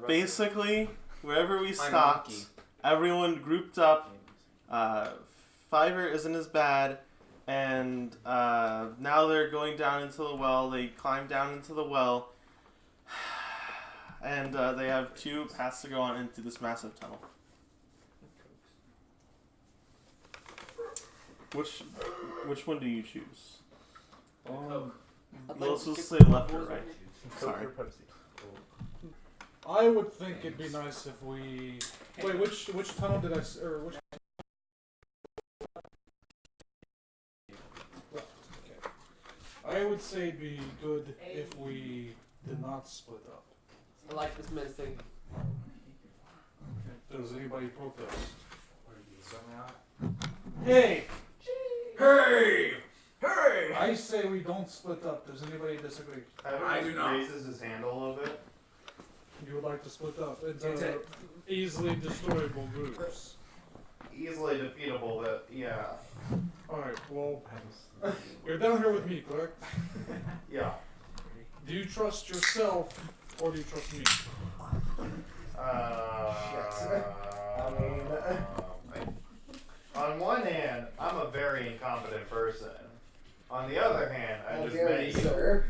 basically, wherever we stopped, everyone grouped up. Fiverr isn't as bad, and now they're going down into the well. They climb down into the well, and they have 2 paths to go on into this massive tunnel. Which one do you choose? Let's just say left or right. Sorry. I would think it'd be nice if we... Wait, which tunnel did I... Or which... Okay. I would say it'd be good if we did not split up. I like this man's thing. Does anybody protest? Hey! Hey! Hey! I say we don't split up. Does anybody disagree? I do not. Raises his hand a little bit. You would like to split up into easily destroyable groups. Easily defeatable, but yeah. Alright, well, you're down here with me, correct? Yeah. Do you trust yourself or do you trust me? On one hand, I'm a very incompetent person. On the other hand, I just met you. Sir.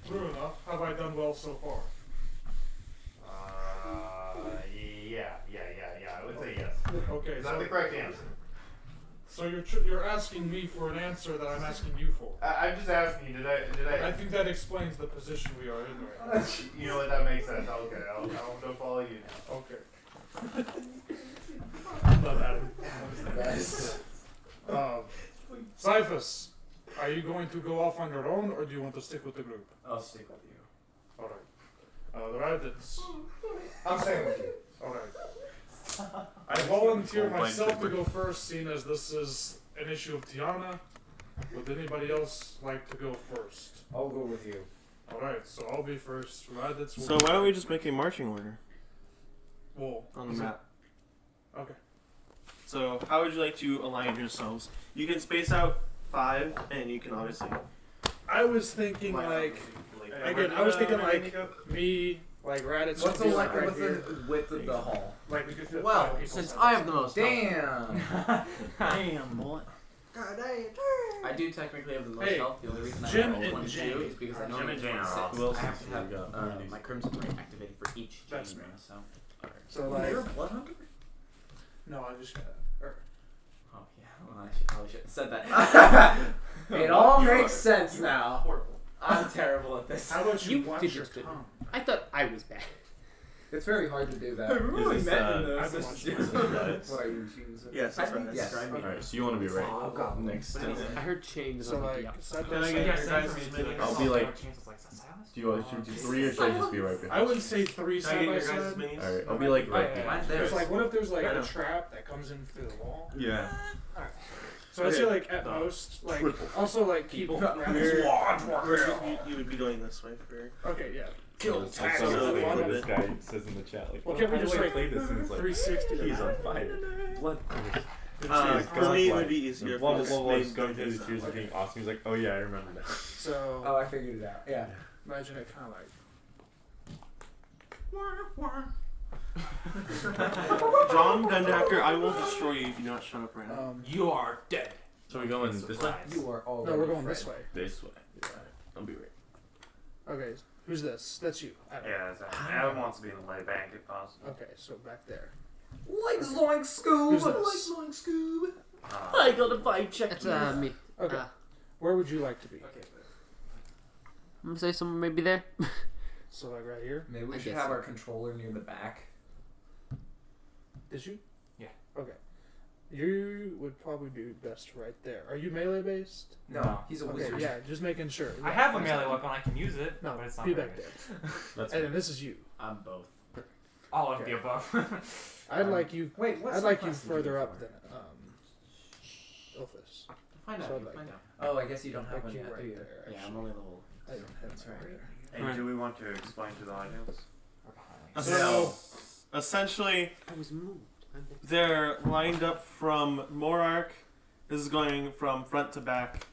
True enough. Have I done well so far? Yeah. I would say yes. Okay. Is that the correct answer? So you're asking me for an answer that I'm asking you for. I'm just asking you. Did I? I think that explains the position we are in right now. You know what? That makes sense. Okay, I'll go follow you now. Okay. Love Adam. Best. Cyphus, are you going to go off on your own or do you want to stick with the group? I'll stick with you. Alright. The Raditz. I'm staying with you. Alright. I volunteer myself to go first, seeing as this is an issue of Tiana. Would anybody else like to go first? I'll go with you. Alright, so I'll be first. Raditz will So why don't we just make a marching order Whoa. on the map? Okay. So how would you like to align yourselves? You can space out 5, and you can obviously. I was thinking like me, like Raditz. What's would be, the right here. width of the hall? Like we could fit Well, 5 people. since I have the most Damn. Damn, boy. I do technically have the most Hey, health. The only reason I Jim have and 22 Jane. is because I know Jim and Jane are 26. off. Who else I have to have got? my Crimson Ring activated for each chain That's ring. fair. So. So like, You're a blood hunter? no, I just got. Oh yeah. Well, I probably should have said that. It all makes sense now. I'm terrible at this. How about you You watch did your just do it. tongue? I thought I was bad. It's very hard to do I that. remember we Is this, met in I've those. watched it. What are you choosing? Yes, I that's think right. Yes. describe me. Alright, so you want to be right. Oh, God. Next. I heard chains So on like, the opposite. side Can by I side. get your guys' minutes? I'll be like. Do you want to do 3 or should I just be right behind? I would say 3 Can I side get by your guys' side. minis? Alright, I'll be like right Yeah. here. Mine's There's there. like, what if there's like I a know. trap that comes in through the wall? Yeah. So I'd say Okay. like at most, like also like keep. You would be going this way for. Okay, yeah. Kill That's tax also on what it. this guy says in the chat. Like, Well, can't we how do just, I like, play this? And it's like, 360. he's on fire. Blood. For me, it would be easier if Blah, we blah, just blah, blah, made just going through the this. tears of being awesome. He's like, oh yeah, I remember that. So Oh, I figured it out. Yeah. imagine it kind of like. John Gundacker, I will destroy you if you do not shut up right now. You are dead. So we going this way? You are all. No, we're going this way. This way. Yeah. I'll be right. Okay, who's this? That's you. Adam. Adam wants to be in the lay bank if possible. Okay, so back there. Like Zoink Scoob. Who's this? Like Zoink Scoob. I got a vibe check. That's me. Okay. Where would you like to be? Okay. I'm gonna say somewhere maybe there. So like right here. Maybe we I should guess have so. our controller near the back. Did you? Yeah. Okay. You would probably be best right there. Are you melee based? No, he's a Okay, wizard. yeah, just making sure. I have a melee weapon, I can use it, No, but it's not be very back good. there. That's And then this is you. I'm both. All of Okay. the above. I'd like you. Wait, what's I'd like you class did further get up for than it? Ilphus. Find out. So you like- find out. Oh, I guess you don't have Like one you yet, do right you? there. Yeah, actually. I'm only level. I don't have That's one right. there. And do we want to explain to the audience? So, essentially, I was moved. they're lined up from Morark. This is going from front to back.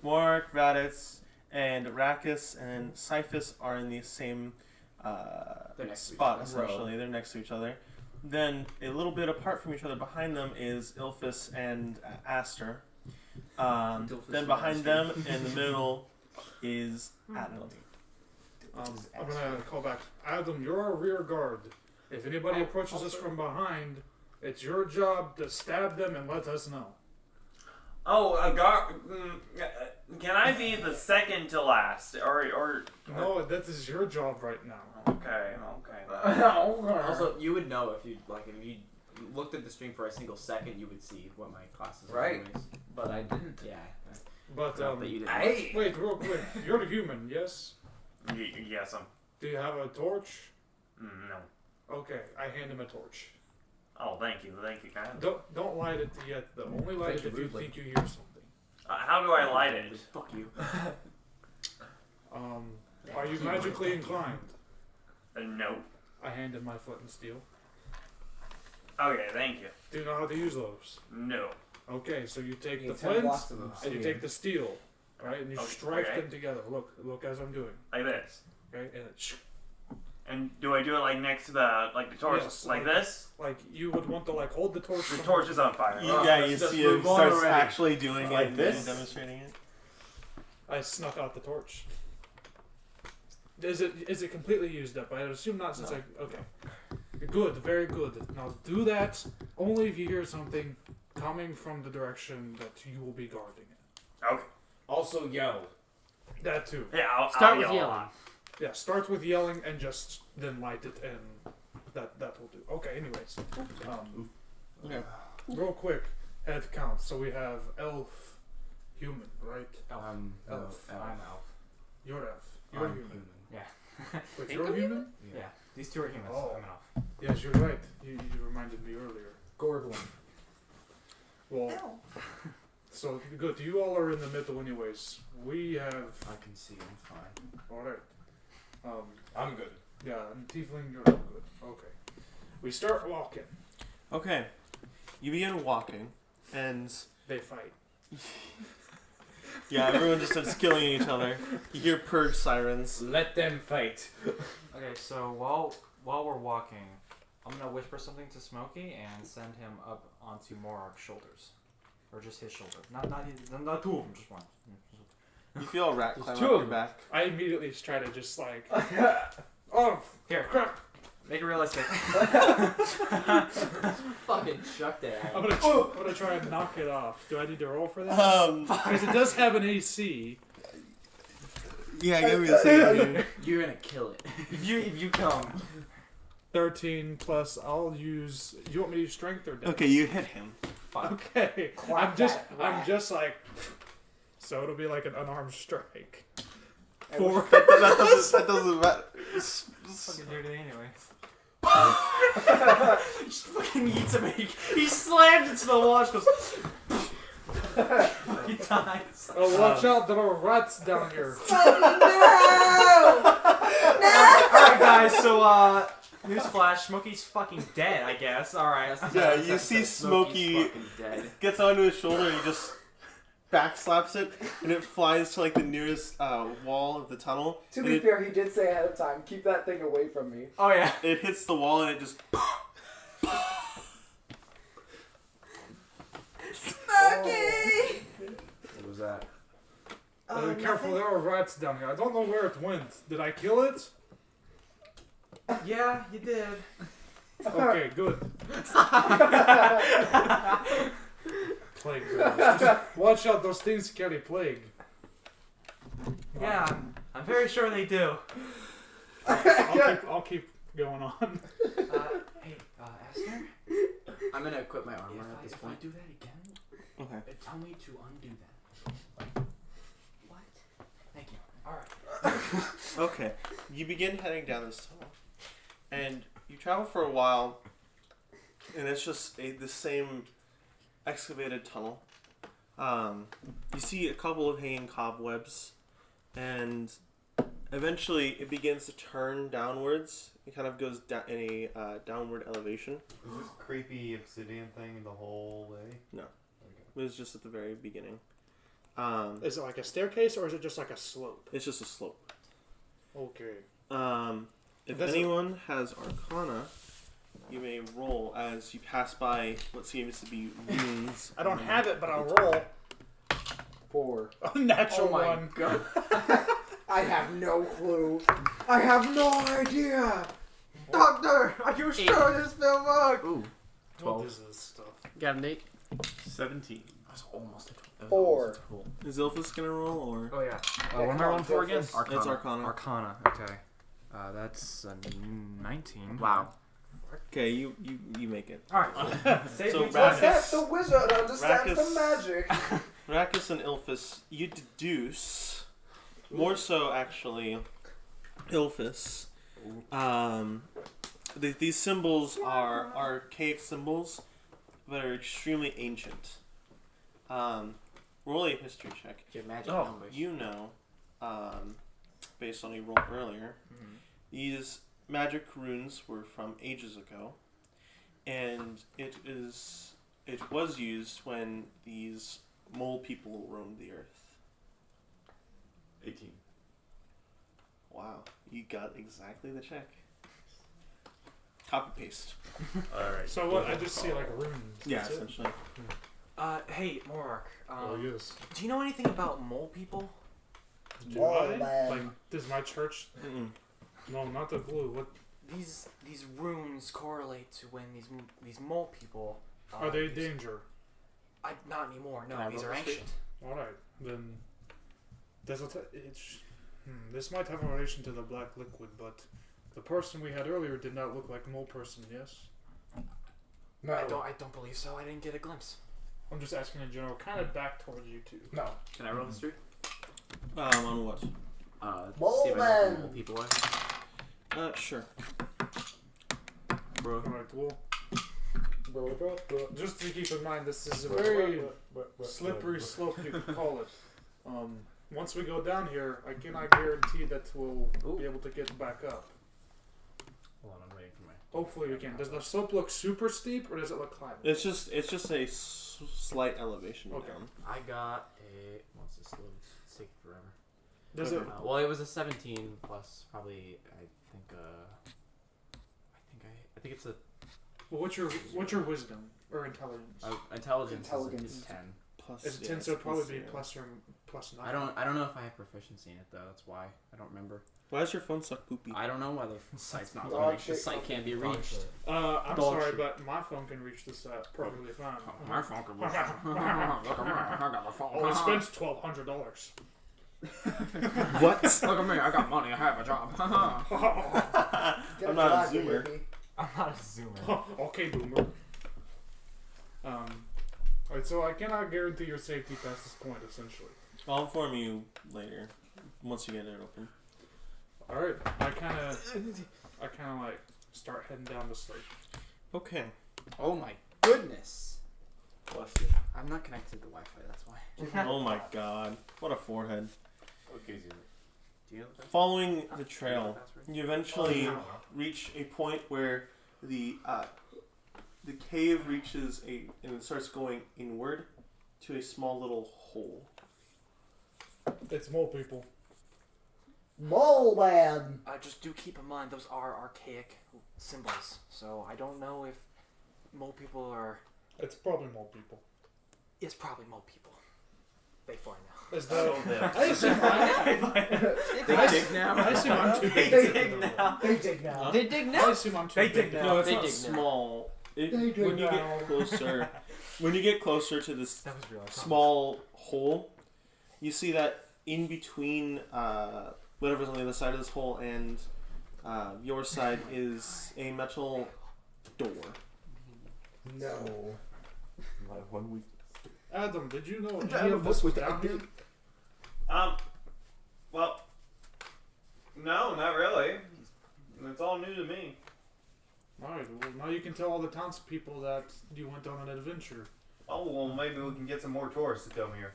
Morark, Raditz, and Rakis and Cyphus are in the same spot, essentially. They're next to each other. Then, a little bit apart from each other behind them is Ilphus and Aster. Then behind them, in the middle, is Adam. I'm gonna call back. Adam, you're our rear guard. If anybody approaches us from behind, it's your job to stab them and let us know. Oh, can I be the second to last, or? No, that is your job right now. Okay. Also, you would know if you looked at the stream for a single second, you would see what my classes were. Right. Anyways. But I didn't. Yeah. But Not that you didn't. wait, real quick. You're the human, yes? Yes, Do you have a torch? no. Okay, I hand him a torch. Oh, thank you, kind. Don't light it yet, though. Only light it if you think you hear something. How do I light it? Fuck you. Are you magically inclined? No. I hand him my flint and steel. Okay, thank you. Do you know how to use those? No. Okay, so you take You the need 10 flint blocks of them. and you take the steel, right? And you Okay, strike okay. them together. Look as I'm doing. Like this. Okay, and it And do I do it like next to the torch, Yes, like like- this? like you would want to like hold the torch. The from- torch is on fire. You let's just see him move on starts already. actually doing Like it this? and demonstrating it. I snuck out the torch. Is it completely used up? I assume not, since okay. Good, very good. Now do that only if you hear something coming from the direction that you will be guarding it. Okay. Also yell. That too. Yeah, I'll Start with yell a yelling. lot. Yeah, start with yelling and just then light it, and that will do. Okay, anyways. Okay. Real quick, head count. So we have elf, human, right? Elf. Elf. I'm elf. You're elf. You're I'm human. Yeah. Wait, you're human? Yeah. These two are humans. Oh. I'm an elf. Yes, you're right. You reminded me earlier. Gordon. Well, so good. You all are in the middle, anyways. We have. I can see. I'm fine. All right. I'm good. Yeah, and Tiefling, you're all good. Okay. We start walking. Okay. You begin walking, and They fight. yeah, everyone just starts killing each other. You hear purge sirens. Let them fight. Okay, so while we're walking, I'm gonna whisper something to Smokey and send him up onto Morark's shoulders, or just his shoulder. Not two of them, just one. You feel a rat climb up two of your them. back. I immediately try to just like. Oh, Here, crap! make it realistic. Fucking chucked it at I'm him. gonna try and knock it off. Do I need to roll for that? Because it does have an AC. Yeah, give me a second. You're gonna kill it. If you come, 13 plus. I'll use. You want me to use strength or dex? Okay, you hit him. Okay. Clap I'm just. that rat. I'm just like. So it'll be like an unarmed strike. I Four. wish- that doesn't matter. fucking dirty anyway. He just fucking eats him. He slams into the wall. Goes. He dies. Oh, watch out! There are rats down here. Alright, guys. So newsflash: Smokey's fucking dead. I guess. All right. Yeah, you see Smokey fucking dead. gets onto his shoulder and he just backslaps it, and it flies to like the nearest wall of the tunnel. To and be it, fair, he did say ahead of time, keep that thing away from me. Oh yeah. it hits the wall and it just. What was that? Be careful, there are rats down here. I don't know where it went. Did I kill it? Yeah, you did. Okay, good. Plague. Just watch out, those things carry plague. Yeah, I'm very sure they do. I'll keep going on. Hey, Esther. I'm gonna equip my armor at this If point. I do that again, Okay. tell me to undo that. What? Thank you. All right. Okay. You begin heading down this tunnel, and you travel for a while, and it's just the same excavated tunnel. You see a couple of hanging cobwebs, and eventually it begins to turn downwards. It kind of goes down in a downward elevation. Is this creepy obsidian thing the whole way? No. Okay. It was just at the very beginning. Is it like a staircase or is it just like a slope? It's just a slope. Okay. If anyone has Arcana, you may roll as you pass by what seems to be runes. I don't have it, but I'll roll. 4. A natural Oh my one. god. I have no clue. I have no idea. Doctor, are you sure this will work? Ooh. What is this stuff? Got an 8. 17. That's almost a 4. Is Ilphus gonna roll or? Oh yeah. Yeah, what am I rolling for again? Ilphus. Arcana. It's Arcana. Arcana. Okay. That's a 19. Wow. Okay, you make it. All right. Save So me Rakus- time. That's the wizard understands Rakus- the magic. Rakus and Ilphus, you deduce, more so actually, Ilphus. These symbols are archaic symbols, but are extremely ancient. Roll a history check. Your magic Oh, numbers. you know, based on a roll earlier, these magic runes were from ages ago, and it was used when these mole people roamed the earth. 18. Wow, you got exactly the check. Copy paste. Alright. So what? I just see like runes. Yeah, That's it? essentially. Hey, Morak. Oh yes. Do you know anything about mole people? Do Oh, I? man. Like, does my church? Mm-mm. No, not the glue. What? These runes correlate to when these mole people. Are they these- danger? Not anymore. No, Can I these roll are for speed? ancient. All right, then. This might have a relation to the black liquid, but the person we had earlier did not look like a mole person. Yes. No. I don't believe so. I didn't get a glimpse. I'm just asking in general, kind of back towards you two. No. Can I roll history? On what? See if I know Bowman. who mole people are. Sure. All right, well, just to keep in mind, this is a very slippery slope, you could call it. Once we go down here, I cannot guarantee that we'll be able to get back up. Hold on, I'm waiting for my. Hopefully we can. Does the slope look super steep, or does it look climbable? It's just a slight elevation Okay. down. I got a. Once this loads, it's taking forever. Does it? Well, it was a 17 plus probably. I think it's a Well, what's your wisdom or intelligence? intelligence. Intelligence. Is a 10. Plus, It's a yeah, 10, so it's it'd probably plus be 0. plus 9. I don't know if I have proficiency in it though. That's why I don't remember. Why does your phone suck poopy? I don't know why the site's not Dog loading. shit. The site can't be reached. I'm Dog sorry, shit. but my phone can reach this perfectly fine. My phone can reach. Look at me, I got my phone. Oh, we spent $1,200. What? Look at me, I got money. I have a job. Get I'm not a job, you zoomer. hippie. I'm not a zoomer. Okay, boomer. Alright, so I cannot guarantee your safety past this point, essentially. I'll inform you later once you get it open. Alright, I kind of like start heading down the slope. Okay. Oh my goodness. Bless you. I'm not connected to Wi-Fi. That's why. Oh my god. What a forehead. Okay, Zero. Do you know the Following the trail, password? you eventually reach a point where the cave reaches and it starts going inward to a small little hole. It's mole people. Mole man. Just do keep in mind those are archaic symbols, so I don't know if mole people are. It's probably mole people. It's probably mole people. They far now. Is that? Oh, I assume They dig now. I assume I'm too big. They dig now. They dig now. They dig I now? assume I'm too They big. dig No, it's They not dig now. small. They dig When you now. get closer, to this That was real. I promise. small hole, you see that in between whatever's on the other side of this hole and your side is a metal door. No. My 1 week. Adam, did you know any of this was down here? Well, no, not really. It's all new to me. Alright, well now you can tell all the townspeople that you went on an adventure. Oh, well, maybe we can get some more tourists to come here.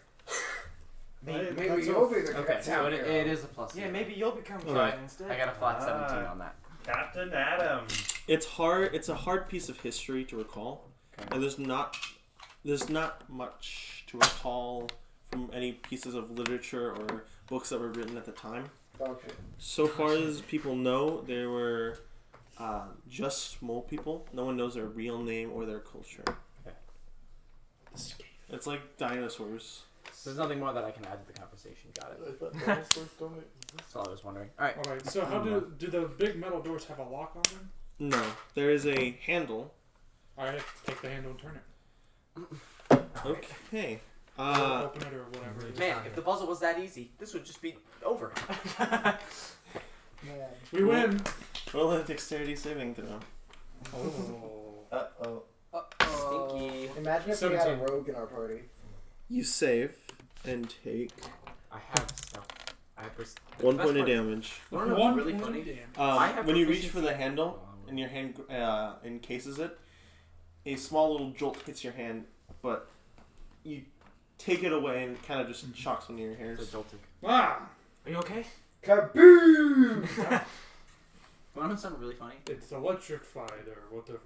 Maybe That's you'll be the Okay, so town it hero. is a plus. Yeah, maybe you'll become Alright. king instead. I got a flat 17 on that. Captain Adam. It's hard. It's a hard piece of history to recall, Okay. and there's not much to recall from any pieces of literature or books that were written at the time. function. So far as people know, there were just mole people. No one knows their real name or their culture. Okay. It's like dinosaurs. So there's nothing more that I can add to the conversation. Got it. I thought dinosaurs don't exist. That's all I was wondering. All right. Alright, so how do the big metal doors have a lock on them? No, there is a handle. Alright, take the handle and turn it. Okay. Or open it or whatever. it is. Man, if the puzzle was that easy, this would just be over. Man. We win! Roll a dexterity saving throw. Oh. Uh-oh. Stinky. Imagine if we had a 17. rogue in our party. You save and take I have stuff. I have 1 point of damage. You wanna know One what's really point funny? damage. I have When you reach proficiency for the in- handle and your hand encases it, a small little jolt hits your hand, but you take it away and it kind of just shocks one of your It's hairs. a jolting. Ah! Are you okay? Kaboom! You wanna know something really funny? It's electrified or whatever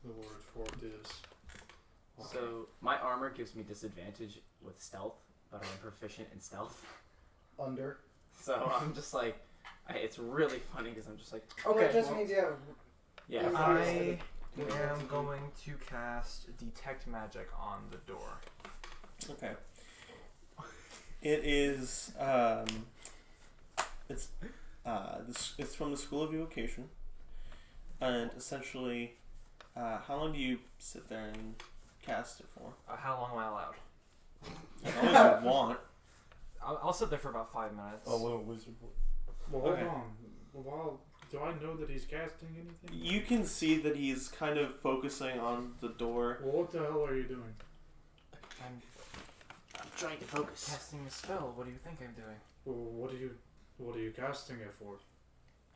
the word for it is. So my armor gives me disadvantage with stealth, but I'm proficient in stealth. Under. So I'm just like, it's really funny because I'm just like, Okay, okay, it just well, means you have. yeah. I am going to cast Detect Magic on the door. Okay. It is it's from the School of Evocation, and essentially, how long do you sit there and cast it for? How long am I allowed? As long as you want. I'll sit there for about 5 minutes. little wizard boy. Well, hold Okay. on. Well, do I know that he's casting anything? You can see that he's kind of focusing on the door. Well, what the hell are you doing? I'm I'm trying to focus. casting a spell. What do you think I'm doing? Well, what are you casting it for?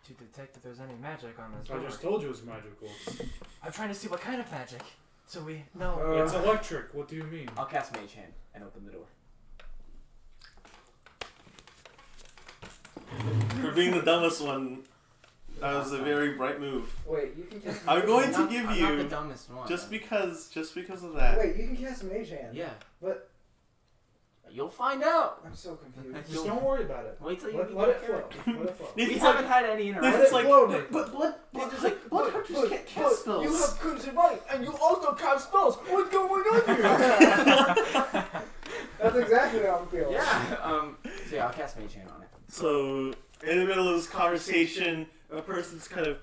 To detect if there's any magic on this I door. just told you it's magical. I'm trying to see what kind of magic. So we know. It's electric. What do you mean? I'll cast Mage Hand and open the door. For being the dumbest one, that was a very bright move. Wait, you can cast. I'm going to I'm give not you the dumbest one. just because of that. Wait, you can cast Mage Hand. Yeah. But You'll find out. I'm so confused. Just don't worry about it. Wait till you Let it flow. Let it flow. We Nathan's haven't like, had any interaction. Nathan's like, flow, Nick. but blood, It's like, blood hunters can't cast spells. You have crimson light, and you also cast spells. What's going on here? That's exactly how I'm feeling. Yeah. So yeah, I'll cast Mage Hand on it. So, in the middle of this conversation, a person's kind of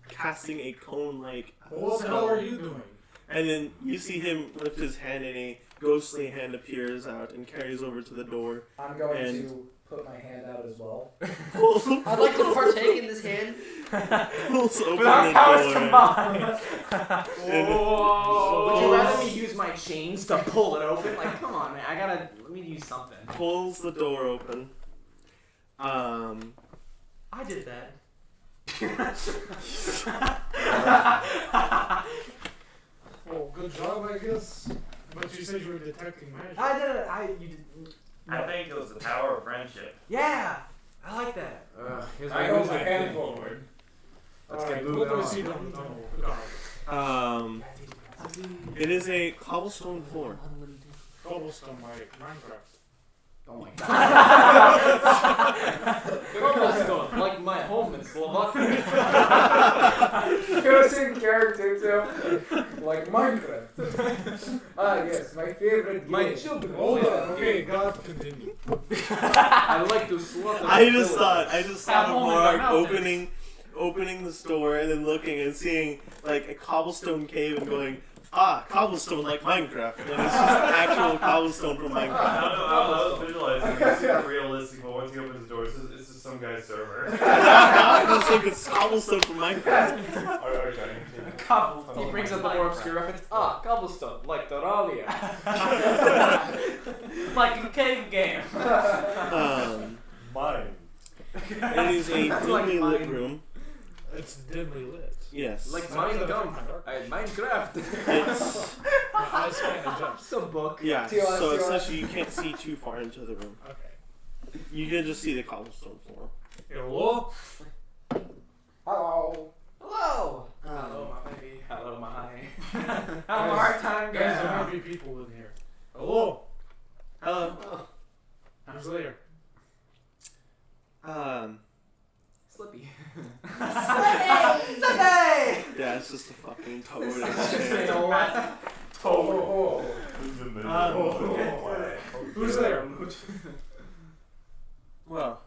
casting a cone-like What the hell are you doing? and then you see him lift his hand and a ghostly hand appears out and carries over to the door. I'm going And- to put my hand out as well. I'd like to partake in this hand. Pulls open With our the powers door. combined. And Would you rather me use my chains to pull it open? Like, come on, man. Let me use something. pulls the door open. I did that. Well, good job, I guess. But you said you were detecting magic. I did it. You did. I think it was the power of friendship. Yeah. I like that. Here's I hold my hand forward. Let's Alright, get What moving does he on. know? It is a cobblestone floor. Cobblestone like Minecraft. Oh my god. Cobblestone, like my home in Slovakia. You're the same character too. Like Minecraft. Yes, my favorite game. My children. Hold on. Okay, God, continue. I like to slaughter. I just thought of home in the Mark mountains. opening the store and then looking and seeing like a cobblestone cave and going, cobblestone like Minecraft. And it's just actual cobblestone from I Minecraft. don't know, I was visualizing it. It's super realistic, but once he opens the door, it's just some guy's server. I just think it's cobblestone from Minecraft. Okay. He brings up the more obscure reference. Cobblestone, like Doralia. Like a cave game. Mine. It is a dimly lit room. It's dimly lit. Yes. Like Sounds Mine like Gum. a Minecraft. It's My eyes can't adjust. It's a book. yeah. TOS. So essentially, you can't see too far into the room. Okay. You can just see the cobblestone floor. Hello? Hello. Hello. Hello, my baby. Hello, my. How Guys, our time Guys, there go? might be people in here. Hello? Hello. Who's there? fucking toad and Say shit. what? Oh. Who's there? Well,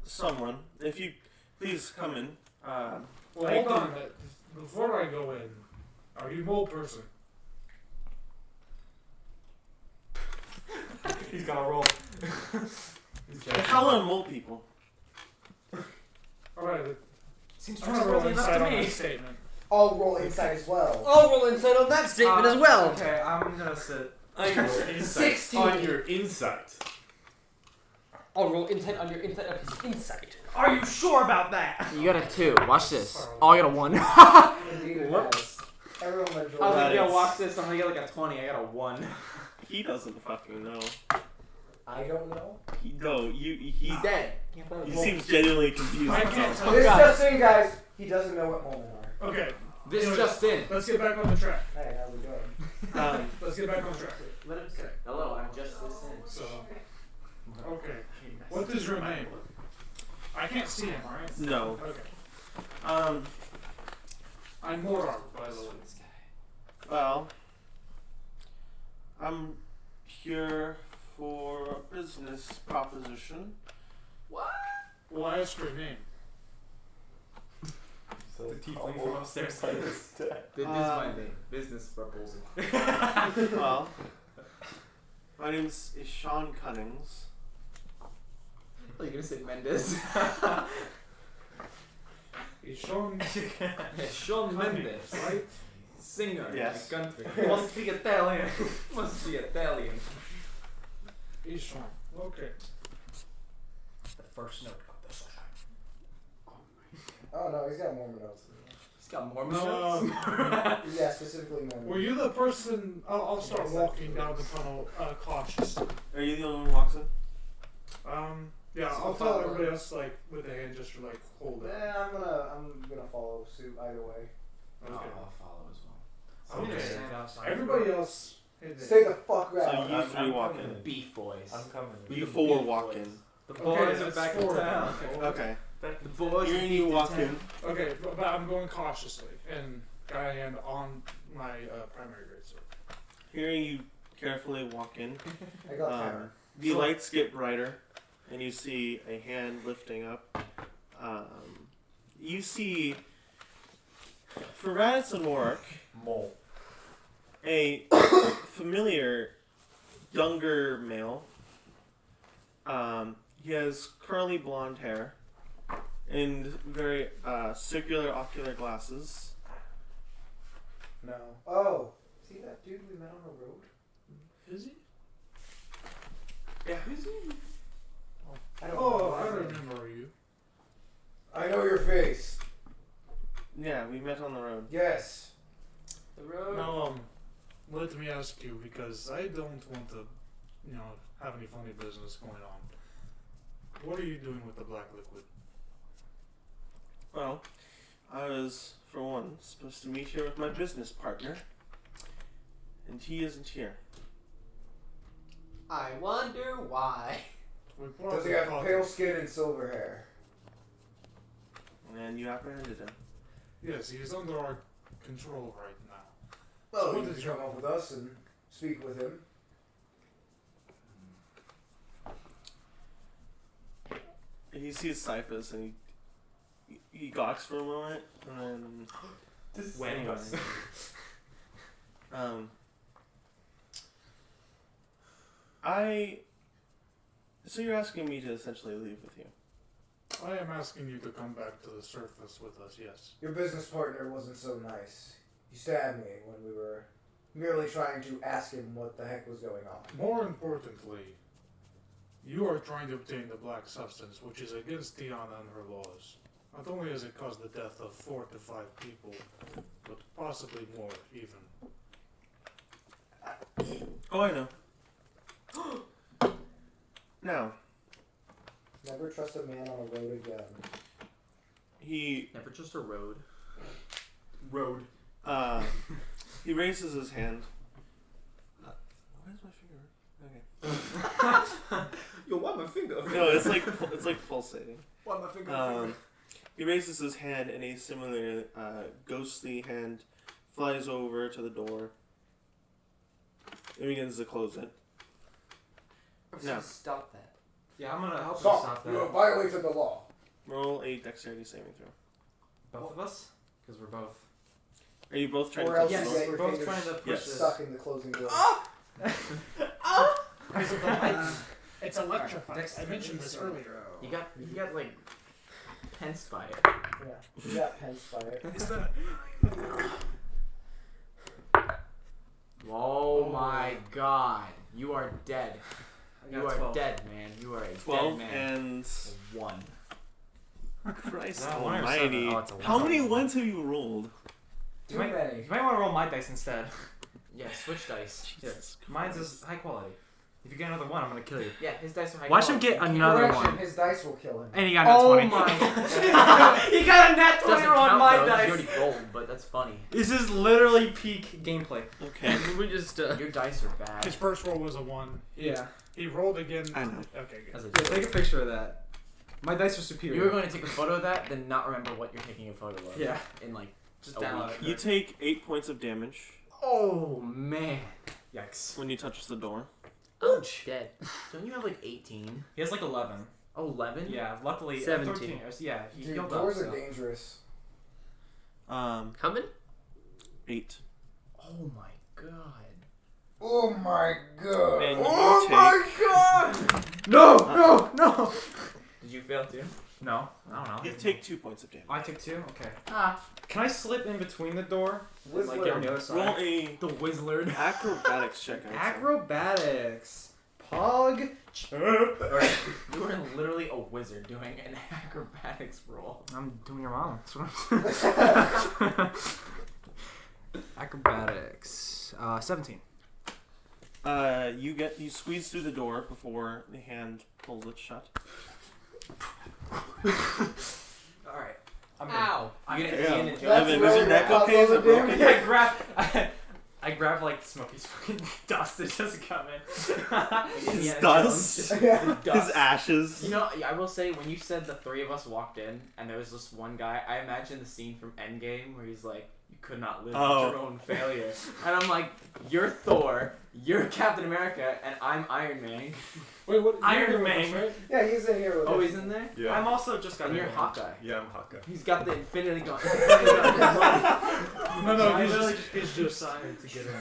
someone. If you please come in. Well, hold on. Before I go in, are you mole person? He's gonna roll. How are mole people? Alright, Seems I'm gonna roll trustworthy enough inside to on me. this statement. I'll roll insight as well. I'll roll insight on that statement as well. Okay, I'm gonna sit. Insight 16. on your insight. I'll roll insight on your insight of his insight. Are you sure about that? You got a 2. Watch this. Oh, I got a 1. Indeed it has. Everyone I enjoys was That like, yo, is- watch this. I'm gonna get like a 20. I got a 1. He doesn't fucking know. I don't know. He's dead. Can't play with He moles. seems genuinely confused. I can't tell. This God. just in, guys. He doesn't know what moment are. Okay, This just in. let's get back on the track. Hey, how we doing? Let's get back on track. Let him say, hello, I'm just this in. So, okay. What is your name? I can't see him, alright? No. Okay. I'm Morar, by the way. Well, I'm here for a business proposition. Well, I asked your name. The tiefling from upstairs. This is my name. Business proposal. Well, my name's Eshaan Cunnings. Oh, you're gonna say Mendes? Eshaan, Shawn Mendes, right? singer Yes. in the country. Must be Italian. Must be Italian. Eshaan. Okay. The first note of the session. Oh no, he's got Mormon notes. He's got more No, notes. Yeah, specifically Mormon. were you the person? I'll start walking down the tunnel cautiously. Are you the only one who walks in? Yeah, I'll tell everybody else like with a hand gesture, like hold it. Yeah, I'm gonna follow suit either way. Okay. I'll follow as well. Okay. Stand outside. Everybody else. hit it. Stay the fuck So out. you three walk in. Beef boys. I'm coming. You four walk in. The Okay, boys are that's back four in then. town. Okay. Okay. The boys are Hearing you back walk town. in, Okay, but I'm going cautiously and got a hand on my primary greatsword. hearing you carefully walk in, I got camera. the lights get brighter, and you see a hand lifting up. You see, for Raditz and Warwick, Mole. a familiar younger male. He has curly blonde hair and very circular ocular glasses. No. Oh, see that dude we met on the road? Is he? Yeah. I don't Oh, know. I remember you. I know your face. Yeah, we met on the road. Yes. The road. Now, let me ask you because I don't want to, have any funny business going on. What are you doing with the black liquid? Well, I was, for one, supposed to meet here with my business partner, and he isn't here. I wonder why. We Does probably he have talked- pale skin and silver hair? And you apprehended him. Yes, he is under our control right now. Well, So you what could did come you- up with us and speak with him. And he sees Cyphus, and he gawks for a moment, and then This is Anyway. So you're asking me to essentially leave with you? I am asking you to come back to the surface with us, yes. Your business partner wasn't so nice. He stabbed me when we were merely trying to ask him what the heck was going on. More importantly, you are trying to obtain the black substance, which is against Tiana and her laws. Not only has it caused the death of 4 to 5 people, but possibly more, even. Oh, I know. Now, Never trust a man on a road again. he Never just a road. he raises his hand. Where's my finger? Okay. Yo, why my finger? No, it's like pulsating. Why my finger? He raises his hand, and a similar ghostly hand flies over to the door and begins to close it. No. Stop that. Yeah, I'm gonna help you Stop! stop You have that. violated the law. Roll a dexterity saving throw. Both of us? Because we're both. Are you both trying Or to else close you the get door? your We're both fingers trying to push Yes. this. stuck in the closing door. It's electrified. I mentioned this earlier. You got like pensed by it. Yeah, you got pence by it. Is that? Oh my god. You are dead. I You got are 12. dead, man. You are a 12 dead man. and... 1. Christ No, 1 or 7. almighty. Oh, it's a How 1. many ones have you rolled? You might want to roll my dice instead. Yeah, switch dice. Jesus Mine's is high quality. If you get another 1, I'm gonna kill you. Yeah, his dice are high Watch him quality. get another Correction, 1. his dice will kill him. And he got a 20. He got a nat 20 Doesn't on count, my though, 'cause dice. You already rolled, but that's funny. This is literally peak gameplay. Okay. We just Your dice are bad. His first roll was a 1. Yeah. He rolled again. I know. Okay, good. That's a Yeah, joke. take a picture of that. My dice are superior. You were going to take a photo of that, then not remember what you're taking a photo of. Yeah. In like Just a download week. it. You take 8 points of damage Oh man. Yikes. when you touch the door. Ouch. dead. Don't you have like 18? He has like 11. Oh, 11? Yeah, luckily 17. 13 years. Yeah, he Dude, healed up. doors are So. dangerous. How many? 8. Oh my god. Oh my god. And you Oh take... my god! No! Did you fail too? No, I don't know. You take 2 points of damage. I took 2? Okay. Ah. Can I slip in between the door? And, like, get on the other side? Roll a The Wizard. acrobatics check. I would say. Acrobatics. Pog. You were literally a wizard doing an acrobatics roll. I'm doing your mom. That's what I'm Acrobatics. 17. You squeeze through the door before the hand pulls it shut. Alright. I'm Ow! You Yeah. didn't That's Evan, is your really neck what okay? Is caused it all the broken? damage. I grab like Smokey's fucking dust that just come in. His Indiana dust. Jones. Yeah. His ashes. You know, I will say, when you said the 3 of us walked in and there was just one guy, I imagine the scene from Endgame where he's like, you could not live with your own failure. And I'm like, you're Thor, you're Captain America, and I'm Iron Man. Wait, what? Iron you're with Man. us, right? Yeah, he's in here with Oh, us. he's in there? Yeah. I'm also just got And you're a Hawkeye. Yeah, I'm Hawkeye. He's got the Infinity Gauntlet. No, I he's literally just just decided to get in.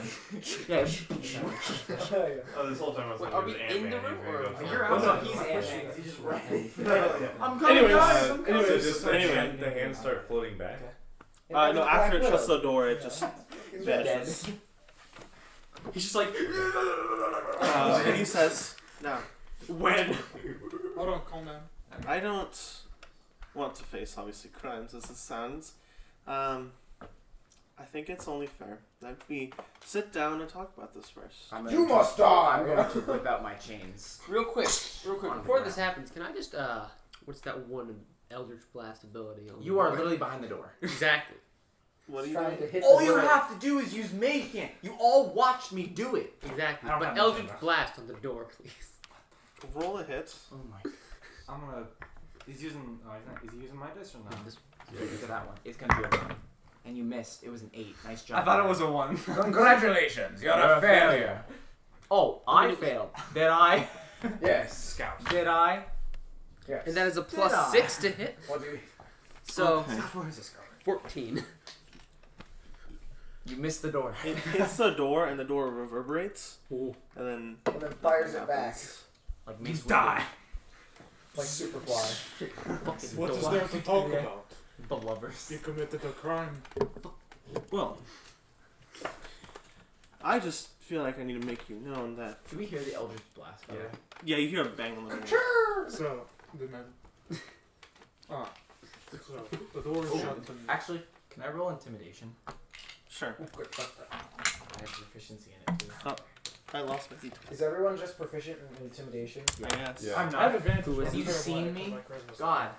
Yeah. Yeah. Oh, this whole time I was Wait, like, are it was we Ant-Man. in the He was room, gonna or- go for You're it. Oh, no, outside. he's Ant-Man. He just ran. Yeah. I'm coming, Anyways, guys! I'm coming. So just the, Anyway. hand, the hands start floating back. And No, then after it Black shuts Widow. the door, it just He's vanishes. He's just like, And he says, "Now, when? Hold on, calm down. I don't want to face obviously crimes as it sounds. I think it's only fair that we sit down and talk about this first. I'm You gonna- must die! I'm going to whip out my chains. Real quick, On the before ground. this happens, can I just what's that one Eldritch Blast ability? On You are literally behind the door. exactly. What do you Trying do? to hit All the you door. have to do is use Mage Hand. You all watched me do it. Exactly. I don't But have Eldritch much of Blast on the door, please. Roll a hit. Oh my. I'm gonna. He's using. Oh, he's not. Is he using my dice or not? This- Look at that one. It's gonna be a 1. And you missed. It was an 8. Nice job. I thought it was a 1. Congratulations, you're a failure. Oh, I failed. Did I? Yes. Scout. Did I? Yes. And that is a Did I? +6 to hit. What do you... So Okay. Where is this going? 14. You missed the door. It hits the door and the door reverberates, Ooh. and then And then fires it back. Like You Mace die. Like Superfly. Fucking What is door. there to talk Yeah. about? Windu. The lovers. You committed a crime. well, I just feel like I need to make you known that. Did we hear the Eldritch Blast? By the way? Yeah, you hear a bang on the door. So, then so the door is shut and Actually, can I roll intimidation? Sure. I have proficiency in it too. I lost my d20. Is everyone just proficient in intimidation? I guess. Yeah. I'm I have not. advantage. Who is on he? fair Seen play, me? 'cause my charisma's- God,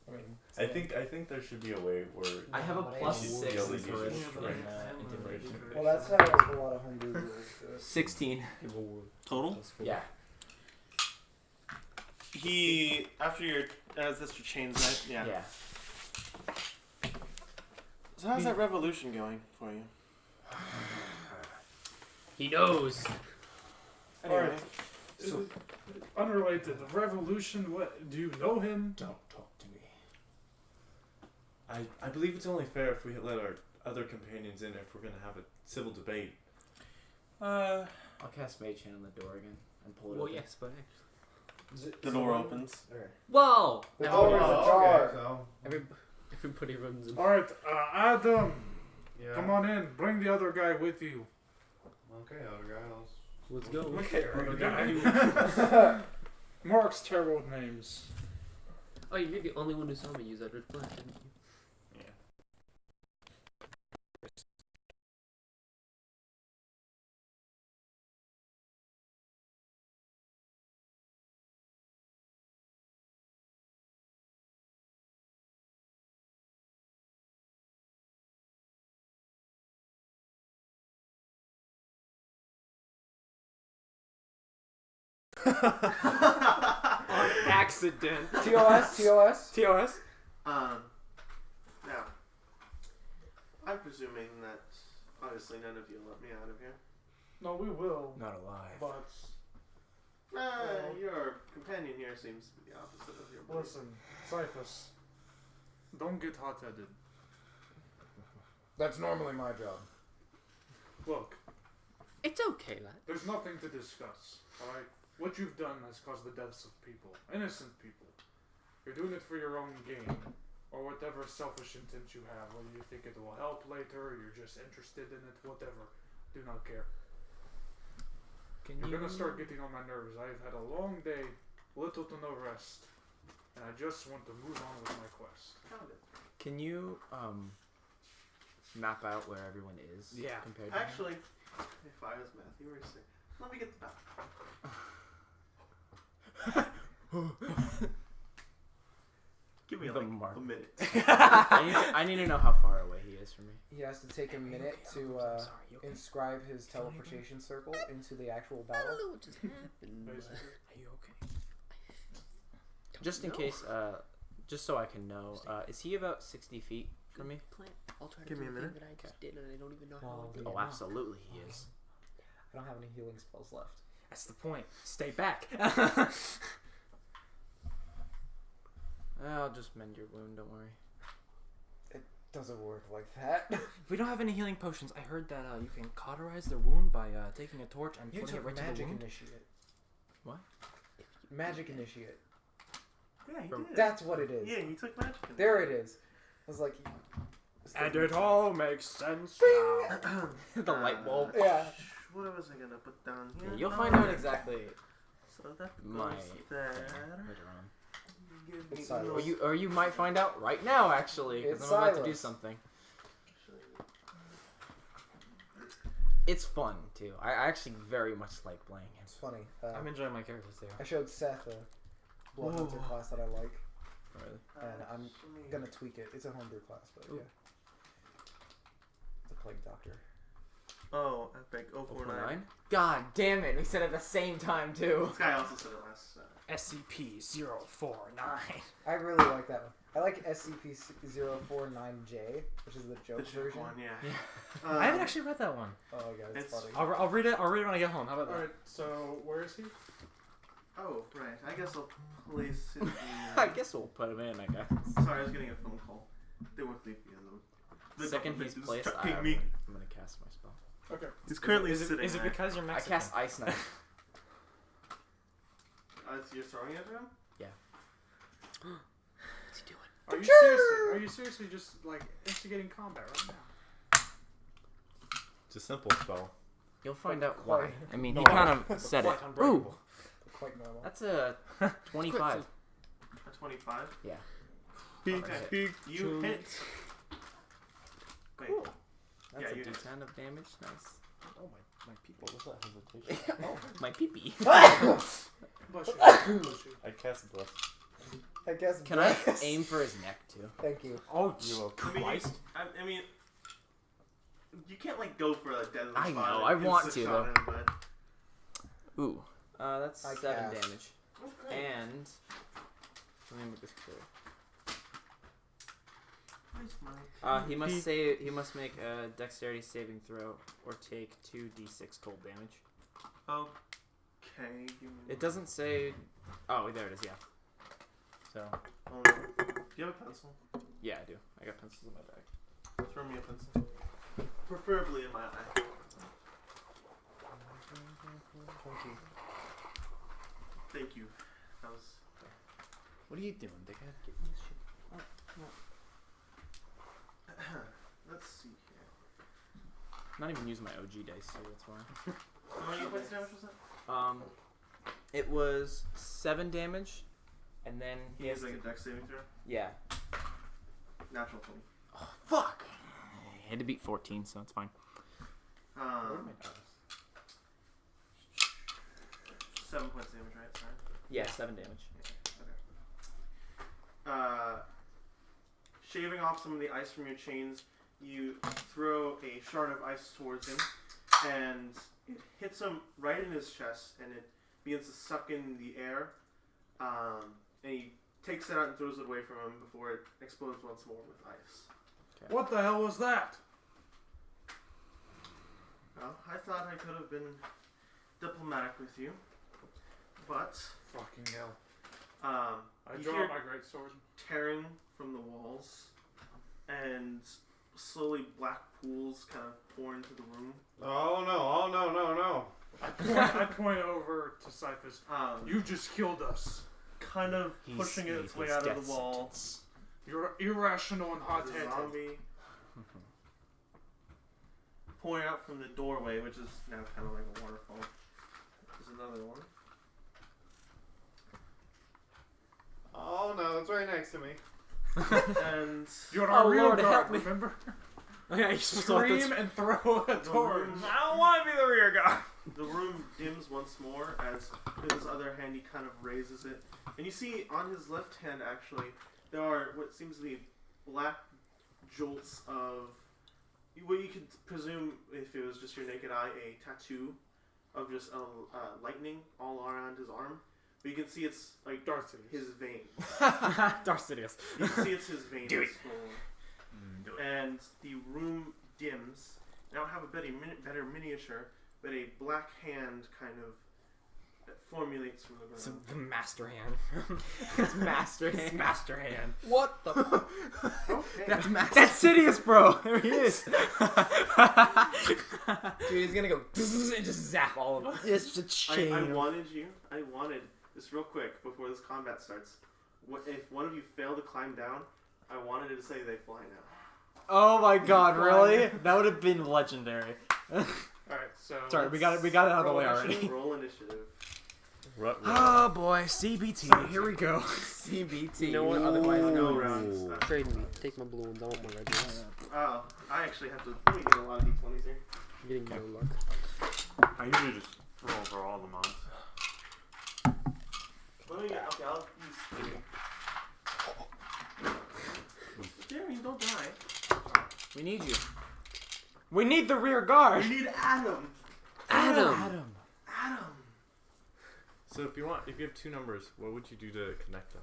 I mean, I think there should be a way where I have a But I plus should 6 be able in to use intimidation. Well, that's how a lot of homebrew rules do it. 16. Total. Yeah. He after your that's your chains, right? Yeah. Yeah. So how's that revolution going for you? He knows. Anyway, Alright. So, unrelated. The revolution. What? Do you know him? Don't talk to me. I believe it's only fair if we let our other companions in if we're going to have a civil debate. I'll cast Mage Hand on the door again and pull it Well, open. yes, but the door opens. whoa! The door is ajar. Okay, so, Everybody runs in. Alright, Adam, yeah. come on in. Bring the other guy with you. Okay, other guy. Let's go. Okay, Other guy. Mark's terrible with names. Oh, you're the only one who saw me use Eldritch Blast, didn't you? On accident. TOS. TOS? Now, I'm presuming that obviously none of you let me out of here. No, we will. Not alive. But Your companion here seems to be the opposite of your belief. listen, Cyphus, don't get hot-headed. That's normally my job. Look, It's okay, lad. there's nothing to discuss. All right, what you've done has caused the deaths of people, innocent people. You're doing it for your own gain, or whatever selfish intent you have. Whether you think it will help later, or you're just interested in it, whatever. Do not care. You're gonna start getting on my nerves. I've had a long day, little to no rest, and I just want to move on with my quest. Can you map out where everyone is? Yeah. Compared to Actually, if I was Matthew, we're sick. Let me get the map. Give me The like mark. a minute. I need to know how far away he is from me. He has to take a minute to I'm sorry, you okay? inscribe his teleportation circle into the actual I don't battle. know what just happened. Basically. Are you okay? Just in case, just so I can know, is he about 60 feet from me? Plan. I'll try to Give do me a the thing minute. that I just did, and I don't even know how Well, I did. Oh, Yeah. absolutely he is. I don't have any healing spells left. That's the point. Stay back. I'll just mend your wound, don't worry. Doesn't work like that. If we don't have any healing potions, I heard that you can cauterize their wound by taking a torch and You putting it took right to the magic wound. initiate. What? Magic initiate. Yeah, he From- did. That's what it is. Yeah, he took magic. in There it is. I was like, And it all makes sense. now. The light bulb. yeah. What was I gonna put down here? Yeah, you'll find out exactly So that my goes there. later on. Give It's me silence. those- Or you might find out right now, actually, because It's I'm about to do silence. something. It's fun too. I actually very much like playing him. It's funny. I'm enjoying my character too. I showed Seth a Blood Hunter class that I like, Really. and I'm gonna tweak it. It's a homebrew class, but yeah. The Plague Doctor. Oh, epic. 049. God damn it! We said it at the same time too. This guy also said it last. SCP-049. I really like that one. I like SCP-049J, which is the joke The joke version. one, yeah. I haven't actually read that one. Oh my god, it's It's- funny. I'll read it. I'll read it when I get home. How about that? Alright, so where is he? Oh, right. I guess I'll place it in... I guess we'll put him in. I guess. Sorry, I was getting a phone call. They won't leave me alone. The second he's placed, tracking I'm me. gonna cast my spell. Okay. He's currently is it, sitting is it there. because you're I Mexican? cast Ice Knife. You're throwing it at him? What's he doing? Are you seriously just like instigating combat right now? It's a simple spell. You'll find out Quite- why. I mean, he no. kind of said it. Quite unbreakable. Ooh, Quite normal. that's a 25. A 25? Yeah. Okay. You hit. Wait. That's Yeah, a you hit. D10 of damage. Nice. Oh my people! What's that hesitation? Oh, my pee-pee. Bless you. Bless you. I cast bless. I guess. Can I bless. aim for his neck too? Thank you. Oh, You will. Christ. I mean, you can't like go for a deadly I spot know, and I want instant to, shot though. him, but... Ooh. That's I 7 cast. damage. And let me make this clear. He must make a dexterity saving throw or take 2d6 cold damage. Okay. It doesn't say. Oh, there it is. Yeah. So. Oh, no. Do you have a pencil? Yeah, I do. I got pencils in my bag. Throw me a pencil. Preferably in my eye. Thank you. That was. What are you doing, dickhead? Let's see here. Not even using my OG dice, so that's why. How many points damage was that? It was 7 damage, and then He has like a dex saving throw? Yeah. Natural 20. Oh, fuck! I had to beat 14, so it's fine. 7 points damage, right? Sorry. Yeah, 7 damage. Okay. Shaving off some of the ice from your chains, you throw a shard of ice towards him, and it hits him right in his chest, and it begins to suck in the air, and he takes it out and throws it away from him before it explodes once more with ice. Okay. What the hell was that? Well, I thought I could have been diplomatic with you, but Fucking hell. I draw my greatsword. Tearing from the walls, and slowly black pools kind of pour into the room. Oh no. I point over to Cyphus. You just killed us. Kind of pushing its way out of the wall. You're irrational and hot-headed. Zombie. Pouring out from the doorway, which is now kind of like a waterfall. There's another one. Oh no, it's right next to me. And you're our real guard, remember? Yeah, you scream and throw a torch. I don't want to be the rear guard. The room dims once more as with his other hand he kind of raises it. And you see on his left hand actually, there are what seems to be black jolts of what you could presume, if it was just your naked eye, a tattoo of just lightning all around his arm. But you can see it's like Darth his vein. Darth Sidious. You can see it's his vein. Do it. And the room dims. I don't have a better miniature, but a black hand kind of formulates from the ground. So the master hand. It's master hand. Master hand. What the? Okay. That's Sidious, bro. There he is. Dude, he's gonna go and just zap all of them. It's just a chain. I wanted this real quick before this combat starts. If one of you failed to climb down, I wanted it to say they fly now. Oh my god, really? That would have been legendary. Alright, so... Sorry, we got it out of the way already. Roll initiative. Oh boy, CBT. Here we go. CBT. You know what? Otherwise, no rounds. Trade me. Take my blue ones. I want my red ones. Oh, I actually have to. Let me get a lot of d20s here. I'm getting no luck. I usually just roll for all the mods. Let me get. Okay, I'll use 3. Jeremy, don't die. We need you. We need the rear guard. We need Adam. Adam. So if you have two numbers, what would you do to connect them?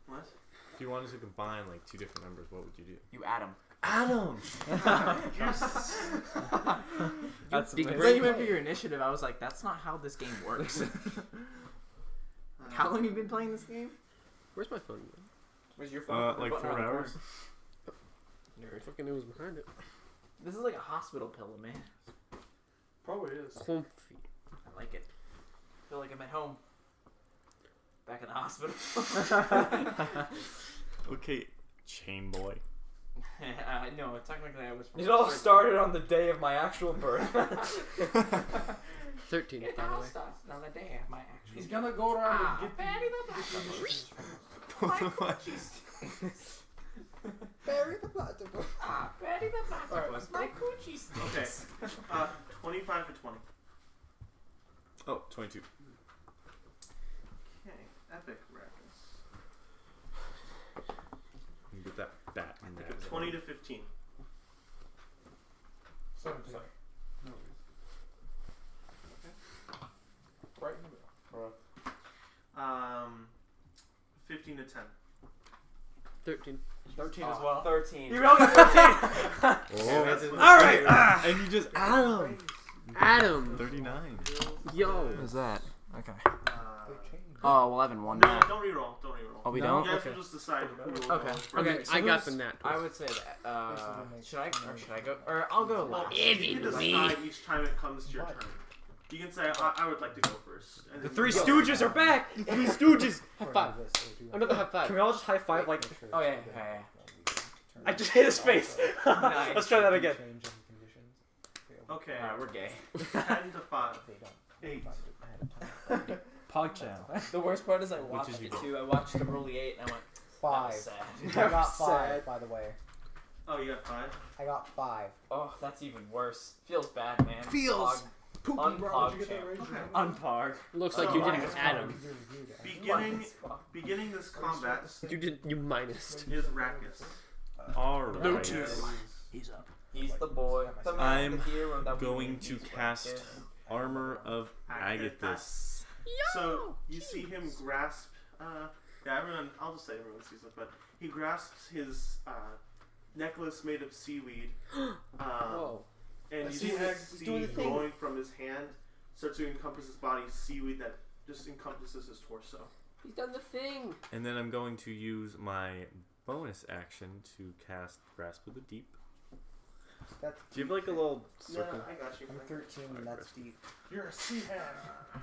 What? If you wanted to combine like two different numbers, what would you do? You Adam. Adam. That's When you went for your initiative, I was like, that's not how this game works. How long have you been playing this game? Where's my phone? Where's your phone? Like 4 hours. I fucking knew it was behind it. This is like a hospital pillow, man. Probably is. Comfy. I like it. I feel like I'm at home. Back in the hospital. Okay, chain boy. No, technically I was. It all started on the day of my actual birth. 13, It by the all way. starts on the day of my actual. He's gonna go around and get Betty the Bury the platypus. Betty the platypus. My coochie sticks. Okay. 25 to 20. Oh, 22. Okay. Epic Rackets. You get that bat in there. 20 to 15. 17. Right in the middle. 15 to 10. 13. 13 as well. 13. You rolled a 13! Alright! And you just Adam. 39. Yo. What's that? Okay. Oh, 11. One No, nat. don't reroll. Don't reroll. Oh, we No? don't? You guys Okay. will just decide who will Okay. roll. Okay, so I got who's- the nat. I would say that. Should I go? Or I'll go last. You can decide each time it comes to your turn. You can say, I would like to go first. And The then Three you go. Stooges are back! The Three Stooges! High five. Another high five. Can we all just high five like... Oh, yeah. Okay. I just hit his face! Nice. Let's try that again. Okay. Alright, we're gay. 10 to 5. 8. PogChamp. The worst part is I watched is you it too. I watched the Rolly 8 and I went, that 5. was sad. I got Sad. 5, by the way. Oh, you got 5? I got 5. Oh, that's even worse. Feels bad, man. Feels. Unpog Okay. Unpog. Looks like you didn't Adam. Beginning this combat You minused. is Rakus. Alright. No two. He's up. He's the boy. The man, I'm the hero that we going need. to He's cast Rakus. Armor of Agathis. So you see him grasp. Yeah, everyone. I'll just say everyone sees it, but he grasps his necklace made of seaweed. Whoa. And you see going from his hand starts to encompass his body. Seaweed that just encompasses his torso. He's done the thing. And then I'm going to use my bonus action to cast Grasp of the Deep. That's Do you have like a little circle? Yeah, I got you. I'm 13 and that's deep. You're a sea hand.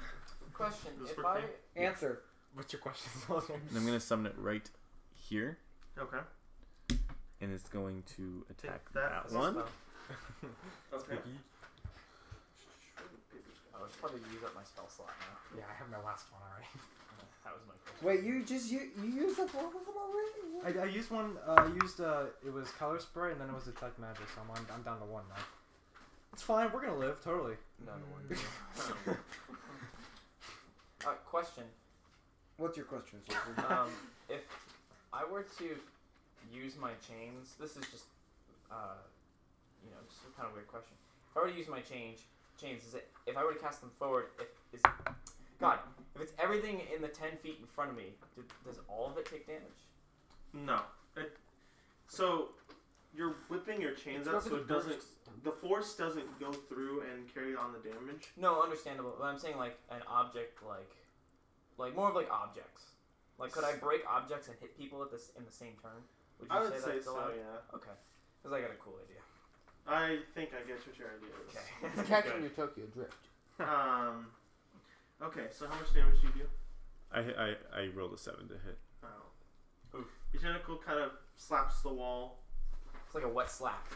Question: This if work I thing? Answer. What's your question? And I'm going to summon it right here. Okay. And it's going to attack Take that that as a one. spell. Okay. I would probably use up my spell slot now. Yeah, I have my last one already. That was my first. Wait, you used up all of them already? I used one, it was color spray and then it was detect magic, so I'm down to 1 now. It's fine, we're gonna live, totally. No, no. Question: What's your question, Soldier? if I were to use my chains, this is just, just a kind of weird question. If I were to use my chains, is it if I were to cast them forward? If it's everything in the 10 feet in front of me, does all of it take damage? No. So you're whipping your chains out, so it doesn't. The force doesn't go through and carry on the damage. No, understandable. But I'm saying like an object, like more of like objects. Like, could I break objects and hit people in the same turn? Would you I would say that's so. allowed? Yeah. Okay, because I got a cool idea. I think I get what your idea is. Okay. Catching your Tokyo drift. Okay. So how much damage do you do? I rolled a 7 to hit. Oh. Oof. Your tentacle kind of slaps the wall. It's like a wet slap.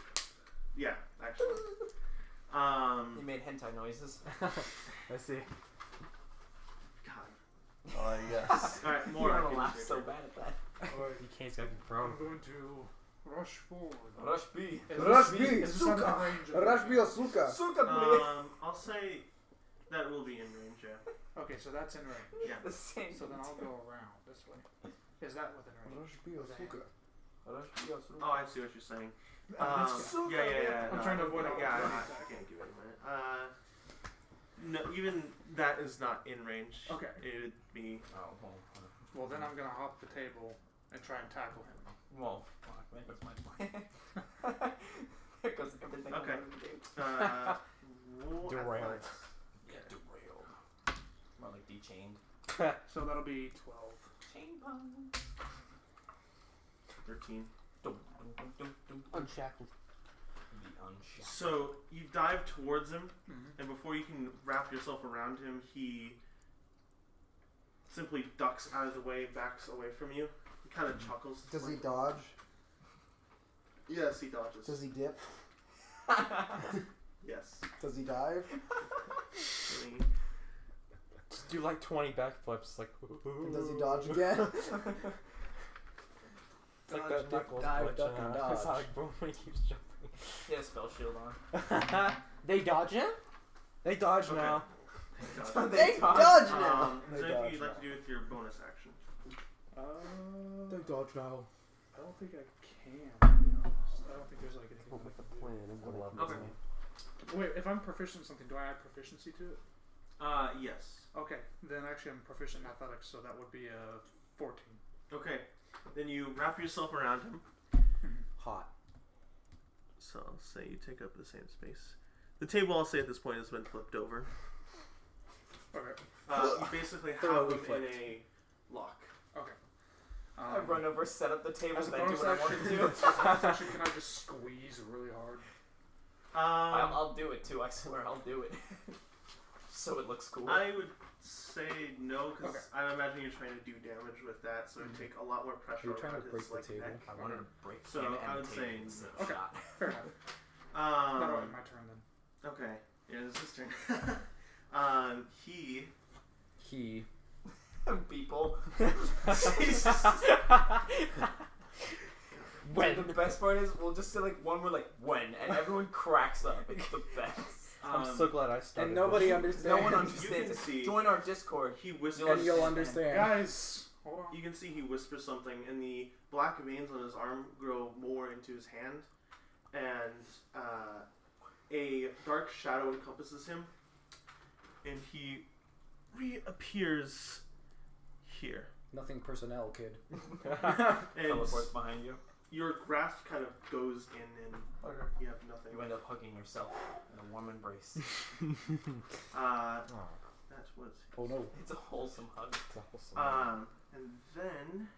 Yeah, actually. He made hentai noises. Let's see. God. Oh, yes. All right, You more. want to laugh so bad at that. You can't get thrown. I'm going to rush forward. Rush B. Rush B, Is this on the Suka. range of- Rush B or Suka. Suka I'll say that will be in range. Yeah. Okay, so that's in range. Yeah. The same. So then I'll go around this way. Is that within range? Rush B or Suka. Rush B or Suka. Oh, I see what you're saying. Suka. Yeah. I'm trying to avoid all Yeah, the I can't give it a minute. No, even that is not in range. Okay. It would be. Oh, Well, then I'm gonna hop the table and try and tackle him. well, fuck, man, that's my plan. Because everything. Okay. Roll Derailed. athletics. Yeah, derailed. More like dechained. So that'll be 12. Chain bone. 13. Dum, dum, dum, dum. Unshackled. The unshackled. So you dive towards him, Mm-hmm. and before you can wrap yourself around him, he simply ducks out of the way, backs away from you. He kind of chuckles. Does he dodge? Yes, he dodges. Does he dip? Yes. Does he dive? And Just do like 20 backflips, like. And does he dodge again? It's like Dodge, that dip, Knuckles dive, glitch duck, in, and It's dodge. like boom when he keeps jumping. He has a spell shield on. They dodge him? They dodge Okay. now. he They dodge. dodge now. Is They there anything dodge you'd like now. to do with your bonus action? They dodge now. I don't think I can, to be honest. I don't think there's like anything. What with the plan of what Okay. Wait, if I'm proficient in something, do I add proficiency to it? Yes. Okay, then actually I'm proficient in athletics, so that would be a 14. Okay. Then you wrap yourself around him, Hot. So I'll say you take up the same space. The table, I'll say at this point, has been flipped over. Okay. You basically have them in a lock. Okay. I run over, set up the table, As a then do bonus what I want action, to do. as a bonus action, can I just squeeze really hard? I'll do it too. I swear I'll do it. So it looks cool. I would say no, because Okay. I'm imagining you're trying to do damage with that, so it'd take a lot more pressure. You're trying on to break his, the like, table? neck. I wanted to break So, him I and would the say table instead of Okay. shot. Fair enough. My turn then. Okay. Yeah, it's his turn. He People. Jesus. When the best part is, we'll just say like one word like when, and everyone cracks up. It's the best. I'm so glad I started. And nobody this. understands. No one You understands. can see Join our Discord. he whispers. You'll And you'll understand. Guys, hold on. You can see he whispers something, and the black veins on his arm grow more into his hand, and a dark shadow encompasses him, and he reappears here. Nothing personnel, kid. And Teleports behind you. your grasp kind of goes in, and Okay. you have nothing. You end up hugging yourself in a warm embrace. That was. Oh no. It's a wholesome hug. And then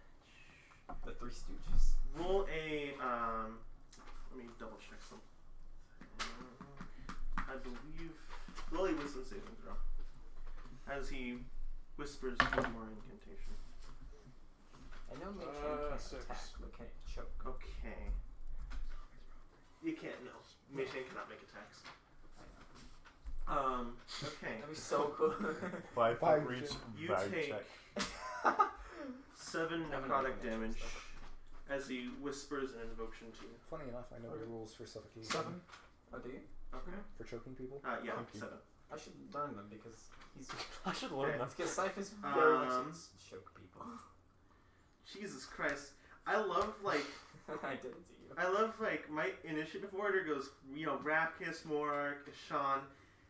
The Three Stooges. roll a. Let me double check something. I believe roll a wisdom saving throw as he whispers one more incantation. I know Mei-Chan can't 6. attack, but can it choke? Okay. You can't. No, Mei-Chan cannot make attacks. Okay. That'd be so cool. 5 Five for each You bag take check. 7 Never necrotic know damage stuff. as he whispers an invocation to you. Funny enough, I know the rules for suffocation. 7. Oh, do you? Okay. For choking people. Yeah, Thank you. 7. I should learn them because he's. I should learn that. Because Cypher's very much Um, into choke people. Jesus Christ. I love, like, I did it to you. I love, like, my initiative order goes, Rapkiss, Morark, Eshaan,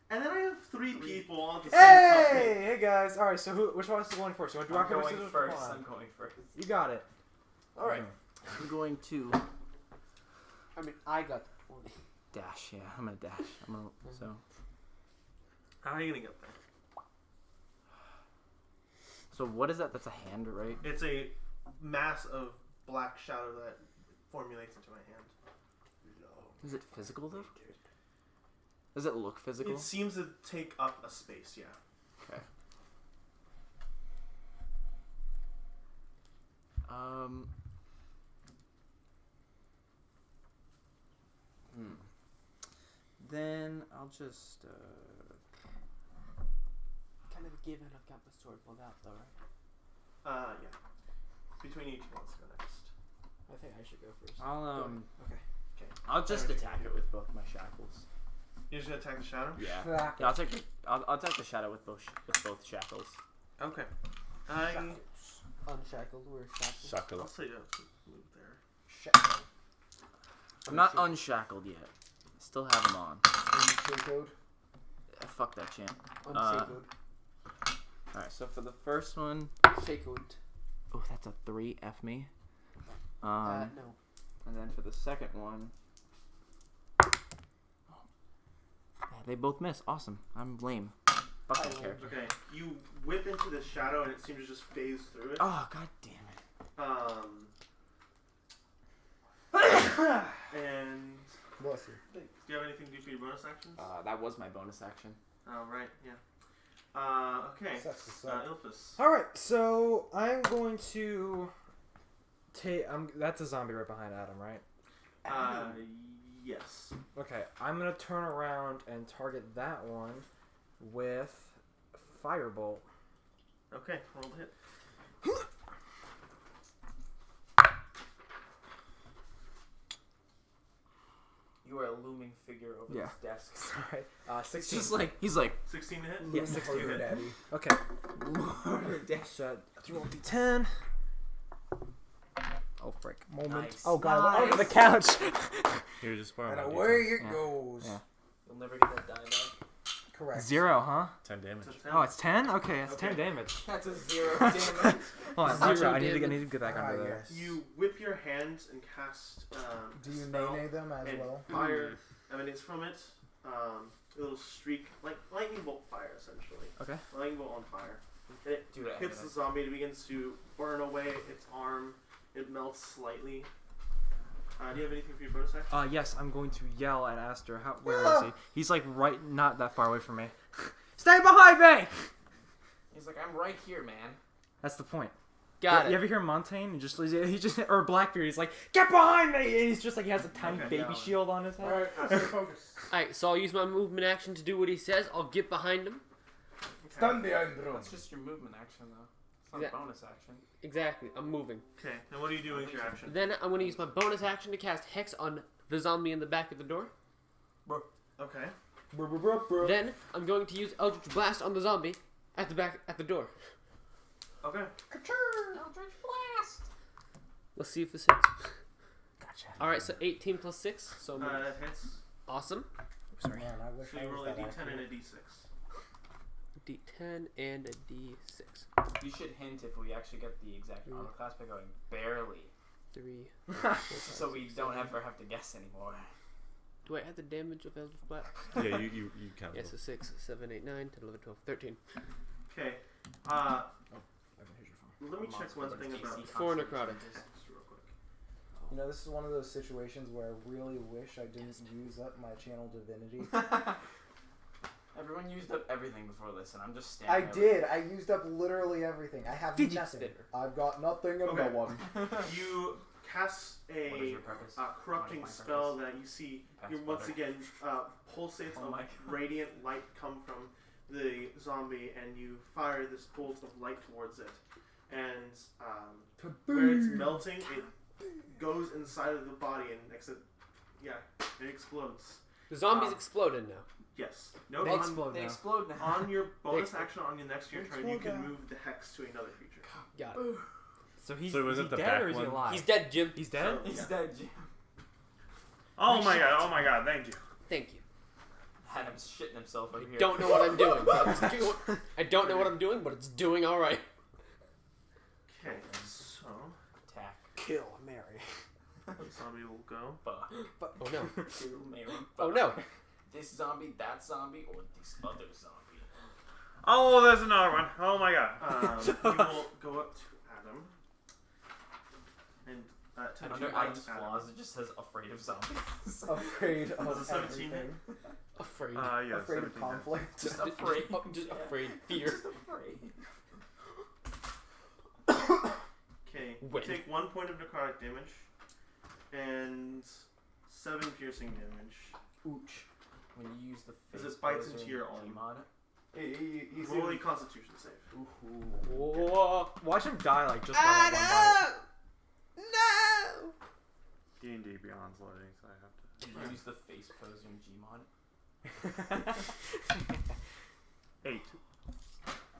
and then I have 3 people all at the same time. Hey guys. All right. So which one is going first? You want to do I'm rock paper going scissors? first. Come on. I'm going first. You got it. All right. I'm going to I mean, I got dash. Yeah, I'm gonna dash. I'm gonna so. How are you gonna get there? So what is that? That's a hand, right? It's a mass of black shadow that formulates into my hand. Is it physical though? Does it look physical? It seems to take up a space, yeah. Okay. Then I'll just kind of given I've got the sword pulled out though, right? Yeah. Between you two, let's go next. I think I should go first. I'll Okay. I'll just attack it with both my shackles. You're just gonna attack the shadow? Yeah. Yeah, I'll attack the shadow with both shackles. Okay. Unshackled or shackled? Shakala. I'll say you have to move there. Shackled. I'm not unshackled yet. Still have them on. Unshackled. Fuck that champ. Unshackled. Alright, so for the first one, Shackled. oh, that's a 3. F me. No. And then for the second one, yeah, they both miss. Awesome. I'm lame. Fuck that character. Okay. You whip into the shadow and it seems to just phase through it. Oh, god damn it. And Bless you. do you have anything to do for your bonus actions? That was my bonus action. Right, yeah. Okay. Sucks to suck. Ilphus. All right. So I'm going to take. That's a zombie right behind Adam, right? Yes. Okay. I'm gonna turn around and target that one with firebolt. Okay, roll the hit. You are a looming figure over Yeah. this desk. Sorry. 16. It's just like, he's like, 16 to hit? Yeah, 16 Harder, hit. Daddy. Okay. desk. So 3 D10. Oh frick! Moment. Nice. Oh god! I went Nice. over the couch. Here, just borrow And my away D10. it goes. Yeah. You'll never get that die back. correct. 0, huh? 10 damage. It's a 10. Oh, it's 10? Okay, that's Okay. 10 damage. That's a 0 damage. Hold on, 0 actually, I need to damage. get back under there. Yes. You whip your hands and cast. Do you spell, nay them as and well? fire emanates from it. A little streak, like lightning bolt fire, essentially. Okay. Lightning bolt on fire. And it Do that. hits the zombie. It begins to burn away its arm. It melts slightly. Do you have anything for your bonus action? Yes, I'm going to yell at Aster. Where is he? He's like right, not that far away from me. Stay behind me! He's like, I'm right here, man. That's the point. Got You it. ever hear Montaigne? He just or Blackbeard. He's like, get behind me! And he's just like he has a tiny Okay, baby yeah. shield on his head. Alright, stay focused. Alright, so I'll use my movement action to do what he says. I'll get behind him. Stand behind the room. That's just your movement action, though. It's not Yeah. a bonus action. Exactly, I'm moving. Okay, and what are you doing with your action? Then I'm going to use my bonus action to cast Hex on the zombie in the back of the door. Okay. Then I'm going to use Eldritch Blast on the zombie at the door. Okay. Eldritch Blast. Let's see if this hits. Gotcha. Alright, so 18 plus 6. So That hits. awesome. Man, I wish So I you was roll a that d10 and a accurate. d6. D10 and a D6. You should hint if we actually get the exact armor class by going barely. 3. So we don't ever have to guess anymore. Do I add the damage of Eldritch Blast? Yeah, you count. Yes, so 6, 7, 8, 9, 10, 11, 12, 13. Okay. Let me check one thing about 4 necrotic. text real quick. You know, this is one of those situations where I really wish I didn't use up my channel divinity. Everyone used up everything before this, and I'm just I standing there. did. I used up literally everything. I have Fidget nothing. spinner. I've got nothing and Okay. no one. You cast What is a your purpose? corrupting What is my spell purpose? that you see. Pass You once butter. again pulsates Oh of my God. radiant light come from the zombie, and you fire this bolt of light towards it. And where it's melting, it goes inside of the body and it explodes. The zombie's exploded now. Yes. No. They on, explode They now. explode now. on your bonus explode. action on your next your turn, you can move the hex to another creature. Got it. So he's So was is it he the dead back or is he one? alive? He's dead, Jim. He's dead? So- He's Yeah. dead, Jim. Oh my god, thank you. Thank you. Adam's shitting himself over here. Don't know what I'm doing. But it's I don't know what I'm doing, but it's doing all right. Okay. So Attack. Kill Mary. the zombie will go. Oh no. Kill Mary. Oh no. This zombie, that zombie, or this other zombie. Oh, there's another one. Oh my god. You will go up to Adam. And to Under bite Adam's Adam. flaws, it just says afraid of zombies. Afraid Was of it 17? everything. Afraid. Yeah, Afraid of 17 conflict. Just afraid. Just afraid. Fear. Just afraid. Okay. When? Take 1 point of necrotic damage and 7 piercing damage. Ooch. When you use the As face it bites poison into your arm. Gmod. Roll a Constitution save. Whoa. Watch him die like just by that one No! D&D Beyond's loading, so I have to. Can you use the face poison Gmod? bite. 8.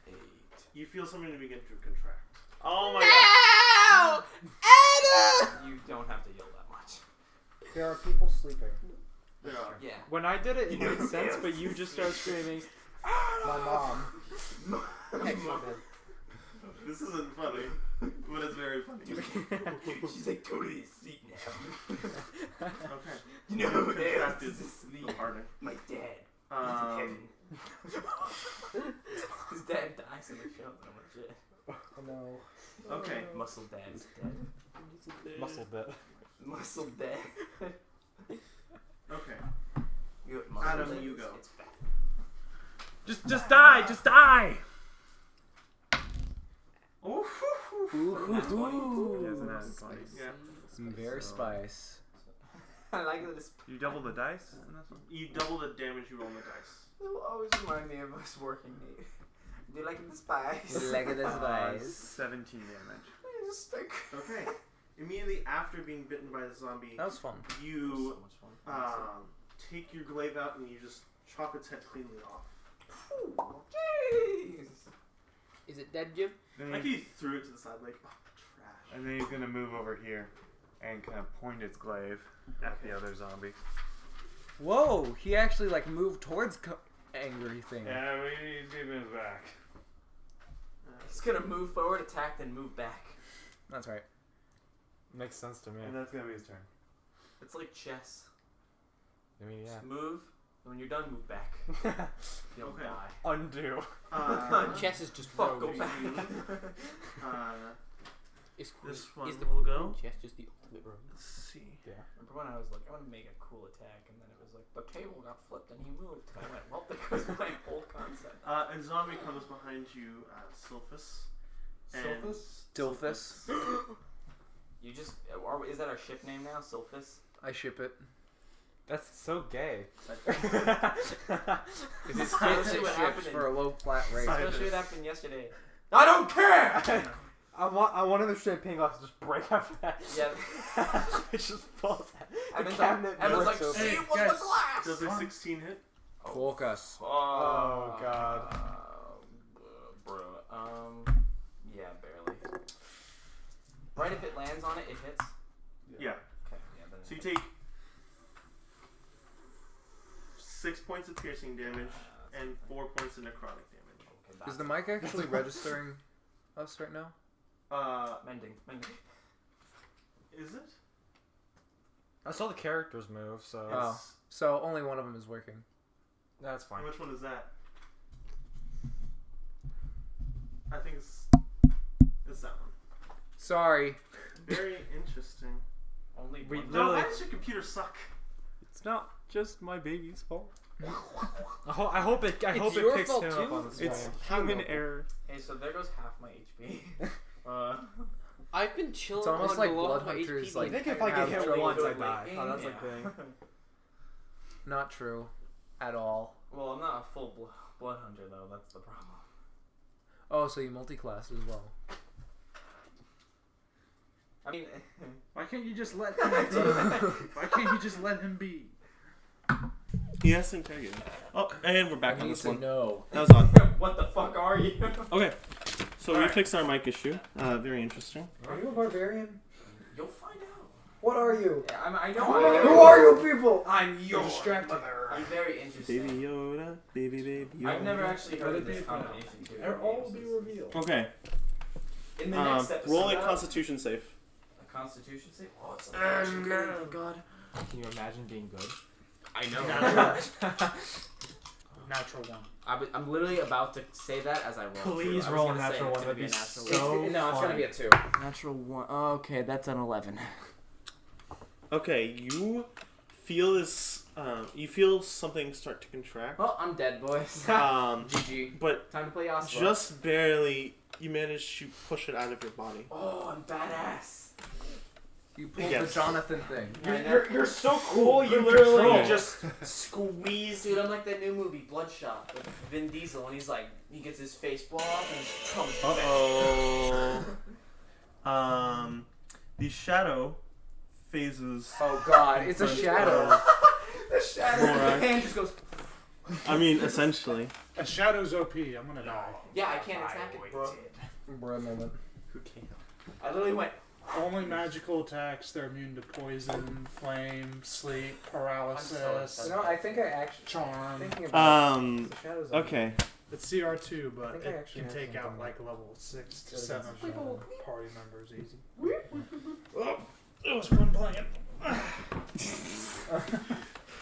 8. You feel something to begin to contract. Oh my god. You don't have to yell that much. There are people sleeping. There are. Yeah. When I did it, it made sense, but you just start screaming. My mom. This isn't funny, but it's very funny. She's like totally asleep now. Okay. You know who Contracted is asleep? the harder. My dad. He's in heaven. Um, His dad dies in the show. That shit. Oh no. okay. Muscle dad's dead. Muscle bit. Muscle dead. Okay. You got muscle Adam, dead. you go. It's fat. Just die, just die! Oh, Ooh. He hasn't had 20. yeah. Very So- spice. I like that it's. You double the dice in this one? You double the damage you roll on the dice. It will always remind me of us working, Nate. Do you like the spice? Like it 17 damage. Just stick. Okay. Immediately after being bitten by the zombie, That was fun. you So much fun. take your glaive out and you just chop its head cleanly off. Jeez. Is it dead, Jim? Then Like he- he threw it to the side, like, oh, trash. and then he's gonna move over here and kind of point its glaive at the other zombie. Whoa, he actually like moved towards angry thing. Yeah, he's keeping his back. He's gonna move forward, attack, then move back. That's right. Makes sense to me. And that's gonna be his turn. It's like chess. I mean, yeah. Just move, and when you're done, move back. You'll Okay. die. Undo. Chess is just Fuck, go rogue. back. Is This one is the will go. chess just the ultimate rogue? Let's see. Remember when I was like, I want to make a cool attack, and then it was like, the table got flipped and he moved. And I went, well, there goes my whole concept. A zombie comes behind you, Sylphus. and- Dilphus. You just, is that our ship name now, Sylphus? I ship it. That's so gay. It is Especially fit what happened ships for a low flat rate. Especially what happened yesterday. I don't care! I wanted the straight pane glass to just break after that. Yeah. It just falls out. The Evan's cabinet like, breaks see, open. it was the glass! Does a 16 hit? Focus. Oh, God. Yeah, barely. Right, if it lands on it, it hits? Yeah. Okay, yeah, then So you take 6 points of piercing damage and 4 points of necrotic damage. Okay, Is the mic actually registering us right now? Mending. Is it? I saw the characters move, so Oh, so only one of them is working. that's fine. Which one is that? I think it's that one. Sorry. Very interesting. Only We one. No, literally- why does your computer suck? It's not just my baby's fault. I hope it It's picks your him fault up too? on the screen. It's human how- error. Hey, so there goes half my HP. I've been chilling It's almost on like below Blood my Hunters, HP. like, I think if I get have hit trouble once, I with die. weight Oh, that's gain. like thing. Not true. At all. Well, I'm not a full blood hunter though. That's the problem. Oh, so you multi-class as well. I mean, Why can't you just let him be? Why can't you just let him be? He has to interrogate him. Oh, and we're back on this one. No. That was on. what the fuck are you? Okay. So we fixed our mic issue. Very interesting. Are you a barbarian? You'll find out. What are you? Yeah, I know. Who are you people? I'm You're your distracted. mother. I'm very interesting. Baby Yoda, baby Yoda. I've never actually heard of this Baby combination. too. They'll all be revealed. Okay. In the next episode. Roll a Constitution save. A Constitution save? Oh, it's a God. Can you imagine being good? I know. Natural one. I'm literally about to say that as I roll. Please too. I was roll a gonna say natural it's one. gonna That'd be a natural so one. No, it's gonna be a 2. Natural one. Okay, that's an 11. Okay, you feel this. You feel something start to contract. Well, I'm dead, boys. GG. But Time to play Oslo. just barely, you manage to push it out of your body. Oh, I'm badass. You pulled Yes. the Jonathan thing. You're so cool. You Good literally control. just squeeze. Dude, I'm like that new movie Bloodshot with Vin Diesel, and he's like, he gets his face blown off and he comes back. Uh-oh. The shadow phases. Oh god, it's a shadow. The shadow, Alright. the hand just goes. I mean, essentially. A shadow's OP. I'm gonna die. Yeah, I can't attack it, bro. Bro, a moment. Who can? I literally went. Only magical attacks. They're immune to poison, flame, sleep, I'm paralysis, so No, I think I actually. charm. Thinking about it, the shadows. Okay. It's CR2, I but think I it actually can have take out something like level 6 to Good 7 against the shadow. party members easy. Oh, it was fun playing.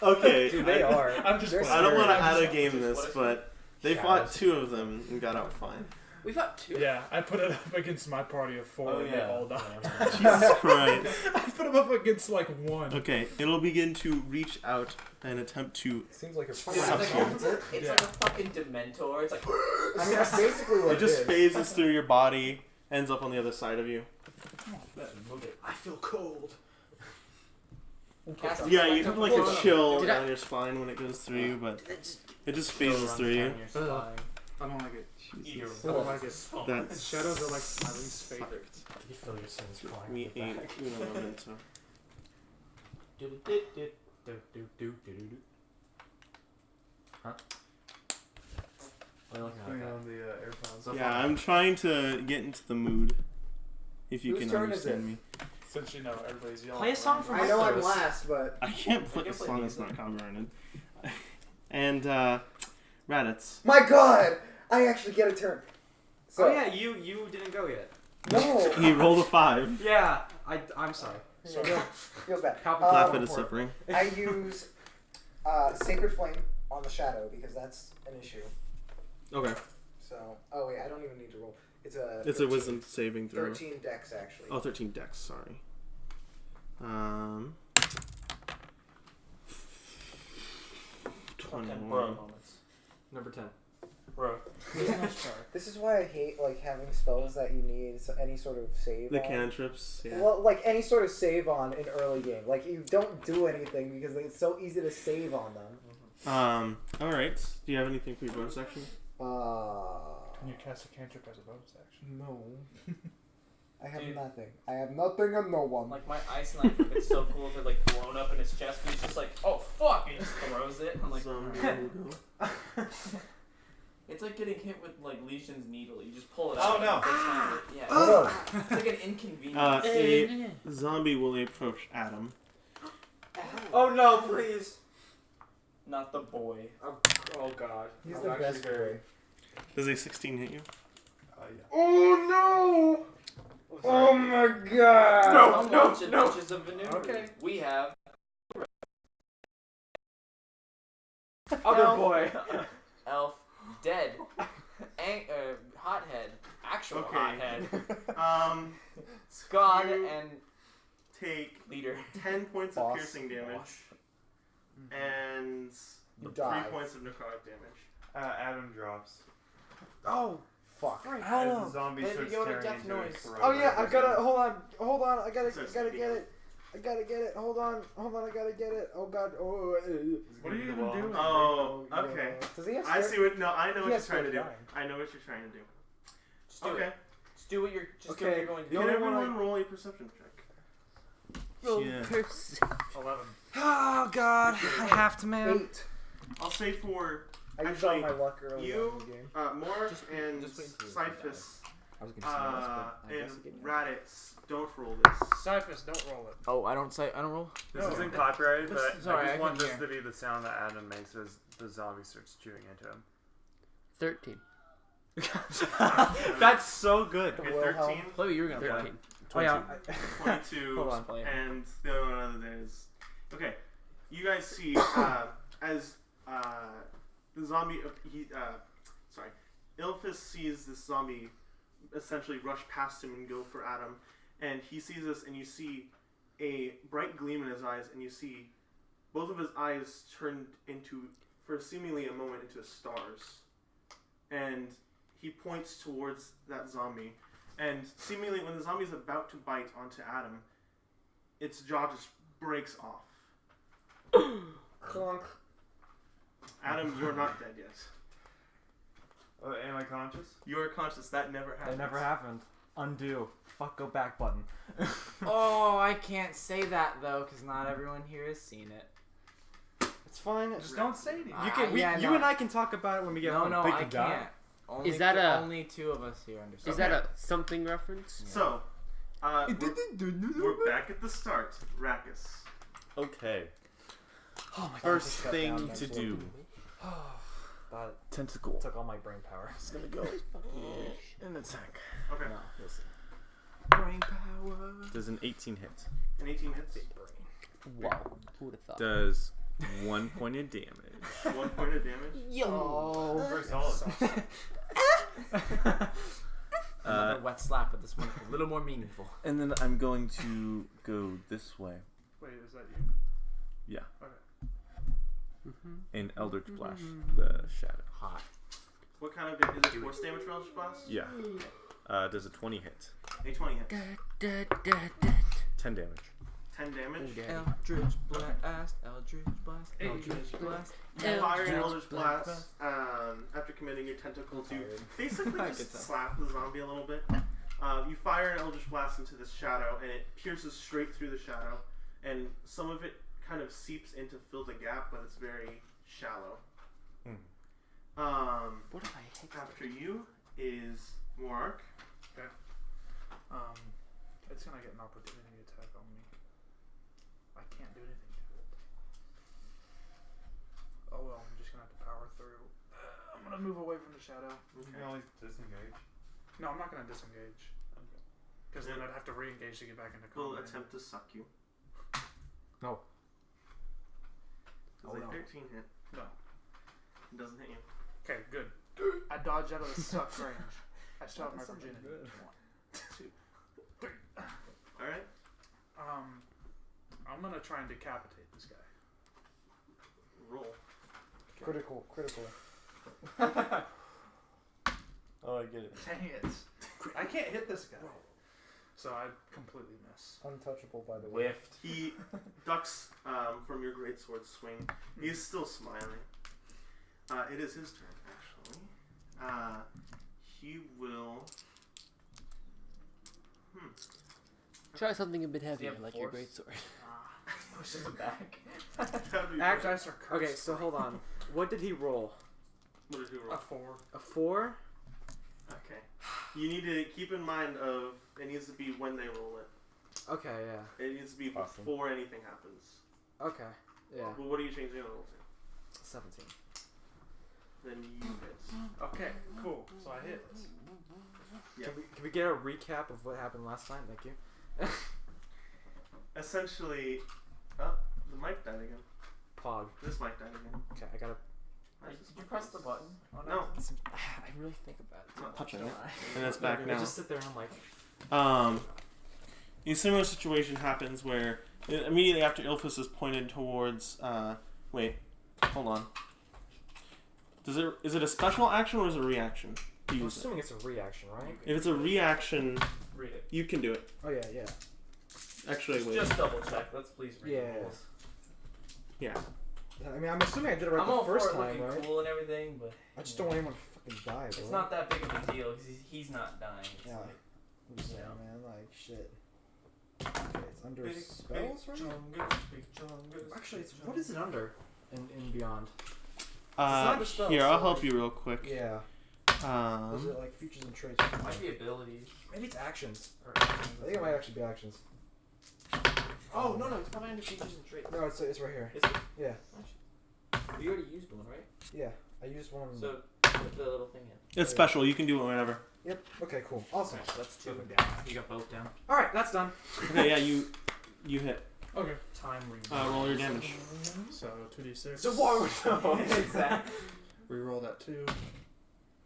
Okay. Dude, they are. I'm just. They're I don't want to I'm out just- of game this, but they fought Shadows. 2 of them and got out fine. We got 2. Yeah, I put it up against my party of 4 Oh, and they yeah. all died. Jesus Christ. I put them up against like 1. Okay, it'll begin to reach out and attempt to. Seems like a Dude, it's like, it's like a fucking Dementor. It's like. I mean, that's basically what It just is. phases through your body, ends up on the other side of you. I feel cold. Cast Yeah, you effect have of like a Corona. chill Did I- down your spine when it goes through you, but That's it just phases through you. I don't like it. Jesus. I don't like it. That's Shadows are like my least favorite. You feel your sins flying. me in the ain't back. uno momento. Huh? What are you looking Putting at? on the AirPods. Yeah, I'm trying to get into the mood. If you Whose can turn is understand it? me. Since you know everybody's yelling. Play a song around. from I know I'm Those. last, but I can't play can a play song that's music. not copyrighted. And Raditz. My God! I actually get a turn. So, Oh yeah, you didn't go yet. No. He rolled a 5. Yeah, I'm sorry. So feels bad. Laugh at his suffering. I use Sacred Flame on the shadow because that's an issue. Okay. So, oh wait, I don't even need to roll. It's a 13, wisdom saving throw. 13 dex actually. Oh, 13 dex, sorry. 21. Number 10. Bro. This is why I hate like having spells that you need any sort of save. The on. cantrips, yeah. Well, like any sort of save on in early game. Like you don't do anything because it's so easy to save on them. Alright. Do you have anything for your bonus action? Can you cast a cantrip as a bonus action? No. I have nothing. I have nothing and no one. Like my ice knife, it's so cool if it like blown up in his chest, and he's just like, oh fuck, and he just throws it. I'm like, it's like getting hit with like Legion's needle. You just pull it out. Oh no! Yeah. Oh. It's like an inconvenience. A zombie will approach Adam. Oh no, please. Not the boy. Oh god. He's the best boy. Does a 16 hit you? Yeah. Oh no! Oh my God! Come watch Adventures of Venuru. Okay. We have Other boy. Elf dead. Hothead. Actual Okay. hothead. God God and take leader. 10 points of Boss. piercing damage and You 3 die. points of necrotic damage. Adam drops. Oh fuck! As the zombie Hey, starts you go to tearing death into noise. his throat. Oh yeah, I gotta hold on. I gotta Starts get speeding. it. I gotta get it. Hold on. I gotta get it. Oh God. Oh. What are you even doing? Oh, yeah. okay. Does he have? I see what. No, I know He what you're has trying to do. dying. I know what you're trying to do. Just do Okay. it. Just do what you're. Just do what Okay. you're going to do. Can only everyone one roll a perception check? Roll Yeah. 11. Oh god, I have to, man. 8. I'll say for I used all Actually, my luck early you, on in the game. Mork and just wait until Cyphus I was gonna say yes, but I and guess again. Raditz don't roll this. Cyphus, don't roll it. Oh, I don't roll. This No. isn't copyrighted, but Sorry, I I just want couldn't this hear. to be the sound that Adam makes as the zombie starts chewing into him. 13. That's so good. Okay, Wilhelm. 13, Chloe, you were gonna play. 13. Oh yeah. 22, Hold on, player. and the other one there is. Okay, you guys see as the zombie. Ilphus sees this zombie essentially rush past him and go for Adam, and he sees this, and you see a bright gleam in his eyes, and you see both of his eyes turned into, for seemingly a moment, into stars, and he points towards that zombie. And seemingly, when the zombie is about to bite onto Adam, its jaw just breaks off. Clunk. Adam, you're not dead yet. Am I conscious? You are conscious. That never happened. That never happened. Undo. Fuck, go back button. Oh, I can't say that though, because not everyone here has seen it. It's fine. Just don't say anything. You can. You and I can talk about it when we get home. No, But I you got it. can't. Only Is that a- only 2 of us here understand? Is that a something reference? So, we're back at the start. Rakus. Okay. Oh my First shut thing down to that do. That Tentacle. took all my brain power. It's gonna go and attack. Okay. No, listen. Brain power. Does an 18 hit? An 18 hits. Wow. Who would have thought? Does 1 point of damage. 1 point of damage. Yo. Very solid. Another wet slap, but this one a little more meaningful. And then I'm going to go this way. Wait, is that you? Yeah. Okay. And Eldritch Blast the shadow. Hot. What kind of damage? Is it force damage for Eldritch Blast? Yeah. Does a 20 hit? A 20 hit. 10 damage. 10 damage. Eldritch blast. Eldritch blast. Eldritch blast. You fire an Eldritch Blast after committing your tentacle to basically I just could tell. slap the zombie a little bit. You fire an Eldritch Blast into this shadow, and it pierces straight through the shadow, and some of it kind of seeps in to fill the gap, but it's very shallow. What if I hit After you is Mork. It's gonna get an opportunity attack on me. I can't do anything to it. Oh well, I'm just gonna have to power through. gonna move away from the shadow. You can always disengage. No, I'm not gonna disengage. Because then I'd have to re-engage to get back into We'll combat. attempt to suck you. No. Does a 13 hit? No. It doesn't hit you. Okay, good. I dodge out of the suck range. I still have my virginity. 1, 2, 3. Alright. I'm gonna try and decapitate this guy. Roll. Critical. Oh, I get it. Dang it. I can't hit this guy. So I completely miss. Untouchable, by the way. Whiffed. He ducks from your greatsword swing. He's still smiling. It is his turn, actually. He will... Try something a bit Does he heavier, have like your force? greatsword. Pushes him back. Actually, are cursed. Okay, so hold on. What did he roll? What did he roll? A 4. A 4? Okay. You need to keep in mind of... It needs to be when they roll it. Okay, yeah. It needs to be Awesome. before anything happens. Okay, yeah. Well, what are you changing the roll to? 17. Then you hit. Okay, cool. So I hit. Yeah. Can we get a recap of what happened last time? Thank you. Essentially... Oh, the mic died again. Pog. This mic died again. Okay, I gotta... Did you press the button? No. I really think about it. Not touching it. And it's back I now. just sit there and I'm like... A similar situation happens where immediately after Ilphus is pointed towards, wait, hold on. Is it a special action or is it a reaction? I'm assuming it's a reaction, right? If it's a reaction, Read it. you can do it. Oh yeah, yeah. Actually, wait. Just double check. Let's please read Yeah. the rules. Yeah. I mean, I'm assuming I did it right I'm the all first for it time, looking right? cool and everything, but I just don't want anyone to fucking die, bro. it's not that big of a deal because he's not dying. It's Yeah. like, I'm just saying, Yeah. man, like, shit. Okay, it's under spells, right? Actually, it's, what is it under in Beyond? not the spells, Here, I'll so help like- you real quick. Yeah. Is it like features and traits? might be abilities. Maybe it's actions. I think it might actually be actions. Oh no, it's probably under features and traits. No, it's right here. Is it? Yeah. You already used one, right? Yeah. I used one. So put the little thing in. It's special. You can do it whenever. Yep. Okay, cool. Awesome. So that's 2 down. You got both down. Alright, that's done. Okay, yeah, you hit. Okay. Time read. Roll your damage. So 2d6. So why would Exactly. Reroll that 2.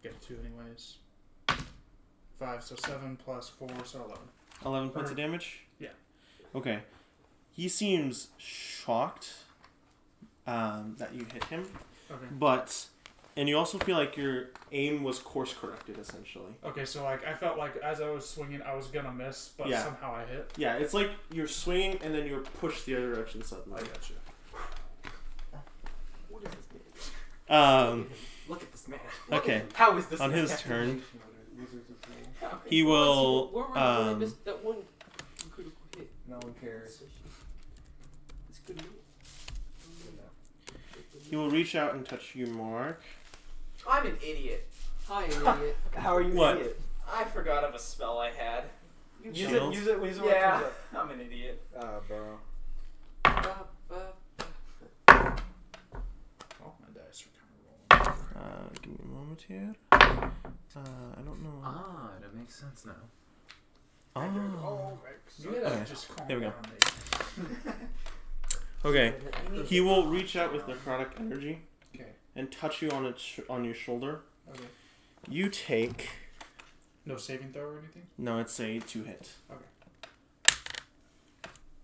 Get 2 anyways. 5, so 7 plus 4, so 11. 11 points of damage? Yeah. Okay. He seems shocked that you hit him, Okay. and you also feel like your aim was course corrected, essentially. Okay, so like I felt like as I was swinging, I was gonna miss, but Yeah. somehow I hit. Yeah, it's like you're swinging and then you're pushed the other direction suddenly. I got you. What is this man? Look at this man. Okay. How is this On man? his turn, How he is- will. Where were you when I missed that one critical hit? No one cares. It's good news. He will reach out and touch you, Mark. I'm an idiot. Hi, idiot. How are you What? an idiot? I forgot of a spell I had. Use Shield? it when it comes Yeah, up. I'm an idiot. Ah, bro. Oh, my dice are kind of rolling. Give me a moment here. I don't know. Ah, that makes sense now. Oh. You gotta Okay, just calm there we go. down, mate. Okay. He will reach out with necrotic energy Okay. and touch you on your shoulder. Okay. You take. No saving throw or anything? No, it's a 2-hit.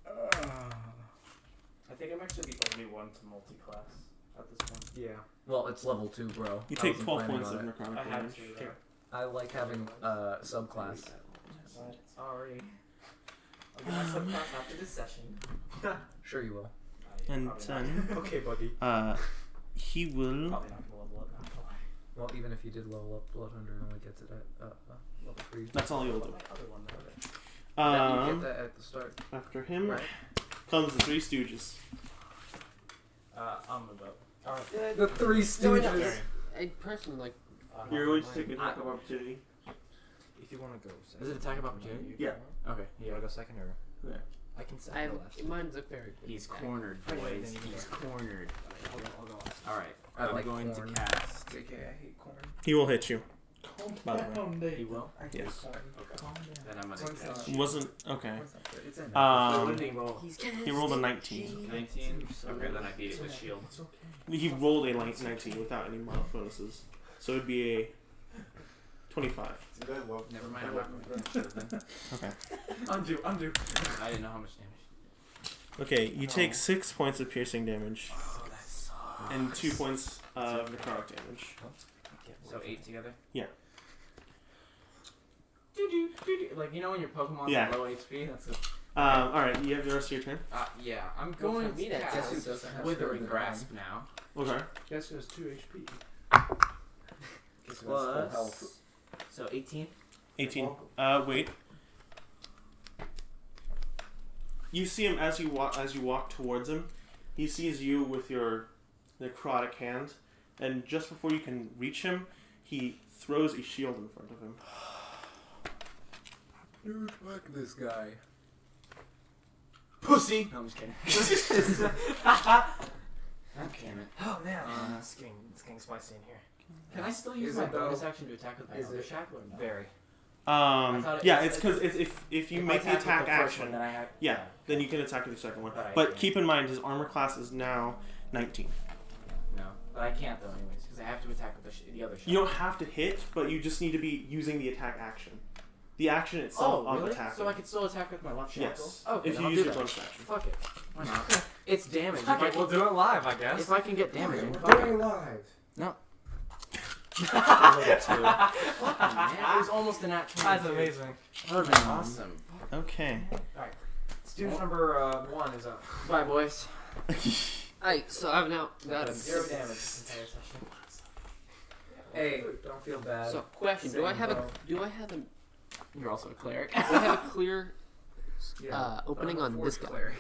I think I'm actually the only one to multi-class at this point. Yeah. Well, it's level 2, bro. You I take wasn't 12 planning points of on it. necrotic I had damage. to. I like having subclass. Sorry. I'll get my subclass after this session. Sure you will. And then Okay, buddy. he will. Probably not gonna level up after. Well, even if you did level up, Blood Hunter only gets it at level 3. That's all you'll do. My other one though. Yeah, you get that at the start. After him Right. comes the Three Stooges. I'm about. Alright. The Three Stooges. I personally like. You're going to take an attack of opportunity. If you want to go second. Is it attack of opportunity? Yeah. Okay. You want to go second or? I can say I have, last. mine's a very good. He's attack. cornered, Oh, yeah, boys. then you can He's go. cornered. I'll go last. All right. I I'm like going corn. to cast. JK, I hate corn. He will hit you. By the way. Calm He down. will. I hate Yes. corn. Calm down. Then I'm gonna Corn's cast. not- Wasn't okay. corn's not good. It's in What Um, did he roll? he rolled a 19. 19. Okay, then I beat it with shield. It's okay. He rolled a 19 without any bonuses, so it'd be a 25. Never mind. I'm not going to shield then. Okay. Undo. I didn't know how much damage. Okay, you take 6 points of piercing damage Oh, that sucks. and 2 points of necrotic damage. So 8 together. Yeah. Like you know when your Pokemon's Yeah. low HP. That's good. All right, you have the rest of your turn. Yeah, I'm going for me, to that guess who cast doesn't have Withering Spirit Grasp now. Okay. Guess who has 2 HP? Plus. So 18. 18. Wait. You see him as you walk towards him. He sees you with your necrotic hand, and just before you can reach him, he throws a shield in front of him. Dude, fuck this guy. Pussy. No, I'm just kidding. Damn it. Oh man, it's getting spicy in here. Can I still use Is my it though? bonus action to attack with my Is other it? shackle or no? Very. thought Yeah, it's- it's because if you If I make the with attack first action, one, then I have, yeah, then you can attack with the second one. Right, But yeah. keep in mind, his armor class is now 19. No, but I can't though, anyways, because I have to attack with the other shackle. You don't have to hit, but you just need to be using the attack action. The action itself Oh, of really? attacking. So I can still attack with my left shackle? Yes. Okay, If then you I'll use do your that. bonus action. Fuck it. Why not? It's damage. If Okay, I, we'll do it live, I guess. if I can get damage, We're fuck doing it. live. Fucking man, it was almost an at 20. That's amazing. That would have been awesome. Okay. Student number 1 is up. Bye, boys. Alright, so I've now got Zero damage this entire session. Hey, don't feel bad. So, question: Do I have a You're also a cleric. do I have a clear Yeah. opening on this guy? Cleric.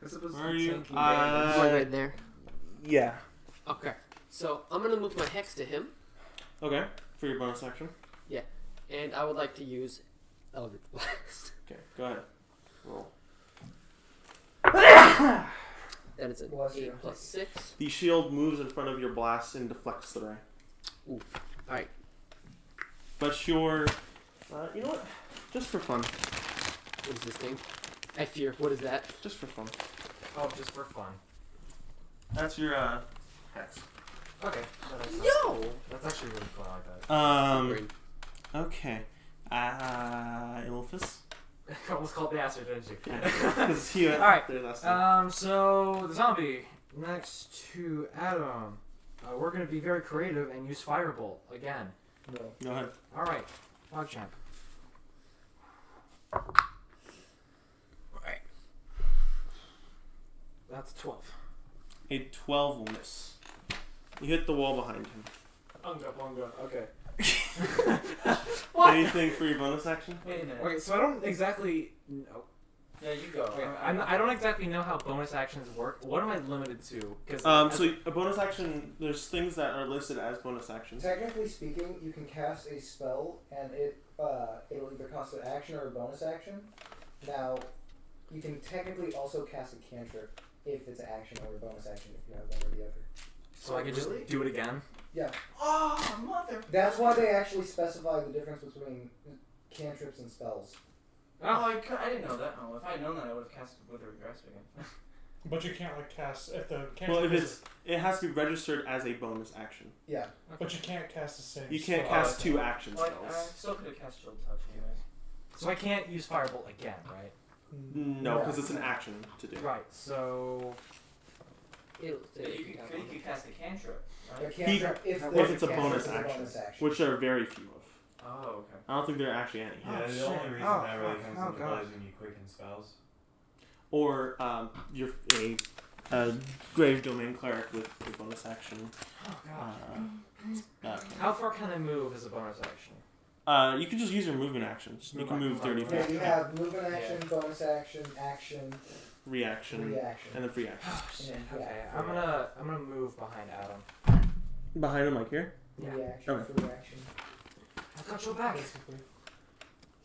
This is Where are you? One right there. Yeah. Okay. So I'm gonna move my hex to him, Okay. For your bonus action. and I would like to use Eldritch Blast. Okay. Go ahead. Roll. That is an Bless you. 8 plus 6. The shield moves in front of your blast and deflects the ray. Oof. Alright. But your, you know what? Just for fun. What is this thing? I fear. What is that? Just for fun. Oh, just for fun. That's your hex. Okay. Yo! That's actually really cool. I like that. Brain. Okay. Ilphus. Almost called the acid, didn't you? Because he went Alright, there last time. So the zombie next to Adam. We're gonna be very creative and use Firebolt again. No. Go ahead. All right, PogChamp. Alright. That's 12. A 12 will miss. You hit the wall behind him. Unga. Okay. Anything for your bonus action? Wait a minute. Okay, so I don't exactly know. Yeah, you go. Okay, I don't exactly know how bonus actions work. What am I limited to? Because So a bonus action, there's things that are listed as bonus actions. Technically speaking, you can cast a spell and it'll either cost an action or a bonus action. Now, you can technically also cast a cantrip if it's an action or a bonus action if you have one or the other. so I can just do it again. Yeah. Oh, mother. That's why they actually specify the difference between cantrips and spells. Oh, I didn't know that. Oh, if I had known that, I would have cast Withering Grasp again. But you can't like cast if the Well, cantrip if it has to be registered as a bonus action. Yeah. but you can't cast the same. You can't spell. cast 2 action Well, I spells. still could have cast Shield Touch anyways. So I can't use Firebolt again, right? No, because it's an action to do. Right. So It'll Yeah, you could cast a cantrip, A right? cantrip if If it's a cantrip bonus is a action, bonus action. which there are very few of. Oh, okay. I don't think there are actually any. Yeah, the shit. only reason Oh, that really fuck. comes Oh, into God. play is when you quicken spells. Or you're a Grave Domain Cleric with a bonus action. oh god. Okay. How far can I move as a bonus action? You can just use your movement actions. You can move 30 Yeah, feet. you have movement action, bonus action, action, Reaction. reaction. And then free action. And then, Okay, yeah, I'm gonna move behind Adam. Behind him, like here? reaction, Okay. free action. I got your back. Basically.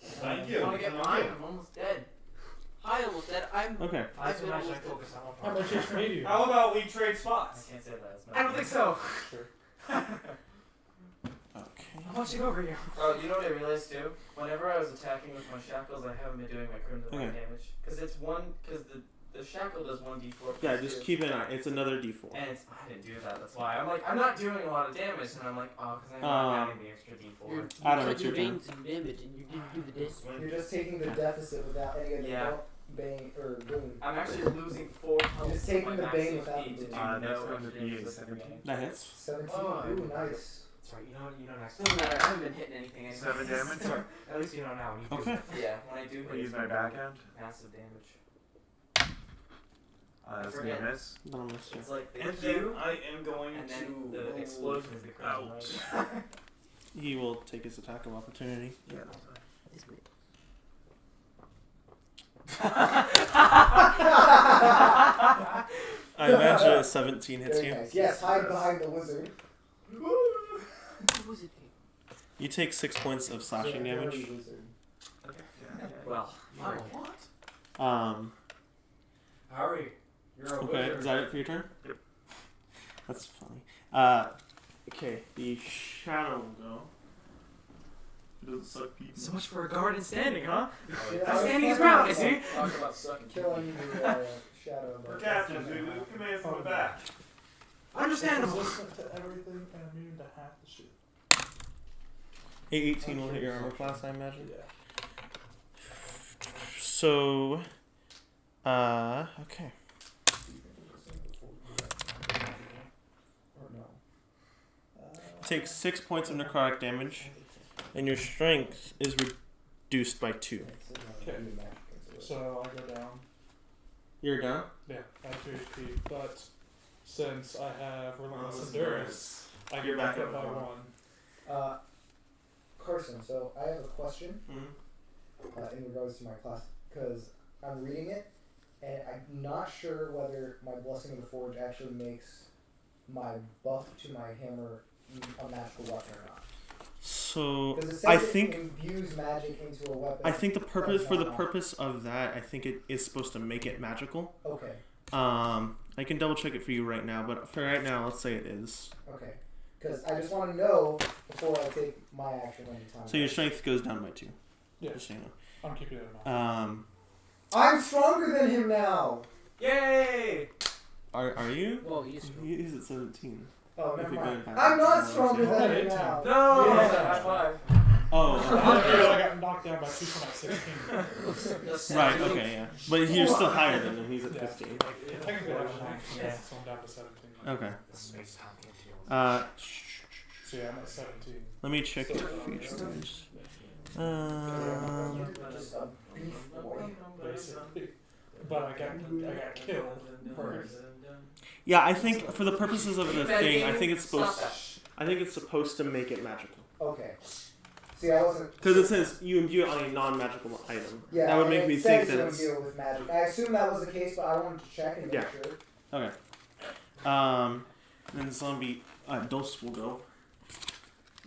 Thank You you. want to get Thank mine? you. I'm almost dead. I almost said I'm. Okay. I just imagine I focus on one How part. much HP do you? How about we trade I spots? can't say that. It's I don't think so. Sure. Okay. I'm watching over you. Oh, you know what I realized too? Whenever I was attacking with my shackles, I haven't been doing my criminal damage. Because it's the shackle does 1d4. Yeah, just keep an eye. It's another D4. And I didn't do that. That's why I'm like, I'm not doing a lot of damage, and I'm like, oh, because I'm not adding the extra d4. Adam, it's your You're turn. doing some damage and you didn't do the damage. You're just taking the deficit without any of the bang or boom. I'm actually losing 4 health. You're just taking my the max bang HP without to the do boom. no That's extra going to be damage. 17. That hits. 17. Oh, Ooh, nice. That's right. You know next Doesn't matter. I haven't been hitting anything anyway. 7 damage? Sorry. At least you know now. When you do Okay. Yeah, when I do hit, I'll use it's my backhand. massive damage. That's going to miss. Then I'm gonna see. It's like the And Q, then I am going and then to the explosion is the crowd. He will take his attack of opportunity. Yeah. I imagine a 17 hits Very you. nice. Yes, hide behind the wizard. What was it? You take 6 points of slashing damage. Wizard. Well, Harry, you're a Okay, wizard. is that it for your turn? Yep. That's funny. Okay, the shadow will go. It doesn't suck people. so much for a guard and standing, huh? Yeah, I'm standing his ground, I see. Talk about sucking. Killing the shadow. We're captains. We command from the back. Understandable. Resistant to everything and immune to half the shit. 18 will hit your armor class, I imagine. Yeah. So, okay. Or no. Take 6 points of necrotic damage, and your strength is reduced by 2. Okay. So I go down. You're down? Yeah, I have 2 HP, but since I have relentless endurance, I get back up by 1. Carson, so I have a question Mm-hmm. in regards to my class, because I'm reading it, and I'm not sure whether my Blessing of the Forge actually makes my buff to my hammer a magical weapon or not. So, 'Cause it says I it think infuse magic into a weapon. the purpose but for the not- purpose of that, I think it is supposed to make it magical. Okay. I can double check it for you right now, but for right now, let's say it is. Okay. Because I just want to know before I take my action anytime. So your strength goes down by 2. Yeah. Just so you know. I'm keeping it in mind. I'm stronger than him now. Yay! Are you? Well, he's He's at 17. Oh, If never you're mind. going past I'm not it. stronger than him 18. now. No! Yeah. High five. Oh, I got knocked down by 2 from like 16. right, okay, yeah. But you're still higher than him. He's at Yeah. 15. Technically, I was 19, Yeah. so I'm down to 17. Okay. Space time can't deal with So yeah, I'm at 17. Let me check Still your down. features. Just a beef boy. Basically. But I got killed first. Yeah, I think for the purposes of the thing, I think it's Stop supposed. I think it's supposed to make it magical. Okay. See, I wasn't. Because it says you imbue it on a non-magical item. Yeah, that would make it me think says that you it's. imbue it with magic. I assume that was the case, but I wanted to check and make Yeah. sure. Okay. Then zombie dose will go.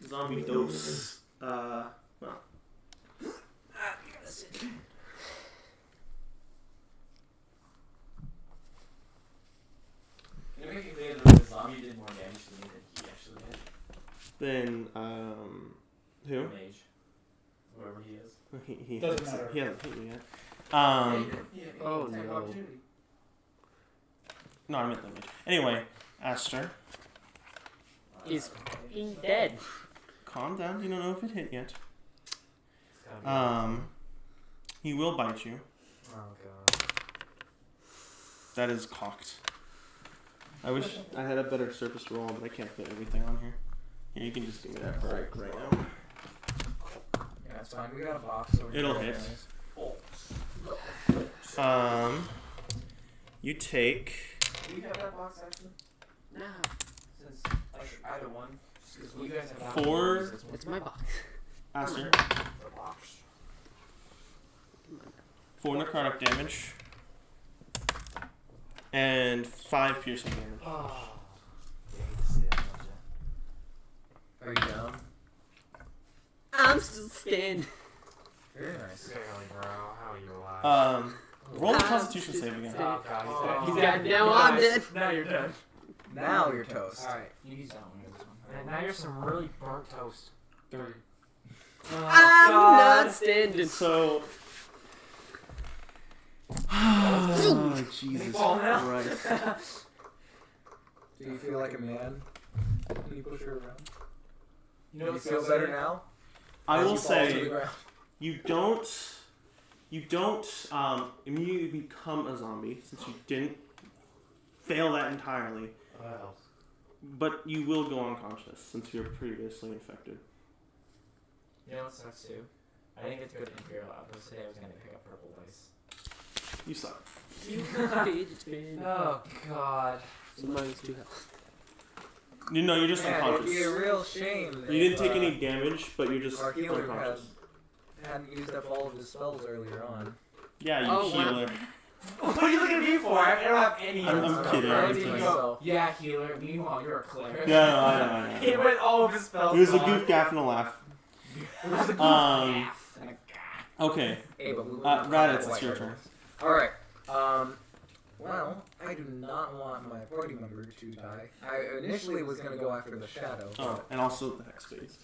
Zombie dose. Well. Can you make it clear that the zombie did more damage to me than he actually did? Then who? Mage. Whoever he is. He Doesn't matter. He hasn't hit you yet. Yeah, he did. He hit me Oh, with attack of no. opportunity. No, I meant that mage. Anyway, Aster, He's fucking dead. calm down. You don't know if it hit yet. It's gotta be He will bite you. Oh god. That is cocked. I wish I had a better surface roll, but I can't fit everything on here. Here, you can just give me that for right now. Yeah, that's fine. We got a box over It'll here. hit. You take. Do you have that box actually? Nah, Since like either one. Because you guys have 4. it's my box. Aster. The box. 4 necrotic damage. And 5 piercing damage. Oh. You hate to see that, don't you? Are you down? I'm still standing. Very nice. Barely, bro. How are you alive? Roll a Constitution save again. Oh god, he's dead. Now I'm dead. Now you're dead. Now you're toast. Alright, you use that one. This one. And now you're some really burnt toast. 3. I'm not standing. So. Oh, Jesus Christ. Do you feel like a man? Can you push her around? You know you feel better now? I will As you fall to the say, ground? you don't immediately become a zombie since you didn't fail that entirely. But you will go unconscious since you're previously infected. You know what sucks too? I didn't get to go to Imperial Outpost today. I was gonna pick up purple dice. You suck. Oh god. So minus 2 health. You know, you're just Yeah, it'd unconscious. be a real shame. You didn't take any damage, but you're just Our healer unconscious. hadn't used up all of his spells earlier on. Yeah, you Oh, wow. healer. What are you looking at me for? I don't have any. I'm kidding. Right? I'm You kidding. go, yeah, healer. Meanwhile, you're a cleric. Yeah, no, I know. He went all of his spells. It was a gone. goof gaff and a laugh. It was a goof Um, gaff and a gaff. Okay. Hey, but we Raditz, it's your turn. Alright. Well, I do not want my party member to die. I initially was going to go after the shadow. Oh, and also the hex phase.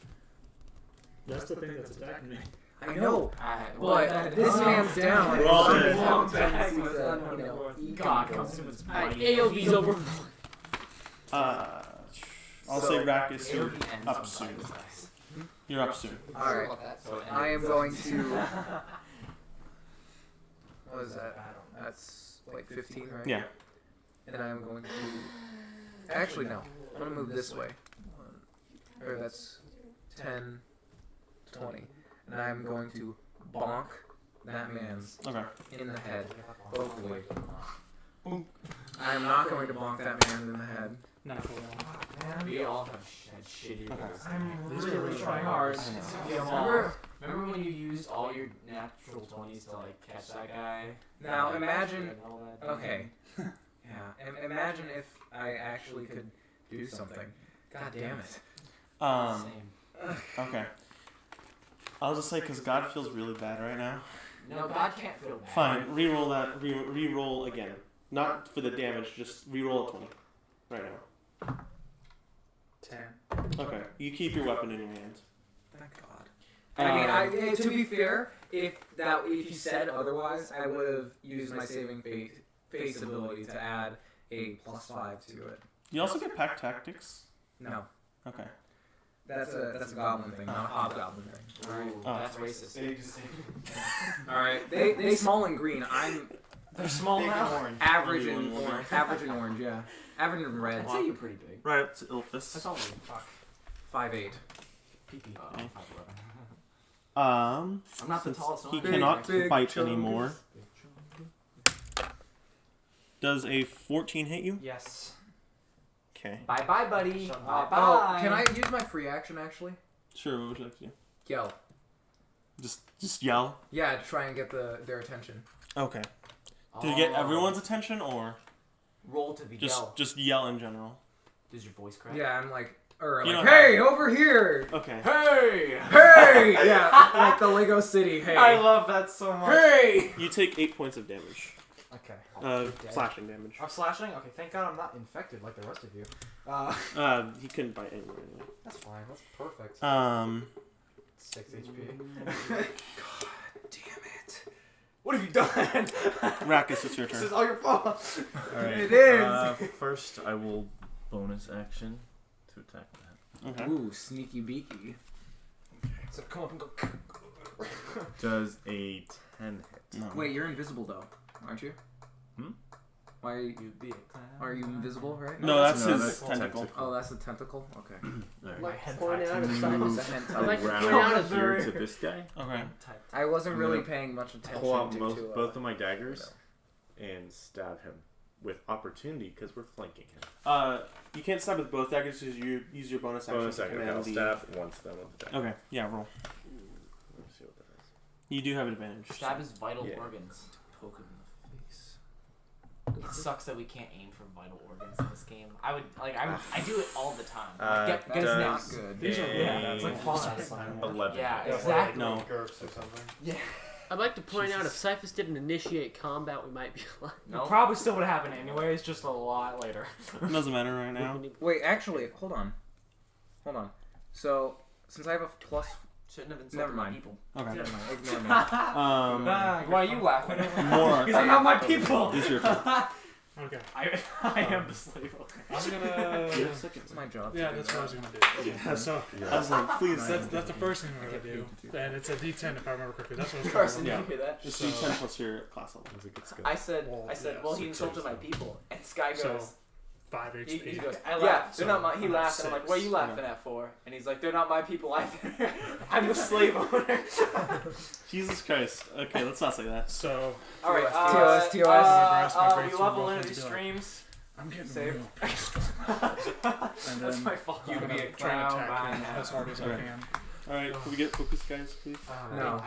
That's the thing that's attacking me. I know, Well, but this man's down. We're all dead. God comes in with his Alright, mighty AOV's over. I'll say Rakkus, you're up soon. You're up soon. Alright, I am going to... What is that? That's like 15, right? Yeah. And I'm going to... Actually, no. I'm going to move this way. Or that's 10, 20. And I'm going to bonk that man's in the head, both ways. I'm not going to bonk that man in the head. Natural one. We all have had shitty rolls. I'm really trying hard. Remember when you used all your natural 20s to like catch that guy? Now imagine... And all that? Okay. Yeah. Imagine if I actually could do something. God damn it. Same. Okay. I'll just say because God feels really bad right now. No, God can't feel bad. Fine, re-roll that. Re-roll again. Not for the damage, just re-roll a 20. Right now. 10. Okay, you keep your weapon in your hand. Thank God. I mean, to be fair, if you said otherwise, I would have used my saving face ability to add a +5 to it. You also get pack tactics. No. Okay. That's a goblin thing, not a hobgoblin thing. Alright, that's racist. Alright, they small and green. They're small now. Average in orange. Average in orange, yeah. Average in red. I'd say you're pretty big. Right, it's Ilfus. That's all we fuck. 5'8". PP. Okay. 5'11". I'm not the since tallest he one. cannot Big bite chungus. anymore. Does a 14 hit you? Yes. Okay. Bye bye, buddy. Shut Bye up. bye. Oh, can I use my free action actually? Sure, what would you like to do? Yell. Just yell? Yeah, to try and get their attention. Okay. Did you get everyone's attention or Roll to the yell. just yell in general? Does your voice crack? Yeah, I'm like, You don't hey, over here! Okay. Hey! Hey! Yeah, like the Lego City, hey. I love that so much. Hey! You take 8 points of damage. Okay. Slashing damage. I'm slashing? Okay, thank God I'm not infected like the rest of you. He couldn't bite anywhere anyway. That's fine. That's perfect. 6 HP. God damn it. What have you done? Rakkus, it's your turn. This is all your fault. Alright. It is. First, I will bonus action to attack that. Okay. Ooh, sneaky beaky. So come up and go. Does a 10 hit? No. Wait, you're invisible though, aren't you? Hmm? Why are you invisible, right? No, that's No, his that's tentacle. Oh, that's the tentacle? Okay. Alright. Like pointing out of silence. It's a hentai. I'd like to point Round out here to this guy. Okay. I wasn't I'm really gonna paying much attention Pull out to both of my daggers and stab him with opportunity because we're flanking him. You can't stab with both daggers because you use your bonus action. Bonus to action. command I'll the- stab once then with the dagger. Okay, yeah, roll. Let's see what that is. You do have advantage. Stab his vital Yeah. organs. Poke him in the face. It sucks that we can't aim for vital organs in this game. I do it all the time. Get his not neck. good. These are a that's like falling. 11. Yeah, hit. exactly. No. GURPS or something. Yeah. I'd like to point out if Cyphus didn't initiate combat, we might be alive. No. Probably still would happen anyways, just a lot later. It doesn't matter right now. Wait, actually, hold on. So, since I have a plus... Shouldn't have insulted Never mind. people. Okay. Never mind. Ignore me. Why are you laughing? More. Because I'm not my people. It's your turn. Okay. I am the slave. I'm gonna. It's my job. Yeah, that's what I was gonna do. Yeah. So I was like, please. that's the first thing I'm gonna do, and it's a D10 if I remember correctly. That's what I was Carson, trying did you hear that? It's D10 plus your class level. That's a good skill. I said, yeah, well, he insulted my people, and Sky goes. So 5 He HP. goes, I yeah, laughed, they're so not my. He I'm laughed, at and I'm like, 6. what are you laughing at for? And he's like, they're not my people either. I'm the slave owner. Jesus Christ. Okay, let's not say that. So All right, TOS. we grades level from into these both streams. I'm getting Save. real pissed. And That's then my fault. I'm You gonna be a try and clown attack by him now. as hard as I Alright. can. Alright, can we get focus, guys, please? No.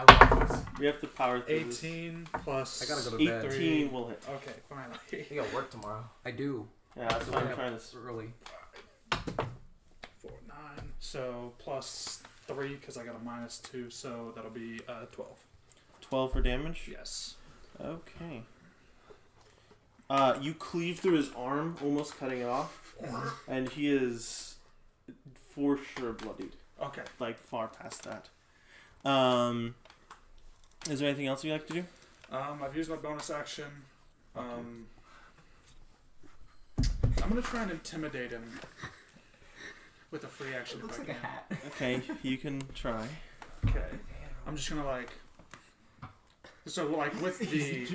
We have to power through 18 plus. I gotta go to bed. 18 will hit. Okay, finally. You got work tomorrow. I do. Yeah, that's what I'm trying to... Early. 4, 9. So plus 3 because I got a -2, so that'll be 12. 12 for damage? Yes. Okay. You cleave through his arm, almost cutting it off, and he is for sure bloodied. Okay. Like, far past that. Is there anything else you'd like to do? I've used my bonus action. I'm gonna try and intimidate him with a free action if I can. Okay, you can try. Okay. I'm just gonna like. So like with the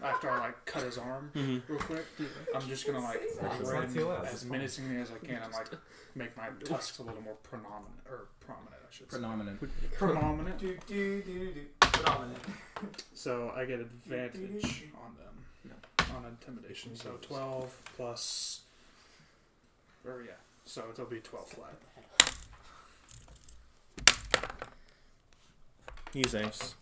after I like cut his arm real quick, I'm just gonna like grin as menacingly as I can and like make my tusks a little more prominent, I should say. Prominent. Prominent. So I get advantage on them on intimidation. So 12 plus. Or yeah. So it'll be 12 flat. He saves.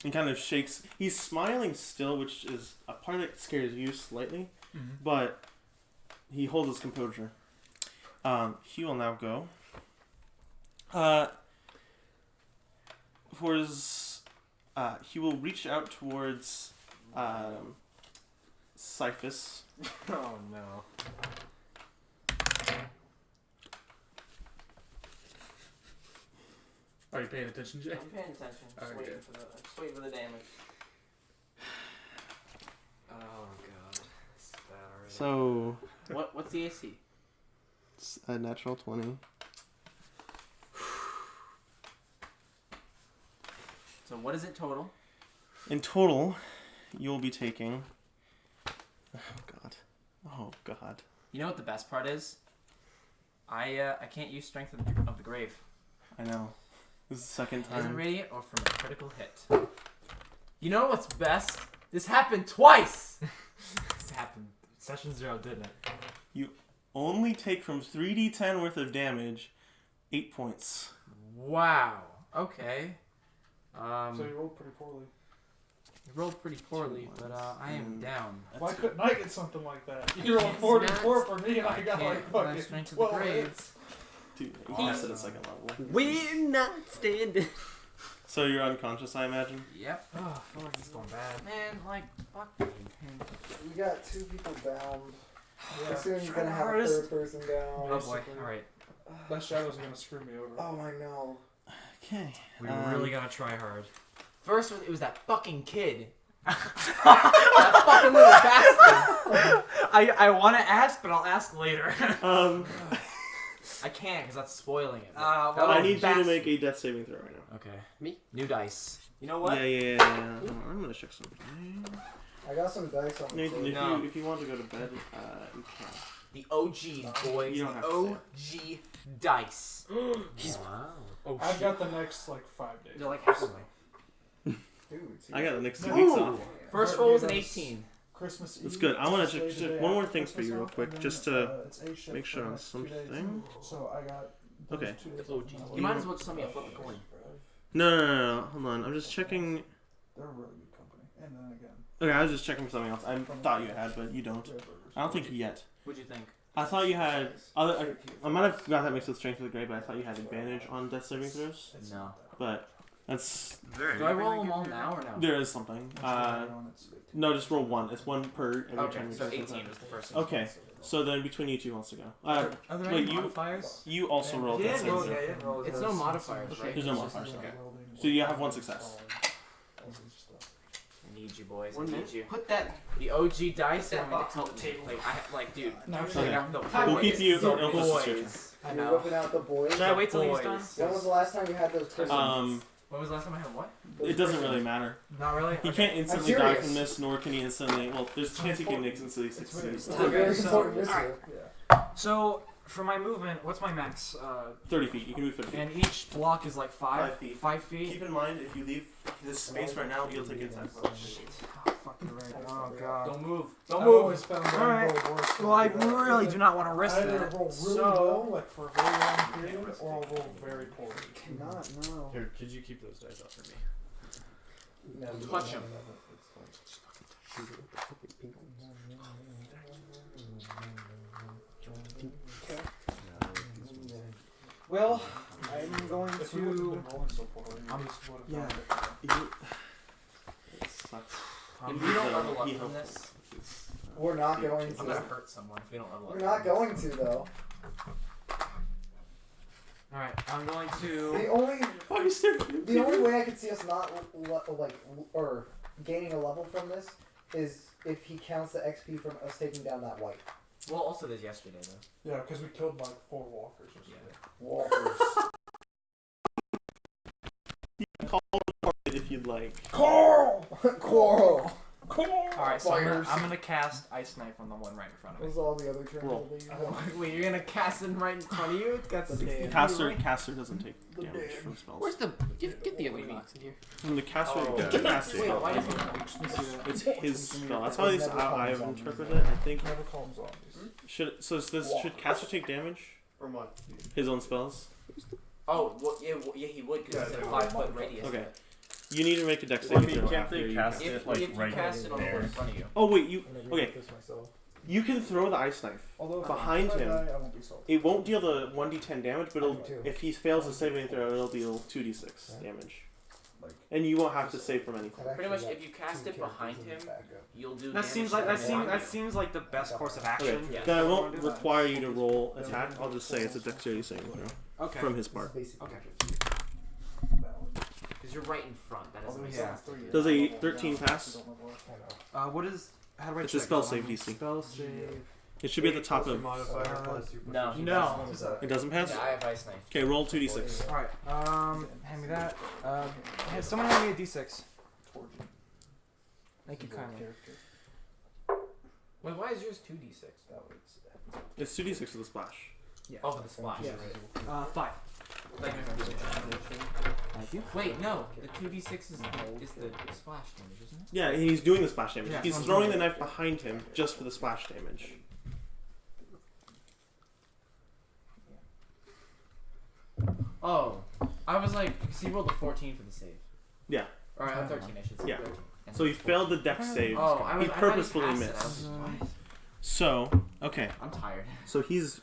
He kind of shakes. He's smiling still, which is a part that scares you slightly, but he holds his composure. He will now go. For his, he will reach out towards Cyphus. Oh no. Are you paying attention, Jay? I'm paying attention. Just waiting for the damage. Oh god. It's bad already. So, What's the AC? it's a natural 20. So what is it total? In total, you'll be taking... Oh god. You know what the best part is? I can't use Strength of the Grave. I know. This is the second As a time. radiant or from a critical hit. You know what's best? This happened twice! This happened. Session 0, didn't it? You only take from 3d10 worth of damage 8 points. Wow. Okay. So you rolled pretty poorly. You rolled pretty poorly, but I am down. Why couldn't I get something like that? You rolled 44 for me and I got like fucking Strength of the 12 Grave. hits. Dude, you passed it at second level. We're not standing. So you're unconscious, I imagine? Yep. Oh, I feel like this is going bad. Man, like, fuck me. We got 2 people down. Yeah. Soon you're gonna have a Hardest. third person down. Oh boy. Alright. That shadow's gonna screw me over. Oh, I know. Okay. We really gotta try hard. First, it was that fucking kid. That fucking little bastard. I want to ask, but I'll ask later. I can't because that's spoiling it. I need you to make a death saving throw right now. Okay. Me? New dice. You know what? Yeah. Hold on, I'm gonna check something. I got some dice on the Nathan, table. if you want to go to bed, you can. The OGs, boys. You don't have The to OG dice. Wow. Oh, I've got the next like 5 days. They're like halfway. Dude, I got the next 2 weeks off. First roll is an 18. Christmas Eve. That's good. I want to Christmas check Day one more after thing for you real Christmas quick, off, just and to then, it's A shift make sure for the on next 2 days. something. So I got those Okay. 2 days off. You might as well just tell me to flip a coin. No. Hold on. I'm just checking. They're a really good company. And then again, Okay, I was just checking for something else. I thought you had, but you don't. Red Burgers. I don't think yet. What'd you think? I thought you had other. I might have got that mixed with strength of the grade, but I thought you had advantage on death saving throws. No. But that's. Do I roll them all now or no? There is something. No, just roll one. It's one per every Okay, time. so 18 was the first one. Okay, so then between you two wants to go. Are there wait, any you modifiers? you also roll. Yeah, death saving throw. It's no modifiers, right? There's no modifiers. Okay. So you have one success. I need you boys. I 1 need minute. you. Put that. The OG dice that want me to box on help the me. table. Like, dude. No, Okay. I got the We'll boys. keep you. The It'll just switch. boys. I You're know. whipping out the boys. Should I wait till he's When done? was the last time you had those prisons? When was the last time I had what? It doesn't really matter. Not really? He can't instantly die from this, nor can he instantly. Well, there's a chance he can instantly succeed. It's a very important issue. So, for my movement, what's my max? 30 feet. You can move 50 feet. And each block is like 5 feet. 5 feet? Keep in mind, if you leave this space right now, you'll take attack. Shit. Oh, fucking right. Oh, God. Don't move. Don't I've move. always found that Alright. Well, I really do not want to risk Either that. roll really So, well, like for a very long period, or I'll roll very poorly. Cannot, no. Here, could you keep those dice up for me? No, you Touch don't. him. well, I'm going If we wouldn't to... have been rolling so poorly, we I'm- just would have Yeah. done it. It sucks. If we don't level up He from helped. this, We're not going I'm gonna to. hurt someone if we don't level up. We're not going to though. Alright, I'm going to... The only Why are you staring at me? the only way I could see us not or gaining a level from this is if he counts the XP from us taking down that white. Well, also there's yesterday though. Yeah, because we killed like 4 walkers or something. Walkers. Call it if you'd like. Coral! Coral! Alright, so I'm gonna cast Ice Knife on the one right in front of me. Those all the other turns Roll. that you Wait, you're gonna cast it right in front of you? It's got the Caster doesn't take damage from spells. Where's the? Get the other box in here. From the caster, Oh, get the caster Wait, spell. why doesn't It's his spell. That's how I've interpreted it. I think. Never call them zombies. Should caster take damage From what? his own spells? Oh, well, yeah, he would because it's a 5-foot radius. Okay. You need to make a dex Well, saving throw can't after they you cast cast it, If like, you right cast it on the one in there? front of you. Oh wait, you I'm gonna okay? get this myself. You can throw the ice knife. Although if Behind I him. die, I won't be salty. It won't deal the 1d10 damage, but Me too. if he fails the saving throw, it'll deal 2d6 damage. Like, And you won't have to save from anything. Pretty much, if you cast it behind him, you'll do. That damage seems to like everyone. that seems like the best course of Okay. action. Yeah. Then I won't require you to roll attack. I'll just say it's a dexterity saving throw Okay. from his part. Okay. Because you're right in front. That doesn't make Yeah. sense. Does a 13 pass? What is? How do I It's a check spell that? save DC. Spell save. It should be at the top of. No. No. It doesn't pass. Yeah, I have ice knife. Okay, roll 2d6. All right. Hand me that. Someone hand me a D6. Thank you kindly. Wait, why is yours 2d6? It's 2d6 with a splash. Yeah. Oh, for the splash. Yeah. 5. Thank you. Wait, no. The 2d6 is the splash damage, isn't it? Yeah, he's doing the splash damage. Yeah, He's I'm throwing doing the knife behind him just for the splash damage. Oh, I was like, because he rolled a 14 for the save. Yeah. Or 13, I should say. Yeah. 13. And So he failed the dex save. Oh, I He thought purposefully passed it. I missed. was like, what? So, okay. I'm tired. So he's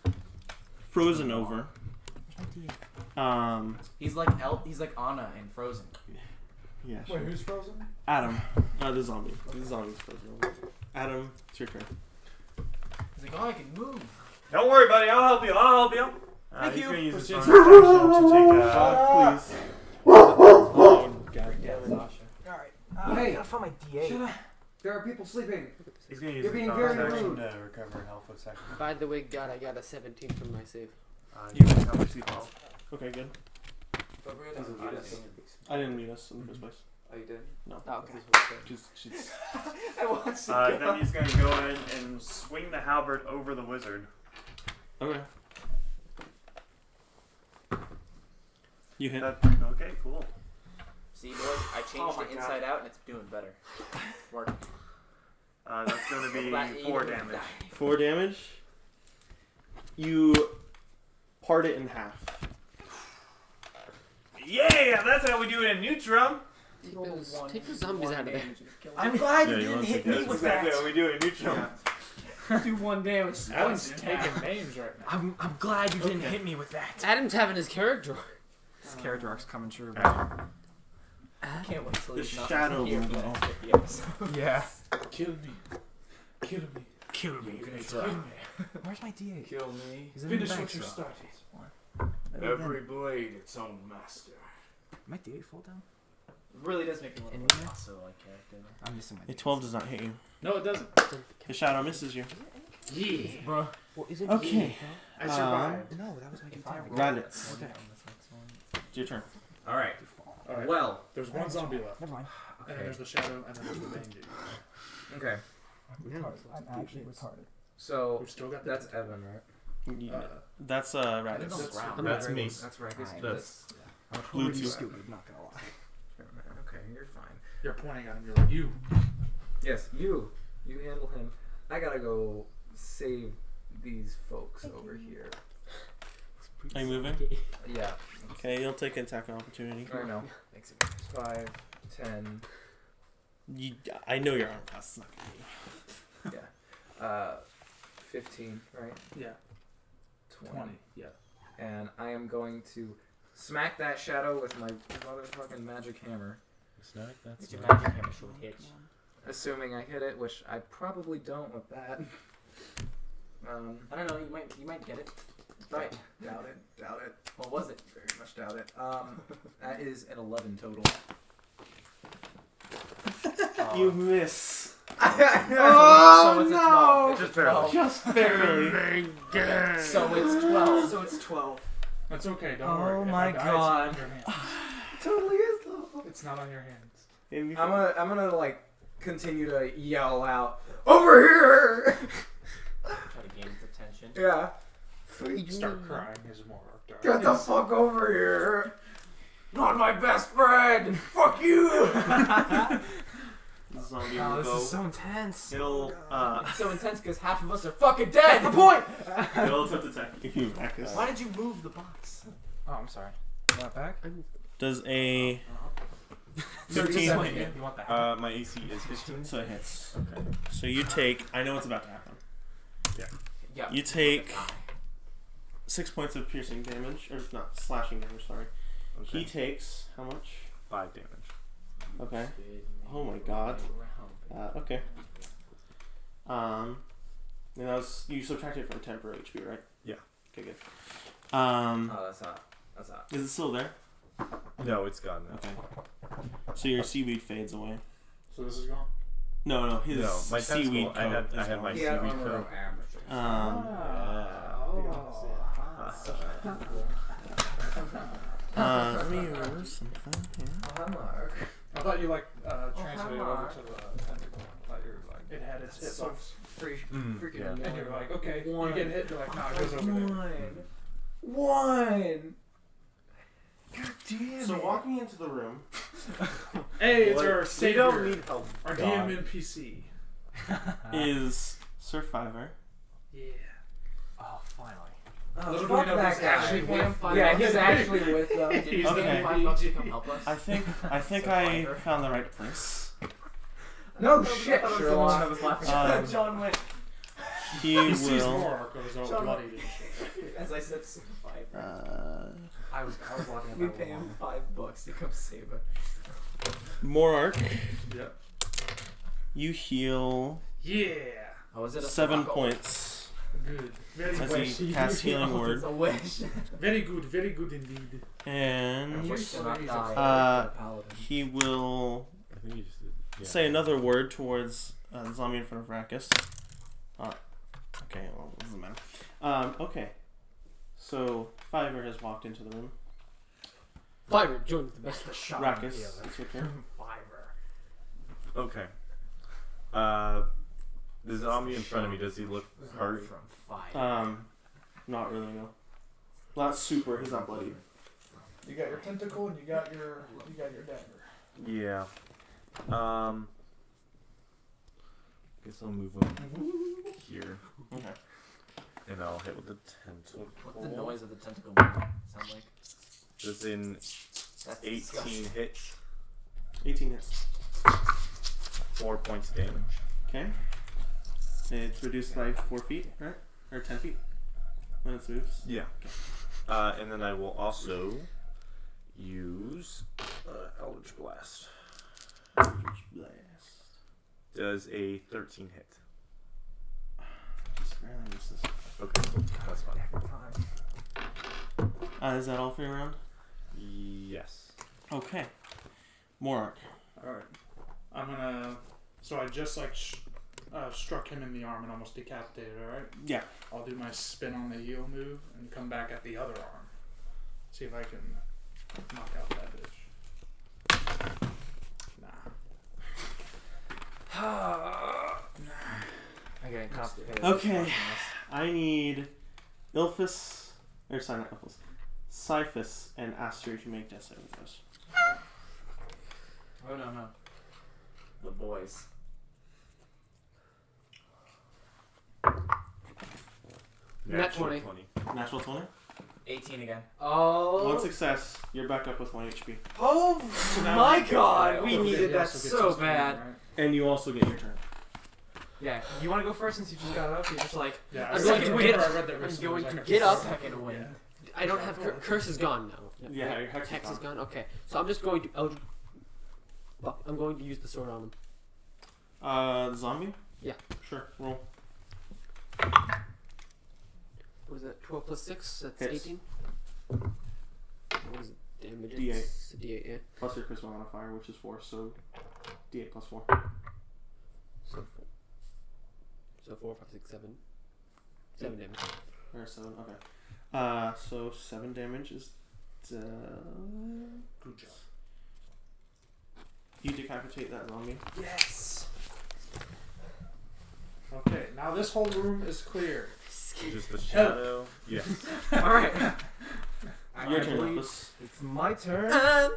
frozen over. He's like he's like Anna in Frozen. Yeah. Wait, Sure. who's frozen? Adam. The zombie. The zombie's frozen over. Adam, it's your turn. He's like, oh, I can move. Don't worry, buddy. I'll help you. I'll help you. Thank He's you. gonna use his Proceed. bonus action to take Please. Oh, God damn it. Alright. Hey. I gotta find my D8. There are people sleeping. He's gonna use You're his being bonus very action rude. to recover health with second. By the way, God, I got a 17 from my save. You can cover C12. Okay, good. I didn't meet us in the first place. Oh, you did? No. Oh, okay. She's I watched Then he's gonna go in and swing the halberd over the wizard. Okay. You hit. Okay, cool. See, boys, I changed it inside out and it's doing better. Working. That's gonna be That 4 you damage. 4 damage. You part it in half. Yeah, that's how we do it in Neutrum. Take the zombies out of there. I'm glad Yeah, you you didn't want hit to me get- with That's exactly that. how we do it in Neutrum. Do 1 damage. Adam's taking names right now. I'm glad you didn't hit me with that. Adam's having his character. This character arc's coming true. I can't wait till The he's not shadow here will for the go. next 50 episodes. Yeah. Kill me. Kill me. Kill me. Kill me. Where's my D8? Kill me. He's in the Finish bank, what you so. started. Every blade its own master. My D8 fall down? It really does make me want In to there? also like character. I'm missing my A 12 does not hit you. No, it doesn't. The shadow misses you. Yeah. Bro. Well, is it Okay. I survived. No, that was my D10. Rabbits. Okay. It's your turn. All right. All right. Well. There's one zombie left. Never mind. And then there's the shadow, and then there's the main dude. Okay. I'm actually retarded. So We've still got the that's Evan, right? That's Raditz. That's me. That's Rakus. That's I'm Blue pretty too. stupid, not gonna lie. Okay, you're fine. You're pointing at him. You're like, you. Yes, you handle him. I gotta go save these folks over here. Are you moving? Yeah. Okay, you'll take an attack of opportunity. I know. 5, 10. I know your arm class is not gonna Yeah. 15, right? Yeah. 20. Yeah. And I am going to smack that shadow with my motherfucking magic hammer. It's your magic hammer short hit. Assuming I hit it, which I probably don't with that. I don't know. You might get it. Right. Doubt it. What was it? Very much doubt it. That is an 11 total. You miss. So it's a 12. Just barely. Just barely. So it's 12. So it's 12. That's okay. Don't Oh worry. If my I die, God. It's not on your hands. Totally is though. It's not on your hands. I'm gonna like continue to yell out over here. Try to gain its attention. Yeah. Start crying as more. Get the fuck over here. Not my best friend. Fuck you. The zombie will this go. is so intense. It'll It's so intense because half of us are fucking dead. That's the point. it'll attempt to attack you, Rakus. Why did you move the box? Oh, I'm sorry. You want it back? Does a So 15 just hit you? you want that? my AC is 15. So it hits. Okay. So you take. I know what's about to happen. Yeah. You take 6 points of piercing damage, or not slashing damage. Sorry. Okay. He takes how much? 5 damage. Okay. Oh my god. Okay. And that was you subtracted from temporary HP, right? Yeah. Okay, good. That's hot. That's hot. Is it still there? No, it's gone now. Okay. So your seaweed fades away. So this is gone. No, his No, my seaweed tentacle, coat I is had my gone. Yeah, seaweed armor coat. of amateur. Let me remove something here. I thought you like translated over to the tentacle. I thought you were like it had its hit box. Freaking Yeah. And you're like, okay, One. you get hit. You're like, nah, it goes over there. One. God damn So walking into the room, Hey, it's What? our We savior. don't need help. Our God. DM NPC. is Survivor. Yeah. Oh, finally. Oh, Little do fuck we know that he's guy. actually with $5 Yeah, he's bucks. actually with them. Did you Okay. spend $5 to come help us? I think So I Survivor. found the right place. No I shit, thought it was someone that Sherlock. was laughing. John went. He sees will. more goes all Shut bloody. up. As I said, Survivor. I was walking up We that pay wall. him $5 to come save us. Morark, Yeah. you heal Yeah. Oh, is it a 7 Survivor? points Good. Very as good. he casts Healing It's Word, a wish. Very good. Very good indeed. and You should not die. Paladin. he will I think you just did. Yeah. say another word towards the zombie in front of Rakus. Okay, well, it doesn't matter. Okay, so Fiverr has walked into the room. Fiverr joins the best. Rakus, it's your turn. Okay. The zombie in front of me, does he look hurt? From fire. Not really, no. Not super, he's not bloody. You got your tentacle and you got your dagger. Yeah. Guess I'll move him here. Okay. And I'll hit with the tentacle. What's the noise of the tentacle sound like? Does in That's 18 disgusting. hits, 18 hits. 4 points of damage. Okay. It's reduced by 4 feet, right? Or 10 feet when it moves. Yeah. And then I will also use Eldritch Blast. Eldritch Blast. Does a 13 hit. Just barely misses. Okay, that's fine. Is that all for your round? Yes. Okay. Morark. Alright. I'm gonna. So I just struck him in the arm and almost decapitated, alright? Yeah. I'll do my spin on the heel move and come back at the other arm. See if I can knock out that bitch. I'm getting complicated. Okay. I need Ilphus, or sorry, not Ilphus, Cyphus and Aster to make death saving throws. Oh no. The boys. Natural 20. Natural 20? 18 again. Oh. One success. You're back up with 1 HP. Oh my god, we needed that also so gets bad. right? And you also get your turn. Yeah, you want to go first since you just got up? You're just like, Yeah, I'm going to get I read that I'm recently, going it was to like a get up. second win. Yeah. I don't have curse is gone now. Yeah, your hex Hex is gone. Okay, so I'm just going to Eldritch. Fuck, I'm going to use the sword on him. The zombie? Yeah. Sure, roll. What is that? 12 plus 6? That's Hits. 18. What is it? Damage? D8. It's D8, yeah. Plus your charisma modifier, which is 4, so D8 plus 4. So 4, 5, 6, 7. 7 damage. Or 7, okay. So 7 damage is Good job. you decapitate that zombie. Yes. Okay, now this whole room is clear. Just the shadow. Yes. Alright. Your turn, Elphus. It's my turn.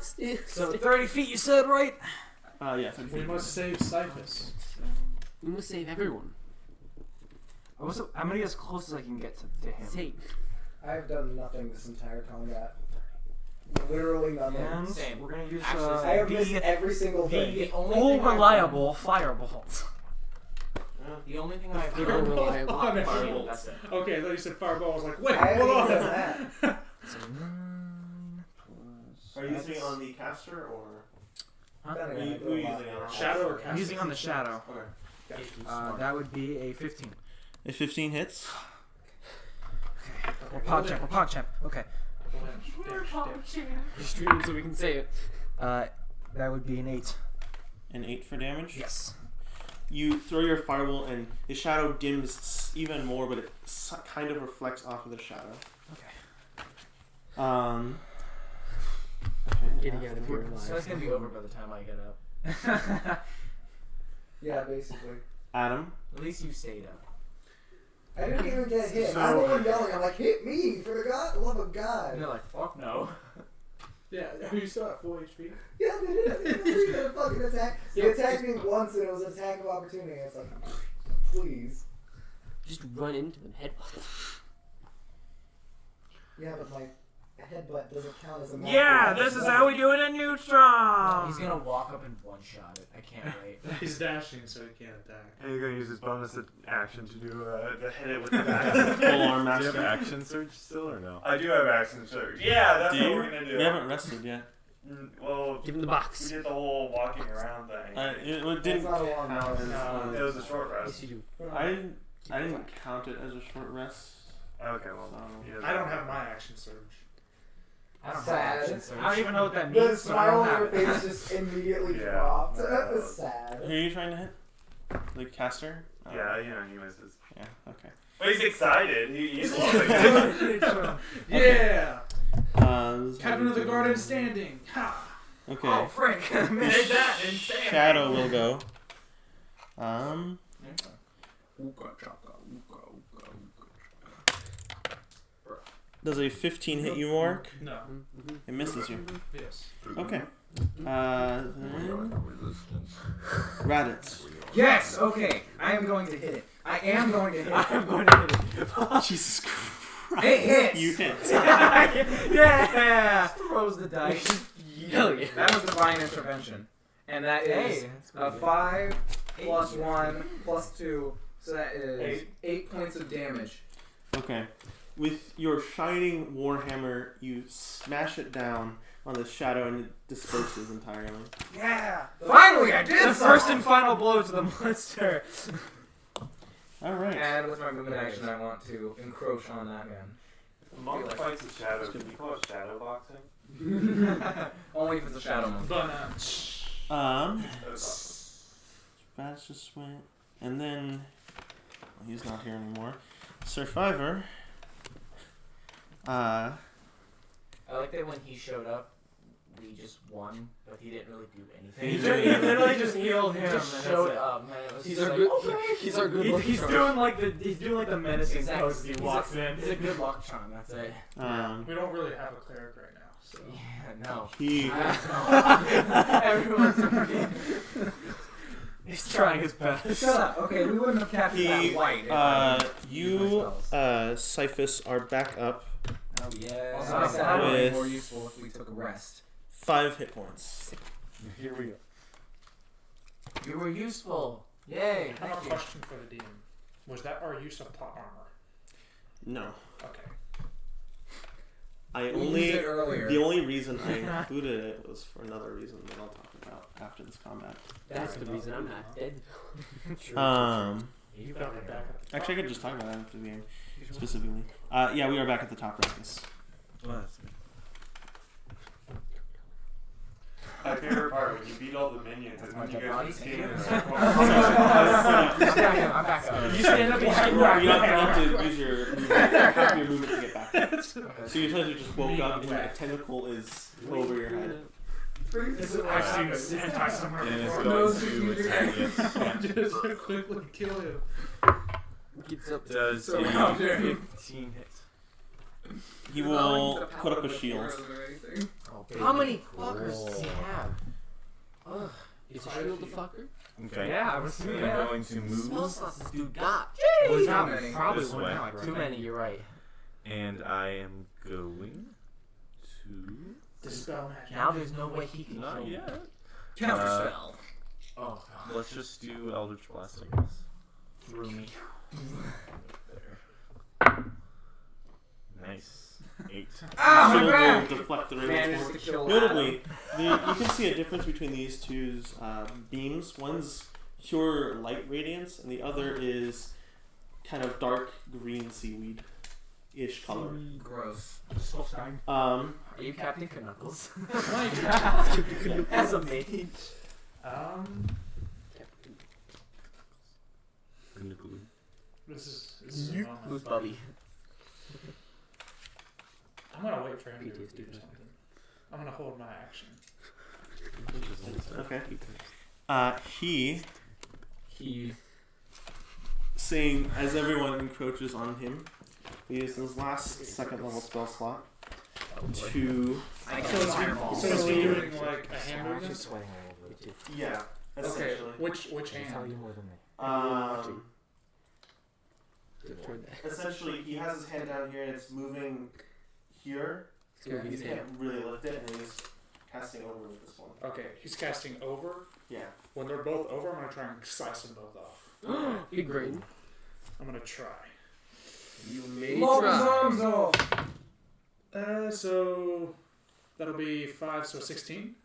So So 30 feet you said, right? Yeah, 30 We feet. must save Cyphus. we must save everyone. I'm gonna get as close as I can get to him. Save. I've done nothing this entire combat. Literally nothing. And Same. we're gonna use Actually, I have missed the every single thing. The only all thing I've reliable firebolt. The only thing I've Fireball. done Reliable. Fireball, that's it. Okay, I thought you said fireball. I was like, wait, I haven't hold even on. done that. So 9 plus. Are you using it on the caster or? Huh? Done Are it. you, who are you using it on? Shadow or I'm caster? using on the shadow. Okay. That would be a 15. A 15 hits. We're pog champ. Okay. You're streaming so we can say it. That would be an 8. An 8 for damage. Yes. You throw your fireball and the shadow dims even more, but it kind of reflects off of the shadow. Okay. Okay, Getting out of here So alive. it's gonna be over by the time I get up. Yeah, basically. Adam. At least you stayed up. I didn't even get hit. So- I'm the one yelling. I'm like, hit me for the love of God. And they're like, fuck no. Yeah, are you still at full HP? Yeah, they didn't fucking attack. They attacked me once and it was an attack of opportunity. It's like, please. Just run into them, headbutt. Yeah, but my headbutt doesn't count as a Yeah, this is how we do it in Neutron. He's gonna walk up and one-shot it. I can't wait. He's dashing, so he can't attack. And you're gonna use his bonus action to do to hit it with the back. Full arm Do you master. have action surge still or no? I do have action surge. Yeah, that's Do what you? we're gonna do. We haven't rested yet. Well, Give him the we box. did the whole walking around thing. It It's didn't not a long count rest. as, It was a short Yes, rest. you do. I didn't count it as a short rest. Okay, well, So- I don't have my action surge. I don't have Sad. action surge. I don't even know what that The means, so I smile don't on have your it. face just immediately Yeah. dropped. Yeah. That was sad. Who are you trying to hit? The caster? Yeah, you know, he misses. Yeah, okay. But he's excited. He's loving it. Yeah! This is Captain of the gonna Garden be- standing. Ha! Okay. Oh, frick. Made that insane. Shadow will go. Does a 15 hit you, Mark? No. It misses you. Yes. Okay. Then Raditz. Yes, okay. I am going to hit it. I am going to hit it. I am going to hit it. Jesus Christ. It hits. You hit. Yeah. Throws the dice. Hell yeah. That was divine intervention. And that is Hey, that's a 5 plus 1 plus 2, So that is 8 points of damage. Okay. With your shining warhammer, you smash it down on the shadow and it disperses entirely. Yeah! Finally, I did the first and final blow to the monster. Alright. And with my movement action, I want to encroach on that man. If a monk fights a shadow, can we call it shadow boxing? Only if it's a shadow monk. That's just went. And then. Well, he's not here anymore. Survivor. I like that when he showed up, we just won, but he didn't really do anything. He literally just healed him. Just showed up, man. It was He's just our like, good. okay. He's our good. He's doing like the menacing pose as he walks in. He's a good luck charm. That's it. We don't really have a cleric right now, so. Yeah, no. He. Everyone's. He's trying his best. Shut up. Okay, we wouldn't have captured that white. You, Cyphus, are back up. Oh yeah. Also, I said I would be With- more useful if we took a rest. 5 hit points. Here we go. You were useful. Yay. I have a Thank you. question for the DM. Was that our use of plot armor? No. Okay. I We only. used it earlier. The only reason I included it was for another reason that I'll talk about after this combat. That's the reason I'm not dead. You got me back. Actually, I could just talk about that after the game specifically. Yeah, we are back at the top rankings. My favorite part when you beat all the minions is when you guys stand in a circle. I'm back up. You stand up You have to use your movement to get back. So you essentially just woke up and a tentacle is over your head. I've seen this hentai somewhere And it's before. going to attack it. Just quickly kill him. Gets up. Does So a how dare 15 hit. He will put up a shield. How many fuckers does he have? Ugh. Is a shield a fucker? Okay. Yeah, I was I'm assuming that. going to Spell move, slots this dude got. Well, Jeez. how many? Probably This one way. now, I Too many, you're right. and I am going to. Dispel magic. Now there's no way he can Not kill me. yet. Counterspell. Oh, God. Let's just do Eldritch Blast, I guess. Threw me. There. Nice. 8. Ah, my Shield back! will deflect the Managed rainbow. to kill Notably, you can see a difference between these two beams. One's pure light radiance, and the other is kind of dark green seaweed-ish color. Gross. Are you Captain Knuckles? Like, As a mage. This is a moment. Who's Bubby? I'm gonna wait for him to do something. I'm gonna hold my action. Okay. He, He. saying as everyone encroaches on him, he uses his last second level spell slot to. So is he doing like a hand movement? Yeah, Okay. essentially. Which hand? Essentially, he has his hand down here and it's moving here. Yeah, He can't really lift it, and he's casting over with this one. Okay, he's casting over. Yeah. When they're both over, I'm gonna try and slice them both off. Big brain. I'm gonna try. You may Lock his try. arms off! So that'll be 5, so 16.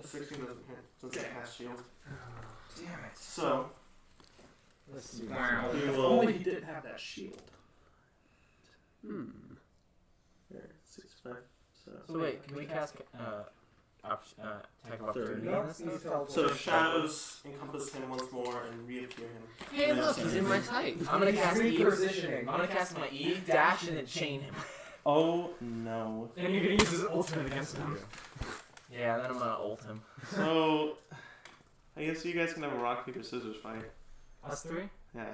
16 doesn't hit, so it's a cast shield. Damn it. So, Let's see. Wow. he If will. only he didn't have that shield. Here, 6, 5, So wait, can we cast attack of opportunity Third. on this stuff? So shadows encompass him once more and reappear him. Hey, look, he's in my sight. I'm gonna cast E. Repositioning. I'm gonna cast my E, dash, and then chain him. Oh no. And you're gonna use his ultimate against him. Yeah, then I'm gonna ult him. So, I guess you guys can have a rock, paper, scissors fight. Us three? Yeah.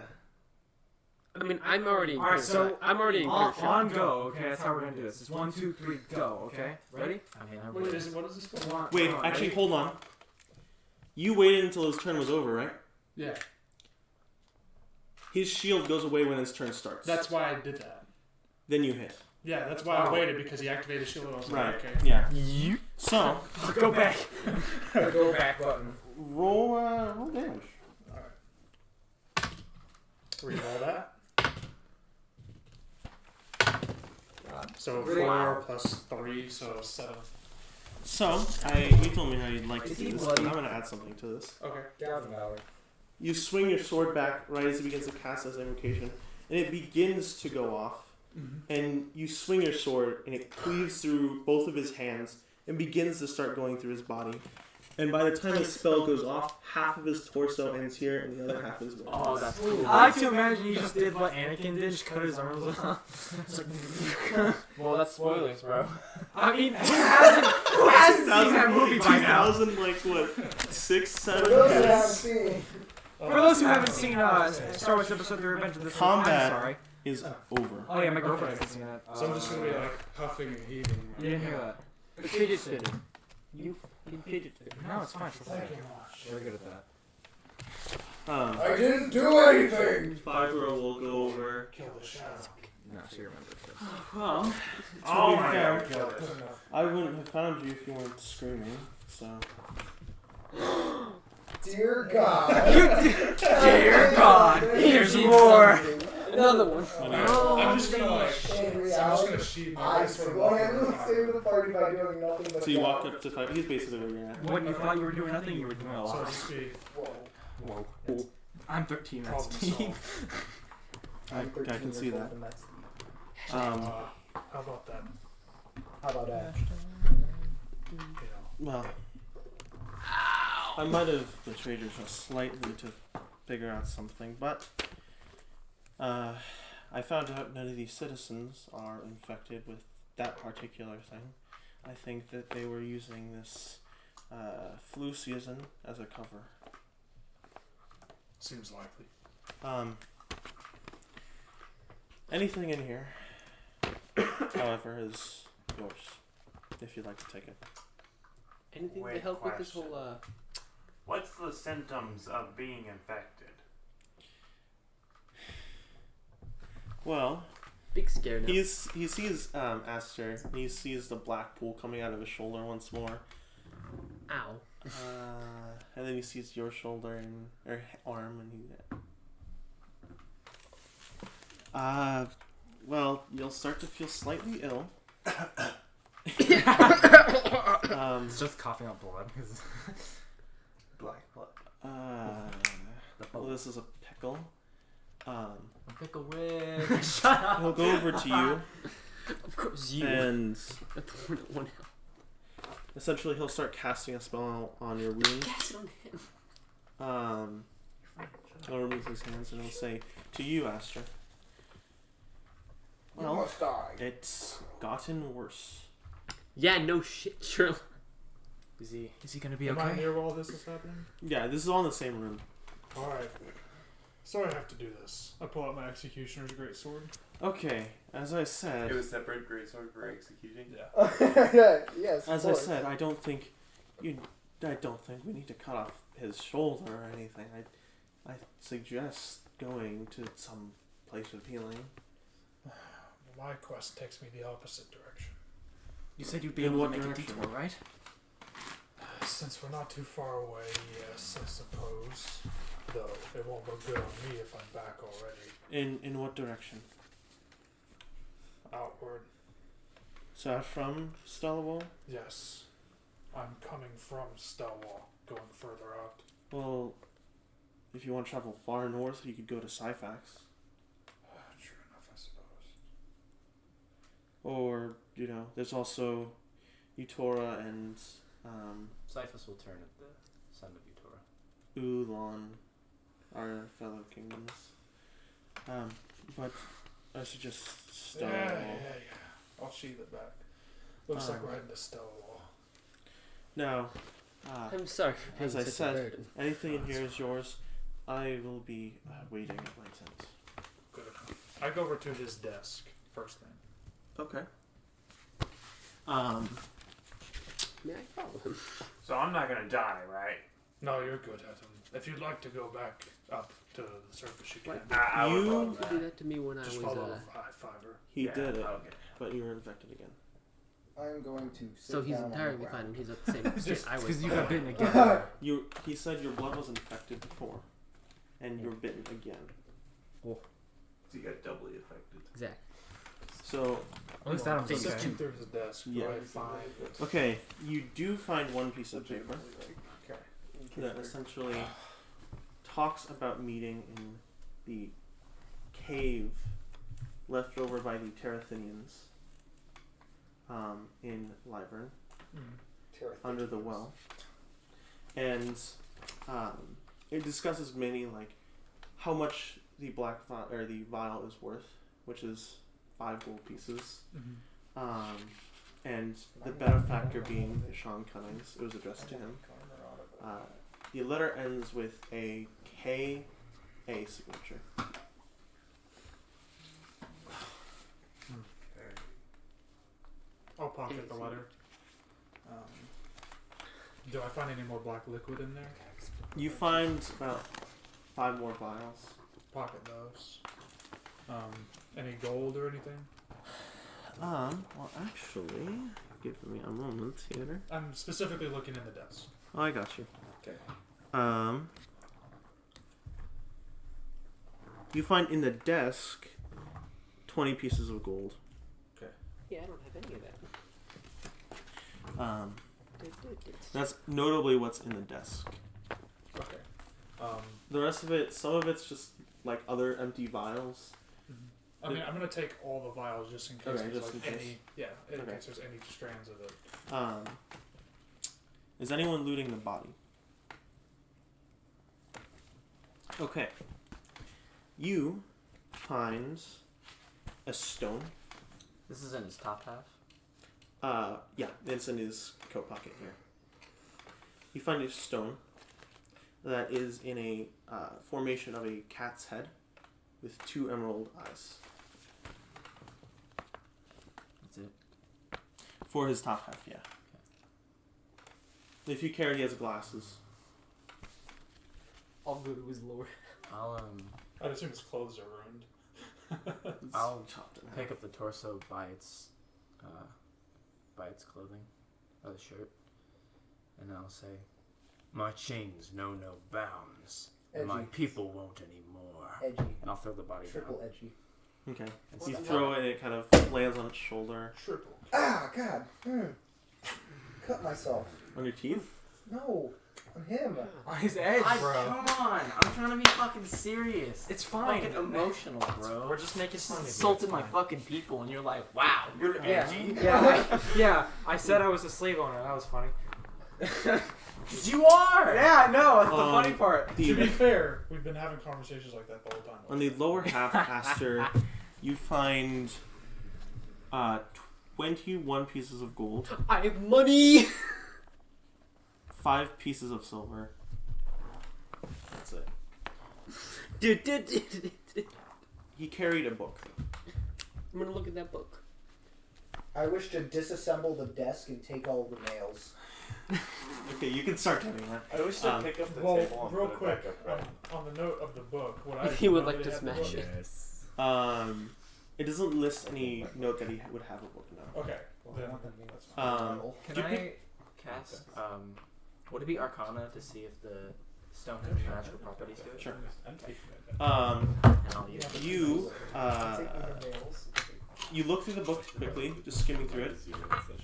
I mean, I'm already in Alright, curse. so I'm already in curse. on go. Okay, that's how we're gonna do this. It's 1, 2, 3, go. Okay, ready? I mean, I What really. is this for? One, Wait, one, actually, ready? hold on. You waited until his turn was over, right? Yeah, His shield goes away when his turn starts. that's why I did that. Then you hit. Yeah, that's why I waited, because he activated shield. I was Right. like, okay. Yeah. So, Go back. Go back button. roll damage. Reroll that. So Wow. 4 plus 3, so 7. So, you told me how you'd like to do this, but I'm going to add something to this. Okay. Gouging Valley. You swing your sword back right as it begins to cast this invocation, and it begins to go off. And you swing your sword, and it cleaves through both of his hands and begins to start going through his body. And by the time the spell goes off, half of his torso ends here, and the other half is there. Oh, that's cool. I like to imagine he just did what Anakin did, just cut his arms off. It's like, Well, that's spoilers, bro. I mean, who hasn't seen that movie by now? 2000, like, what, 6, 7 For those who haven't years? seen, For those who haven't seen Star Wars Episode The Revenge of the Sith, Combat. I'm sorry. Is over. Oh yeah, my girlfriend hasn't seen that. So I'm just gonna be like huffing and heaving. You didn't hear that. Fidget spinning. You can fidget spin. No, it's fine. She'll Thank say you it. much. Very good at that. I didn't do anything! Fiverr will go over. Kill the shadow. No, she remembers this. Well, to Oh be my fair, god, kill Good this. enough. I wouldn't have found you if you weren't screaming, so. Dear God. Dear God, here's more. Another one. I'm just gonna like. In I'm just reality, gonna sheathe my I eyes for walking single-handedly around. saved the party by doing nothing but So you walked up to Fiverr. He's basically where you're at. When you thought you were doing nothing, you were doing a So lot. just be Whoa. Whoa. I'm 13, that's problem Steve. solved. I'm 13 I can see years that. old and that's the- How about that? How about that? You know. Well, I might have betrayed you just slightly to figure out something, but I found out none of these citizens are infected with that particular thing. I think that they were using this flu season as a cover. Seems likely. Anything in here, however, is yours, if you'd like to take it. Anything to Weird help with this question. whole What's the symptoms of being infected? Well, big scare now? he sees Aster, and he sees the black pool coming out of his shoulder once more. Ow. And then he sees your shoulder and or arm, and he. Well, you'll start to feel slightly ill. It's just coughing out blood. Black blood. Well, this is a pickle. Pickle Rick. He'll go over to you, Of course you. and That's the one. essentially he'll start casting a spell on your wound. Cast it on him. He'll remove his hands and he'll say to you, Aster. You Well, must die. it's gotten worse. Yeah, no shit, Shirley. Is he gonna be Am I okay? near while this is happening? Yeah, this is all in the same room. Alright. So I have to do this. I pull out my executioner's greatsword. Okay, as I said, It was separate greatsword for executing. Yeah. Yes. as I said, I don't think we need to cut off his shoulder or anything. I suggest going to some place of healing. My quest takes me the opposite direction. You said you'd be In able what to make a direction? detour, right? Since we're not too far away, yes, I suppose. Though it won't look good on me if I'm back already. In what direction? Outward. So from Stellawall? Yes. I'm coming from Stelwall, going further out. Well, if you want to travel far north, you could go to Syphax. True enough, I suppose. Or, there's also Utora and Cyphus will turn at the son of Utora. Ulan, our fellow kingdoms. But I suggest Stellawall. Yeah. I'll sheath it back. Looks like we're heading to Stelwall. Now, I'm sorry for being as I such a said, burden. anything in here is yours. I will be waiting at my tent. Good enough. I go over to his desk first thing. Okay. May I follow him? So I'm not gonna die, right? No, you're good at him. If you'd like to go back up to the surface, you can. I would You- love You that. did that to me when Just I was. follow Fiverr. He Yeah, did it, okay. but you were infected again. I'm going to sit So he's down on the entirely ground. fine, and he's at the same state I was. Because you got bitten again. He said your blood was infected before, and you were bitten again. So you got doubly affected. Exactly. So, At least that one's It's okay. 2/3 of the desk. Yeah. Right? 5. okay, you do find one piece of paper Okay. that essentially talks about meeting in the cave left over by the Terathinians in Lyvern, under the well. And it discusses mainly like how much the the vial is worth, which is 5 gold pieces. And the benefactor being Eshaan Cunnings. It was addressed to him. The letter ends with a K.A. signature. I'll pocket the letter. Do I find any more black liquid in there? You find about 5 more vials. Pocket those. Any gold or anything? Well, actually, give me a moment here. I'm specifically looking in the desk. Oh, I got you. Okay. You find in the desk 20 pieces of gold. Okay. Yeah, I don't have any of that. That's notably what's in the desk. Okay. The rest of it, some of it's just like other empty vials. I mean, I'm gonna take all the vials just in case Okay, there's just like in any. case. Yeah, in Okay. case there's any strands of it. Is anyone looting the body? Okay. You find a stone. This is in his top half. Yeah, it's in his coat pocket here. You find a stone that is in a formation of a cat's head with 2 emerald eyes. That's it. For his top half, yeah. If you care, he has glasses. I'll go to his lower. I'd assume his clothes are ruined. I'll chopped in pick up the torso by its clothing, by the shirt, and I'll say, "My chains know no bounds, and my Edgy. people won't anymore." Edgy. And I'll throw the body Triple down. edgy. Okay. And You step throw out. it and it kind of lands on its shoulder. Triple. Ah, God. Cut myself. On your teeth? No, on him. On his edge, bro. Come on, I'm trying to be fucking serious. It's fine. Fucking emotional, bro. We're just making fun of you. Insulted my fucking people, and you're like, "Wow, you're edgy." Yeah, I said I was a slave owner. That was funny. You are. Yeah, I know. That's the funny part. To be fair, we've been having conversations like that the whole time. On the lower half, Aster, you find 21 pieces of gold. I have money! 5 pieces of silver. That's it. He carried a book. I'm gonna look at that book. I wish to disassemble the desk and take all the nails. Okay, you can start doing that. I wish to pick up the Well, table and real put quick, it back up. on the note of the book, what I He would know like that to he had the smash book. it. It doesn't list any note that he would have a book now. Okay. Then that's fine. Can did you I cast? Would it be Arcana to see if the stone has magical properties to it? Sure. And I'll use it. You look through the book quickly, just skimming through it.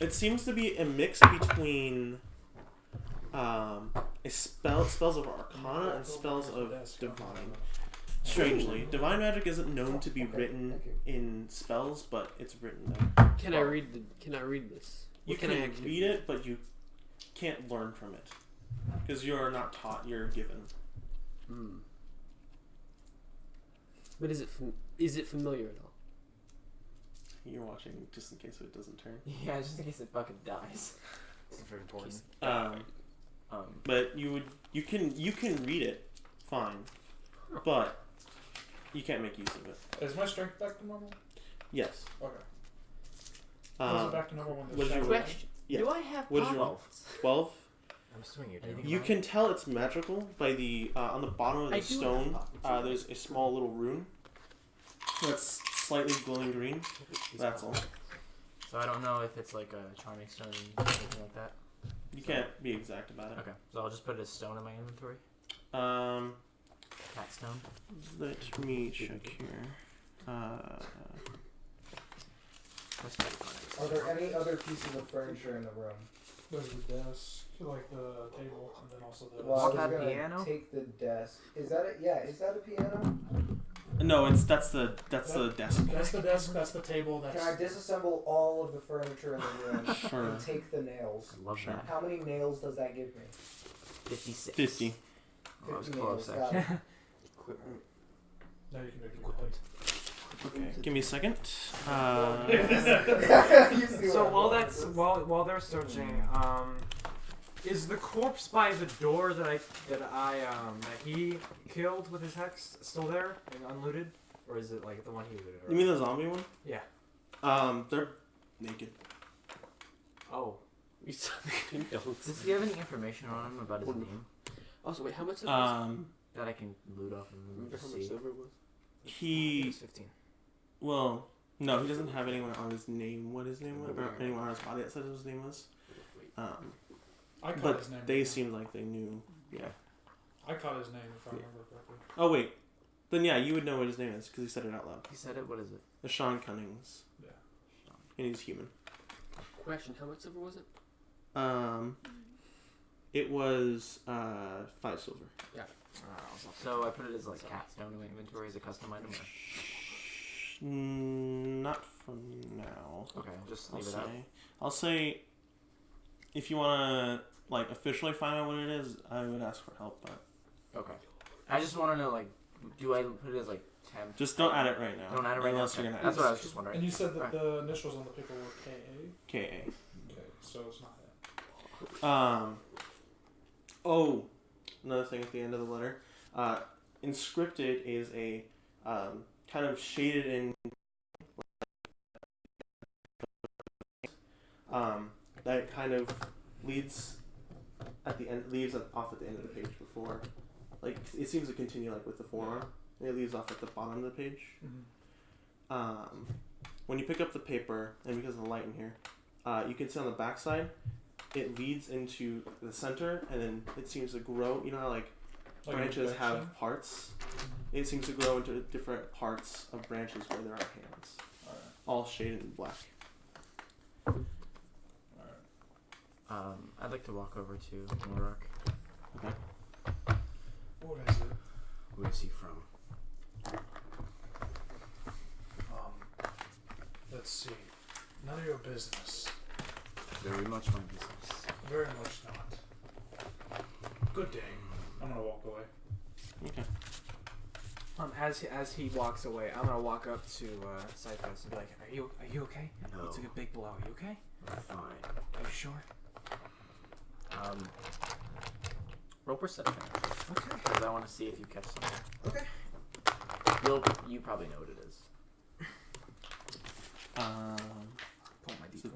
It seems to be a mix between spells of Arcana and spells of Divine. Strangely, Divine Magic isn't known to be written in spells, but it's written there. Can I read this? You What can I actually read it, but you can't learn from it because you're not taught; you're given. But is it familiar at all? You're watching just in case it doesn't turn. Yeah, just in case it fucking dies. It's very important. But you can read it, fine, but you can't make use of it. Is my strength back to normal? Yes. Okay. Was it back to normal when what the did you shadow roll? Question. Yeah. Do I have What did you roll? pockets? 12. I'm assuming you do. You can tell it's magical by the on the bottom of the I do stone. have There's a small little rune that's slightly glowing green. That's all. So I don't know if it's like a charming stone or anything like that. You can't be exact about it. Okay, so I'll just put a stone in my inventory. Catstone. Let me check here. Are there any other pieces of furniture in the room? There's the desk, like the table, and then also the. Well, I was that gonna piano? take the desk. Is that it? Yeah, is that a piano? No, that's the desk. That's the desk. That's the table. That's. Can I disassemble all of the furniture in the room Sure. and take the nails? I love that. How many nails does that give me? 56. 50. Oh, I was 50 close, nails. Got it. Now you can make your plate. Okay, give me a second. So while they're searching, is the corpse by the door that he killed with his hex still there and unlooted, or is it like the one he looted? You mean the zombie one? Yeah. They're naked. Oh. Does he have any information on him about his name? Also, wait, how much silver was That I can loot off and Remember how much see. silver was? He. 15. Well, no, he doesn't have anyone on his name. What his name was, or anyone on his body that said his name was. I caught But his name. they seemed like they knew. Yeah. I caught his name if I remember correctly. Oh wait, then yeah, you would know what his name is because he said it out loud. He said it. What is it? Eshaan Cunnings. Yeah. And he's human. Question: how much silver was it? It was 5 silver. Yeah. So I put it as like Catstone in my inventory as a custom item. Not for now. Okay, just leave it out. I'll say, if you wanna like officially find out what it is, I would ask for help. But Okay. I just want to know, like, do I put it as like temp? just don't add it right now. Don't add it right now. unless Okay. you're gonna That's add what I it. was just wondering. And you said that Right. the initials on the paper were KA. KA. Okay, so it's not that. Oh, another thing at the end of the letter. Inscripted is a kind of shaded in. That kind of leads at the end, leaves off at the end of the page before, like it seems to continue like with the forearm. And it leaves off at the bottom of the page. Mm-hmm. When you pick up the paper, and because of the light in here, you can see on the back side, it leads into the center, and then it seems to grow. You know how like branches have parts? It seems to grow into different parts of branches where there are hands. All shaded in black. I'd like to walk over to Morok. Okay. What is it? Who is he from? Let's see. None of your business. Very much my business. Very much not. Good day. I'm gonna walk away. Okay. As he walks away, I'm gonna walk up to Cypress and be like, "Are you okay? No. You took a big blow. Are you okay? I'm fine. Are you sure?" Roll perception. Okay. Because I want to see if you catch something. Okay. You probably know what it is. Pull my So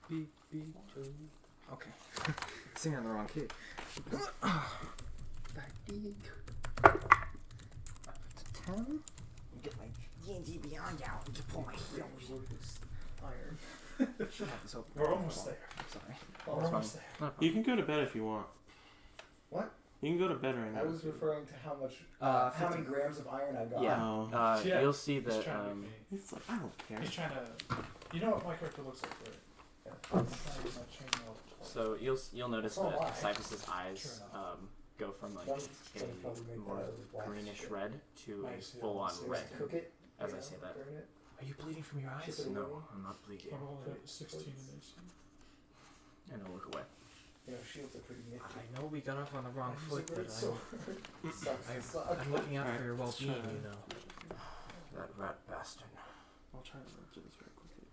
D20. Okay. Singing on the wrong key. 10. Get my D&D Beyond out and just pull my heels. Iron. Should have this open. We're almost there. Sorry. We're almost there. you can go to bed if you want. What? You can go to bed right now. I was referring to how much, 50. how many grams of iron I got. Yeah. Oh. Yeah, You'll see He's that. trying to be me. It's like, I don't care. He's trying to. You know what my character looks like, right? Yeah. I'm trying to get my chain mail. So you'll notice So am I. that Cypress's eyes Sure go from like Don't probably a make more that out of wax. greenish red to a Nice, yeah, full-on nice. red. Cook it. As I say that. Burn it. Are you bleeding from your eyes? Ship it No, away. I'm not bleeding. I'm only at 16 in AC. And I'll look away. You know, shields are pretty nifty. I know we got off on the wrong Use a foot, great but sword. Sucks to suck. I'm looking out Alright, for your let's well-being, try. you know. That rat bastard. I'll try to do this very quickly.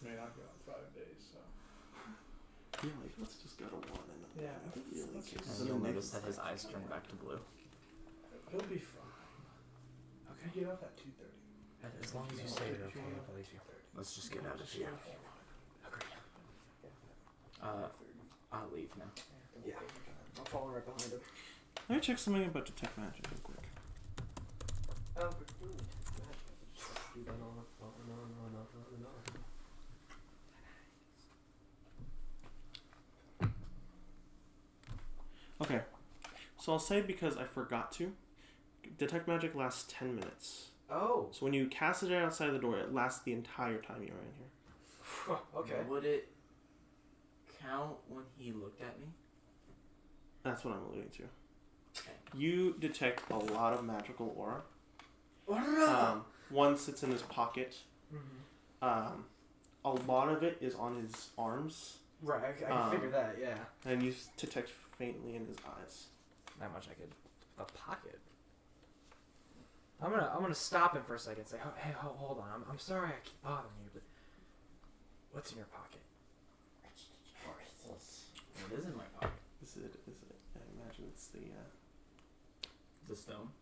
May not go in 5 days, so. Yeah, like let's just go to one and Yeah, really let's cares. And you'll notice that his eyes turn back to blue. He'll be fine. Okay. You get off at 2:30. As long as you say you're okay, I believe you. Let's just get out of here. Agree. I'll leave now. Yeah. I'll follow right behind him. Let me check something about detect magic real quick. Okay. So I'll say because I forgot to. Detect magic lasts 10 minutes. Oh. So when you cast it outside the door, it lasts the entire time you're in here. Okay. Would it count when he looked at me? That's what I'm alluding to. You detect a lot of magical aura. One sits in his pocket. Mm-hmm. A lot of it is on his arms. Right, I can figure that, yeah. And you detect faintly in his eyes. Not much I could. A pocket. I'm gonna stop him for a second and say, hey, hold on. I'm sorry I keep bothering you, but what's in your pocket? What is in my pocket? Is it? I imagine it's the. The stone.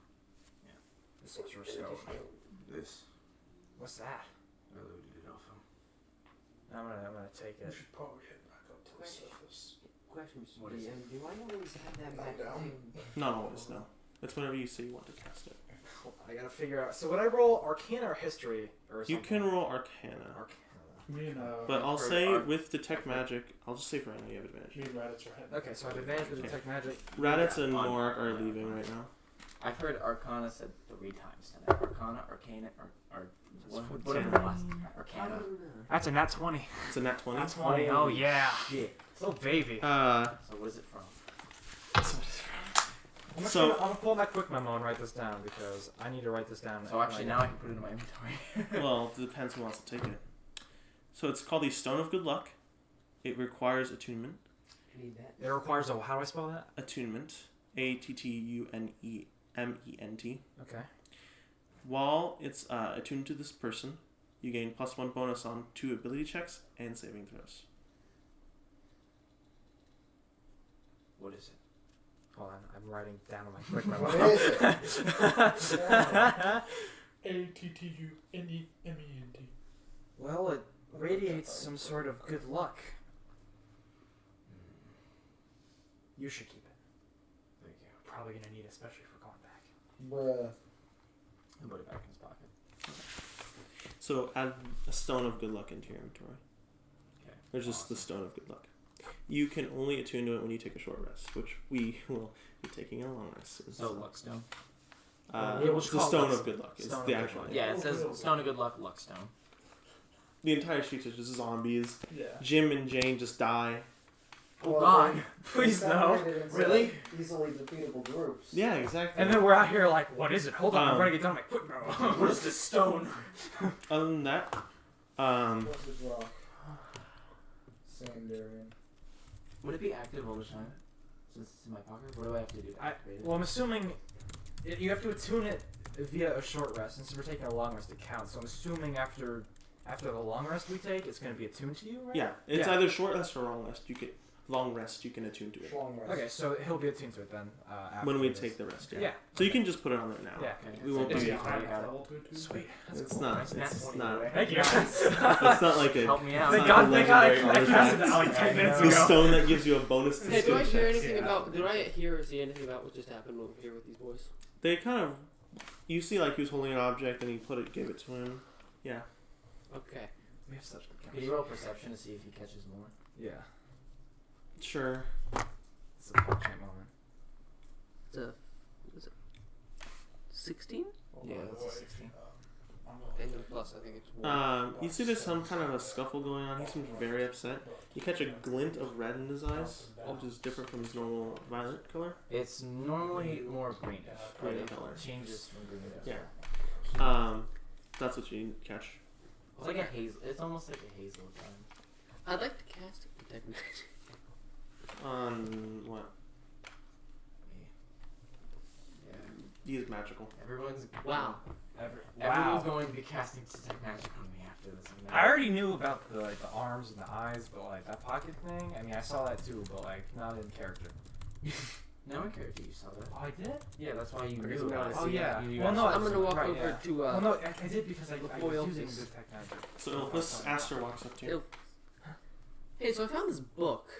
Yeah. The sorcerer's stone. This. What's that? I looted it off him. I'm gonna take it. We should probably head back up to the surface. Question, Mr. What is DM. Do I always have that magic thing? Not always, no. It's whenever you say you want to cast it. I gotta figure out. So would I roll Arcana or History or something? You can roll Arcana. Me and But I'll say with Detect Magic, I'll just say for now you have advantage. me and Raditz are heading. Okay, so I have advantage with Detect Magic. Raditz and Norak are leaving right now. I've heard Arcana said 3 times tonight. Arcana, Arcana, whatever the last. Arcana. That's a nat 20. It's a nat 20. Nat 20. Oh yeah. Shit. Oh baby. So what is it from? I'm gonna pull my quick memo and write this down because I need to write this down. So actually now I can put it in my inventory. Well, it depends who wants to take it. So it's called the Stone of Good Luck. It requires attunement. It requires a. How do I spell that? Attunement. ATTUNEMENT. Okay. While it's attuned to this person, you gain +1 bonus on 2 ability checks and saving throws. What is it? Hold on, I'm writing down on my quick memo. What is it? ATTUNEMENT. Well, it radiates some sort of good luck. You should keep it. Thank you. Probably gonna need it, especially if we're going back. Bruh. And put it back in his pocket. So add a Stone of Good Luck into your inventory. Okay. There's just the Stone of Good Luck. You can only attune to it when you take a short rest, which we will be taking a long rest. So luck stone. It's the Stone of Good Luck. It's the actual name. Yeah, it says Stone of Good Luck, luck stone. The entire street is just zombies. Yeah. Jim and Jane just die. Oh God! Please no. Really? Easily defeatable groups. Yeah, exactly. And then we're out here like, what is it? Hold on, I'm gonna get done my quick memo. What is this stone? Other than that, What's this rock? Sandarian. Would it be active all the time? Since it's in my pocket? What do I have to do to activate it? Well, I'm assuming you have to attune it via a short rest. Since we're taking a long rest, it counts. So I'm assuming after the long rest we take, it's going to be attuned to you, right? yeah, it's either short rest or long rest. Long rest, you can attune to it. Long rest. Okay, so he'll be attuned to it then. After When we this. take the rest, yeah. Yeah. So you can just put it on there now. Yeah. Okay. We won't It's do a it. high Sweet. That's It's cool. not. Nice nat It's 20 not. away. Thank you. It's not like a. Help me out. Thank It's God, not thank a God I legendary casted that artifact. like 10 minutes The ago. stone that gives you a bonus to Hey, do I skill hear checks. anything about? Do I hear or see anything about what just happened over here with these boys? They kind of. You see, like he was holding an object and he gave it to him. Yeah. Okay. We have such good Can you roll perception to see if he catches more? Yeah. Sure. It's a fortunate moment. It's a. What is it? 16? Yeah, that's a 16. And then plus, I think it's one. You see there's some kind of a scuffle going on. He seems very upset. You catch a glint of red in his eyes, which is different from his normal violet color. It's normally more greenish. But Green it color. changes from green to Yeah. That's what you catch. It's like a hazel. It's almost like a hazel kind. I'd like to cast Detect Magic. On what? Yeah. He is magical. Everyone's Wow. Everyone's going to be casting Detect Magic on me after this. I already knew about the arms and the eyes, but like that pocket thing. I mean, I saw that too, but like not in character. No, in character you saw that. Oh, I did. Yeah, that's why you Because knew we about wanna it. Oh yeah. You Well, no, I'm gonna walk right, over yeah. to. Well, no, I did because I before was using Elphys. Detect Magic. So Elphys Aster walks up to you. Hey, so I found this book.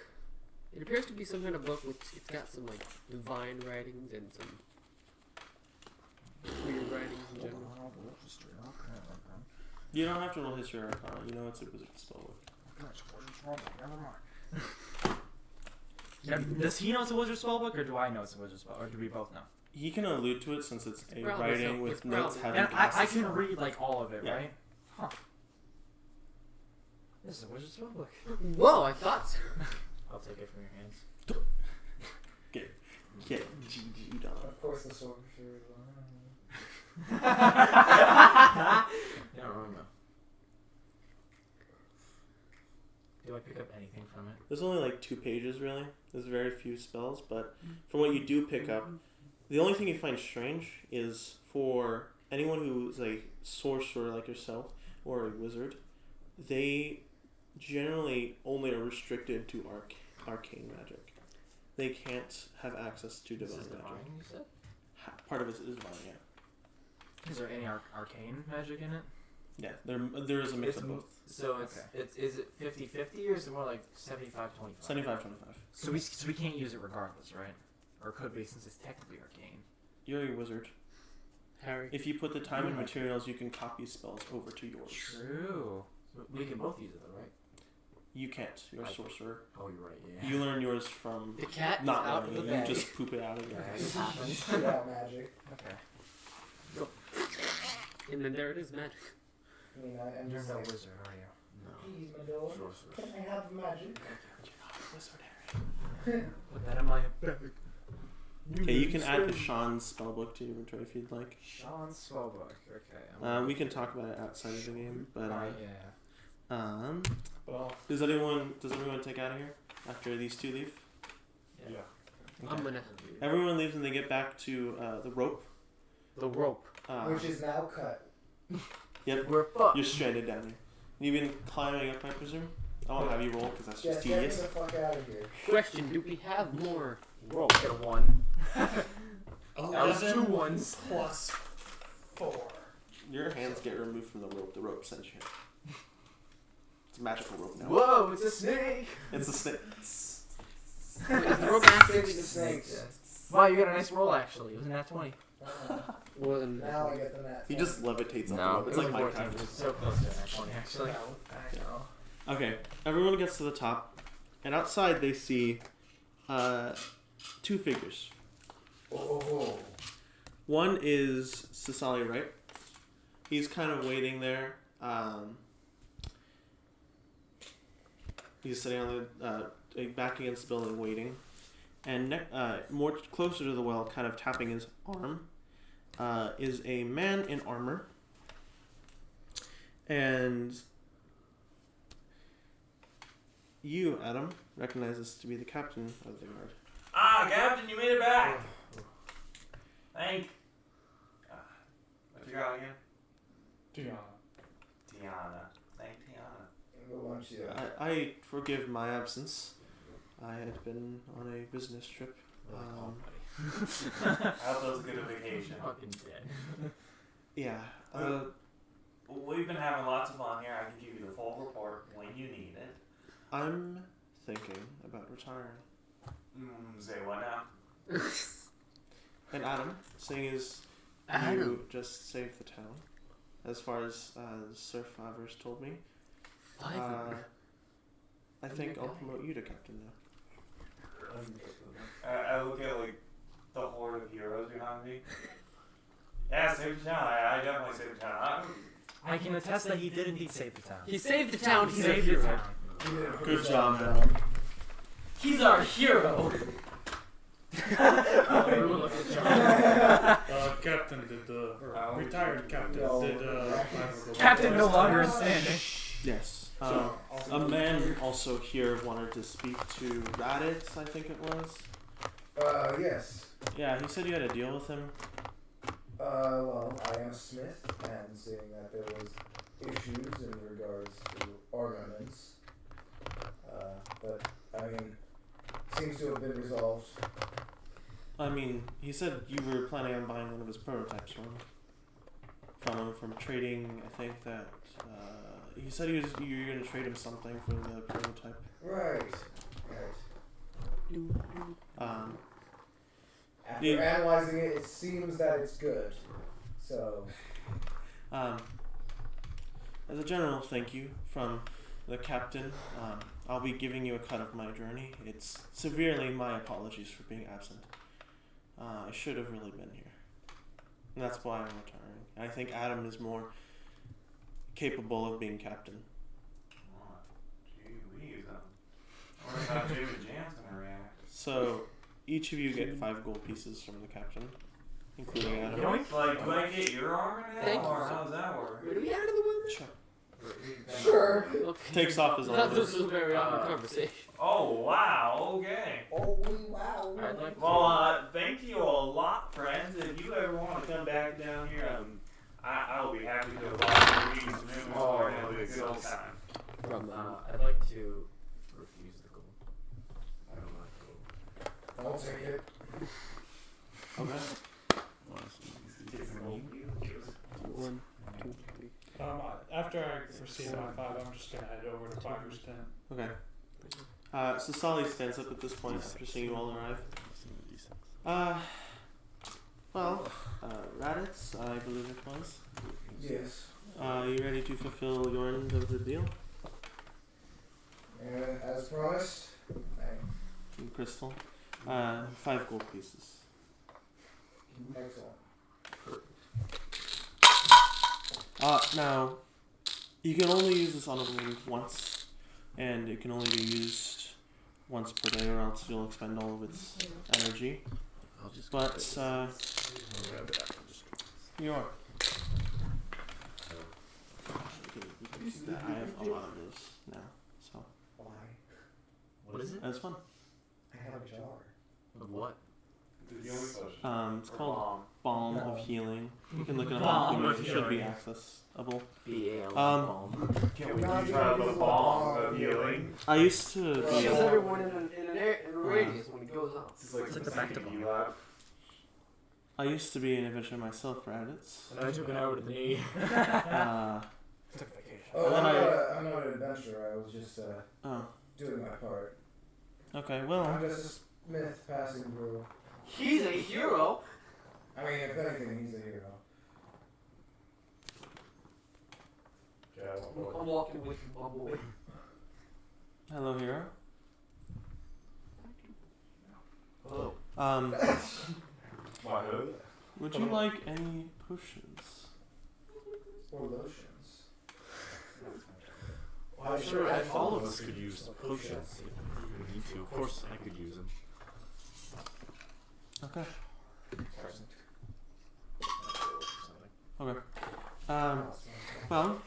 It appears to be some kind of book which it's got some like divine writings and some weird writings in general. You don't have to roll history or arcana. You know it's a wizard spell book. Now, does he know it's a wizard spellbook, or do I know it's a wizard spellbook, or do we both know? He can allude to it since it's a Probably writing so. with It's notes probably- having And I classes. can read like all of it, Yeah. right? Huh. This is a wizard spellbook. Whoa, I thought so. I'll take it from your hands. Get GG'd on. Of course, the sorcerer is Yeah, Roma. Do I pick up anything from it? There's only like 2 pages really. There's very few spells, but from what you do pick up, the only thing you find strange is for anyone who's a sorcerer like yourself or a wizard, they generally only are restricted to arcane magic. They can't have access to divine magic. You said? Part of it is divine, yeah. Is there any arcane magic in it? Yeah, there is a mix of both. So is it 50-50 or is it more like 75-25? 75-25. So we can't use it regardless, right? Or could we, since it's technically arcane? You're a wizard. Harry. If you put the time and materials, you can copy spells over to yours. True. We can both use it though, right? You can't. You're a sorcerer. Oh, you're right. Yeah. You learn yours from The cat not is out of learning the it. bag. You just poop it out of your Yeah, ass. it happens. Shit out magic. Okay. And then there it is, magic. I mean, I'm You're just no like, wizard, are you? please, my dog. Sorcerer. Can I have magic? Wizard Harry. Put that in my bag. Okay, you can add Eshaan's spellbook to your inventory if you'd like. Sean's spellbook. Okay. We can talk about it outside of the game, but yeah. does everyone take out of here after these 2 leave? Yeah. Okay. I'm gonna. Everyone leaves and they get back to the rope. The rope. Which is now cut. Yep. We're fucked. You're stranded down here. You've been climbing up, I presume. I won't have you roll because that's just Get me tedious. the fuck out of here. Question: do we have more rope? Get a 1. 11 That was 2 ones. plus 4. Your hands get removed from the rope. The rope sends you here. It's a magical rope now. Whoa, it's a snake! It's a snake. Wait, is the rope actually Six the snakes. Wow, you got a nice roll actually. It was in that 20. more than Now I get the net. He just levitates up the No, rope. It's it like was Minecraft. 14. It was so close to that 20 actually. Okay, everyone gets to the top, and outside they see 2 figures. Oh. One is Cicely Wright. He's kind of waiting there. He's sitting on the back against the building waiting. And more closer to the well, kind of tapping his arm, is a man in armor. And you, Adam, recognize this to be the captain of the guard. Ah, Captain, you made it back. Thank. What you got again? Tiana. Thank Tiana. I forgive my absence. I had been on a business trip. How's those good a vacation? Fucking dead. Yeah. We've been having lots of fun here. I can give you the full report when you need it. I'm thinking about retiring. Say what now? And Adam, seeing as you Adam. just saved the town, as far as Sir Favre's told me, I think I'll promote you to captain now. I look at like the horde of heroes behind me. Yeah, save the town. I definitely saved the town. I can attest that he did indeed save the town. He saved the town. He He's a saved the hero. town. Good job, Adam. He's our hero. Captain did retired captain did Captain no longer is standing. Yes. A man also here wanted to speak to Raditz, I think it was. Yes. Yeah, he said you had a deal with him. Well, I am a smith, and seeing that there was issues in regards to ornaments, but, I mean, seems to have been resolved. I mean, he said you were planning on buying one of his prototypes from him, from trading, I think that, he said you were going to trade him something for the prototype. Right. After Yeah. analyzing it, it seems that it's good. So, As a general thank you from the captain. I'll be giving you a cut of my journey. It's severely my apologies for being absent. I should have really been here. And that's why I'm retiring. I think Adam is more capable of being captain. Gee whiz, I wonder how David Jan's gonna react. So, each of you get 5 gold pieces from the captain, including Adam. Like, do I get your armor now, Thank you. or how does that work? Wait, are we out of the wilderness? Sure. Sure. Okay. Takes off his I thought armor. this was a very awkward conversation. Oh, wow, okay. Oh, wow. I'd like to. Well, thank you a lot, friends. If you ever want to come back down here, I'll be happy to watch you some new more and have a good old time. From I'd like to refuse the gold. I don't like gold. I'll take it. Okay. Get some gold. 1, 2, 3. After I receive my 5, I'm just gonna head over to Fiver's tent. Okay. So Solly stands up at this point after seeing you all arrive. Raditz, I believe it was. Yes. You ready to fulfill your end of the deal? As promised. And Crystal. 5 gold pieces. Excellent. Now, you can only use this on a balloon once, and it can only be used once per day, or else you'll expend all of its energy. But, you are. I have a lot of those now, so. Why? What is it? That's fun. I have a jar. Of what? It's called Balm of Healing. You can look it up Balm on of Google. It should be Healing. accessible. Balm. Can we use the balm of healing? I used to be. Kills everyone in a radius when he goes off. It's like the back to balm. I used to be an adventurer myself, Raditz. And I took an hour to the knee. Took vacation. Oh, And then I'm not an adventurer. I was just doing my part. Okay, well. I'm just a smith passing through. He's a hero. I mean, if anything, he's a hero. I'm walking with you, my boy. Hello, hero. Hello. Would you like any potions? Or lotions. I'm sure all of us could use potions if we need to. Of course, I could use them. Okay. Okay. Well,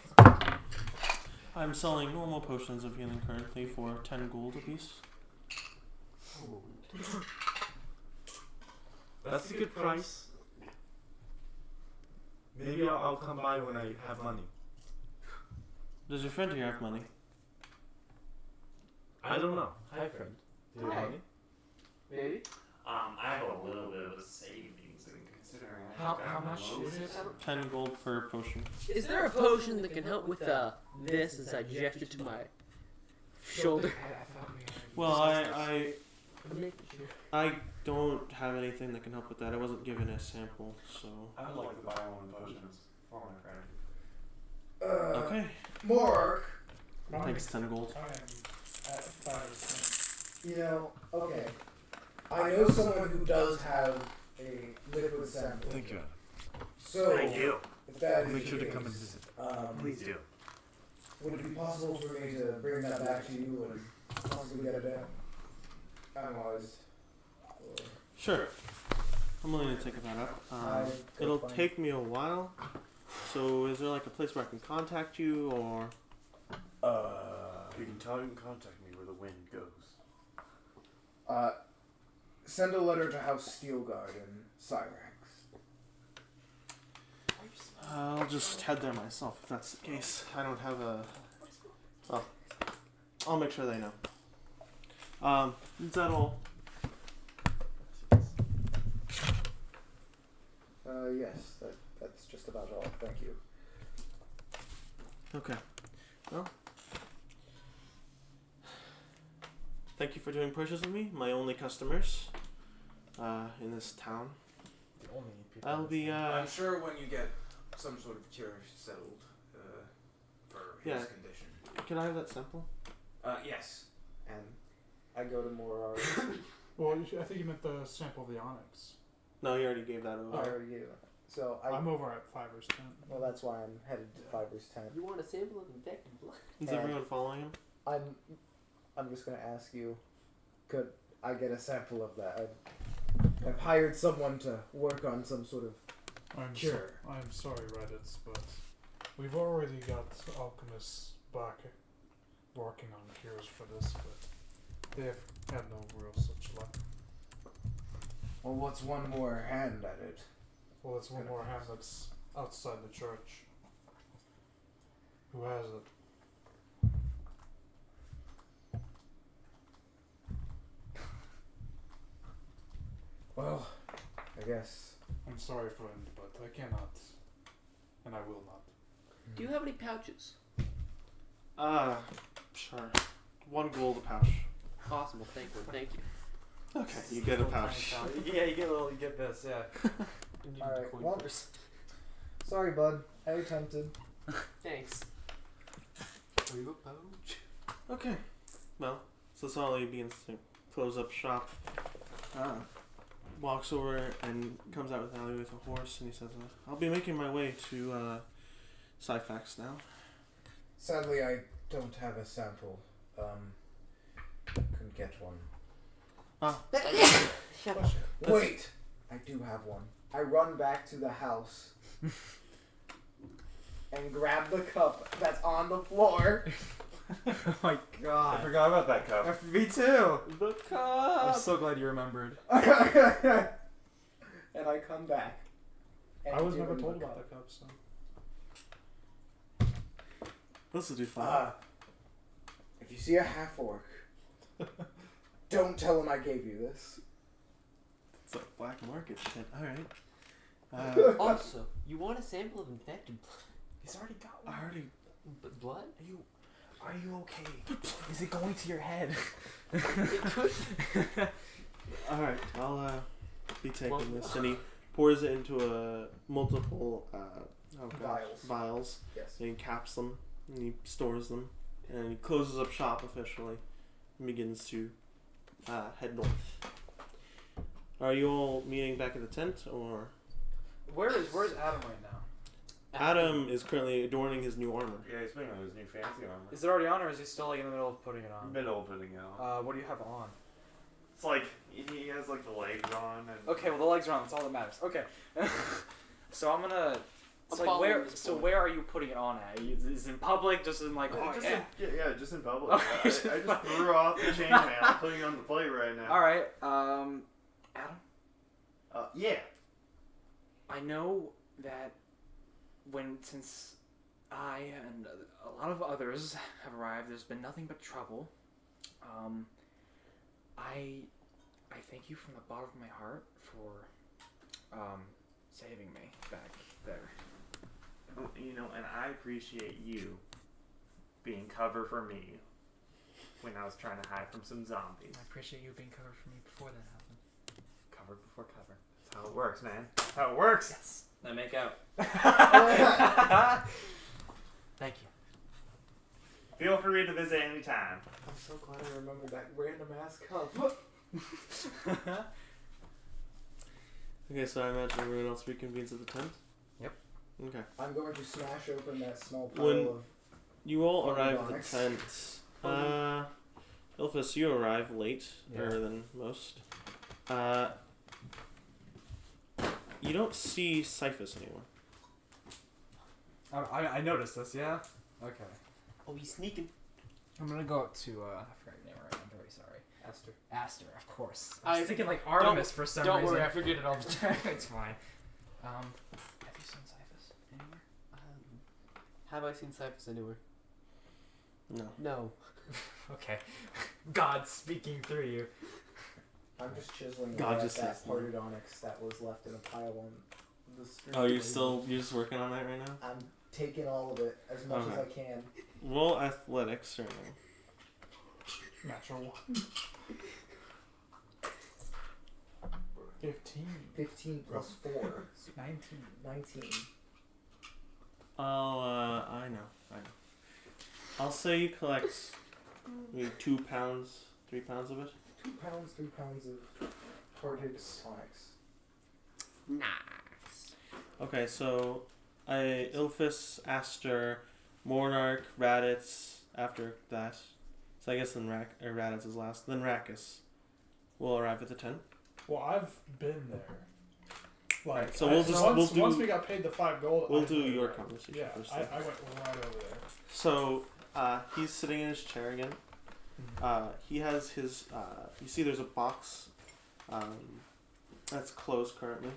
I'm selling normal potions of healing currently for 10 gold apiece. That's a good price. Maybe I'll come by when I have money. Does your friend here have money? I don't know. Hi, friend. Do you have money? Maybe. I have a little bit of a savings in considering. How much is it? 10 gold per potion. Is there a potion that can help with this as I gesture to my shoulder? Well, I I'm making sure. I don't have anything that can help with that. I wasn't given a sample, so. I would like to buy one of the potions for my friend. Okay. Mark, Thanks, 10 gold. I am at Fiver's tent. you know, okay. I know someone who does have a liquid sample. Thank you. So, Thank you. if that is Make sure the to come and case, visit. Please do. would it be possible for me to bring that back to you and possibly get it analyzed? Sure. I'm willing to take that up. It'll take me a while. So, is there like a place where I can contact you, or? You can contact me where the wind goes. Send a letter to House Steelguard in Cyrax. I'll just head there myself if that's the case. I don't have a. Well, I'll make sure they know. Is that all? Yes, that's just about all. Thank you. Okay. Well, thank you for doing purchases with me. My only customers in this town. I'll be. I'm sure when you get some sort of cure settled for his condition. can I have that sample? Yes. And I go to more. Well, I think you meant the sample of the onyx. No, you already gave that over. I already gave it. So I'm over at Fiverr's tent. Well, that's why I'm headed to Fiver's tent. You want a sample of infected blood? Is everyone following him? I'm just gonna ask you, could I get a sample of that? I've hired someone to work on some sort of cure. I'm sorry, Reddits, but we've already got alchemists back working on cures for this, but they have had no real such luck. Well, what's one more hand at it? Well, it's one more hand that's outside the church. Who has it? Well, I guess. I'm sorry, friend, but I cannot, and I will not. Do you have any pouches? Sure. 1 gold a pouch. Possible. Thank you. Okay, you get a pouch. Yeah, you get this. Yeah. Alright, well, sorry, bud. I attempted. Thanks. Okay. Well, so Solly begins to close up shop. Walks over and comes out with Allie with a horse, and he says, I'll be making my way to Syphax now. Sadly, I don't have a sample. Couldn't get one. Shut up. Wait! I do have one. I run back to the house and grab the cup that's on the floor. Oh my god. I forgot about that cup. Me too. The cup! I'm so glad you remembered. And I come back. And I was give never him told the about cup. the cup, so. This will do fine. If you see a half-orc, don't tell him I gave you this. It's like black market shit. Alright. Also, you want a sample of infected blood? He's already got one. Blood? Are you okay? Is it going to your head? It could. Alright, I'll be taking this. And he pours it into a multiple vials. Yes. And he caps them, and he stores them, and he closes up shop officially, and begins to head north. Are you all meeting back at the tent, or? Where's Adam right now? Adam is currently adorning his new armor. Yeah, he's putting on his new fancy armor. Is it already on, or is he still like in the middle of putting it on? Middle of putting it on. What do you have on? It's like he has like the legs on and. Okay, well the legs are on. That's all that matters. Okay. So I'm gonna. It's I'm like where? following this So point. where are you putting it on at? Is it in public? Just in like? Oh, just yeah. just in public. Oh, I just threw off the chainmail. I'm putting it on the plate right now. All right. Adam. Yeah. I know that since I and a lot of others have arrived, there's been nothing but trouble. I thank you from the bottom of my heart for saving me back there. You know, and I appreciate you being cover for me when I was trying to hide from some zombies. I appreciate you being covered for me before that happened. Cover before cover. That's how it works, man. That's how it works. Yes. Now make out. Thank you. Feel free to visit anytime. I'm so glad I remembered that random ass cup. Okay, so I imagine everyone else reconvenes at the tent? Yep. Okay. I'm going to smash open that small pile When of. you all Holy arrive at onyx. the tent, Ilphus, you arrive late, earlier than most. You don't see Syphus anywhere. I noticed this. Yeah. Okay. Oh, he's sneaking. I'm gonna go up to I forgot your name already. I'm very sorry. Aster. Aster, of course. I was thinking like don't- Artemis for some reason. Don't worry, I forget it all the time. It's fine. Have you seen Syphus anywhere? Have I seen Syphus anywhere? No. No. Okay. God speaking through you. I'm just chiseling God away just at that says parted onyx that was left in a pile on the street. Oh, you're just working on that right now? I'm taking all of it as much as Okay. I can. Roll athletics, certainly. Natural 1. 15. 15 plus 4. 19. 19. Oh, I know. I'll say you collect maybe 2 pounds, 3 pounds of it. 2 pounds, 3 pounds of Cortex tonics. Nice. Okay, so Ilfis, Aster, Monarch, Raditz after that. So I guess then Raditz is last. Then Rakkus will arrive at the tent. Well, I've been there. Like, so once we got paid the 5 gold. We'll do your conversation first. I went right over there. So he's sitting in his chair again. He has his. You see, there's a box that's closed currently.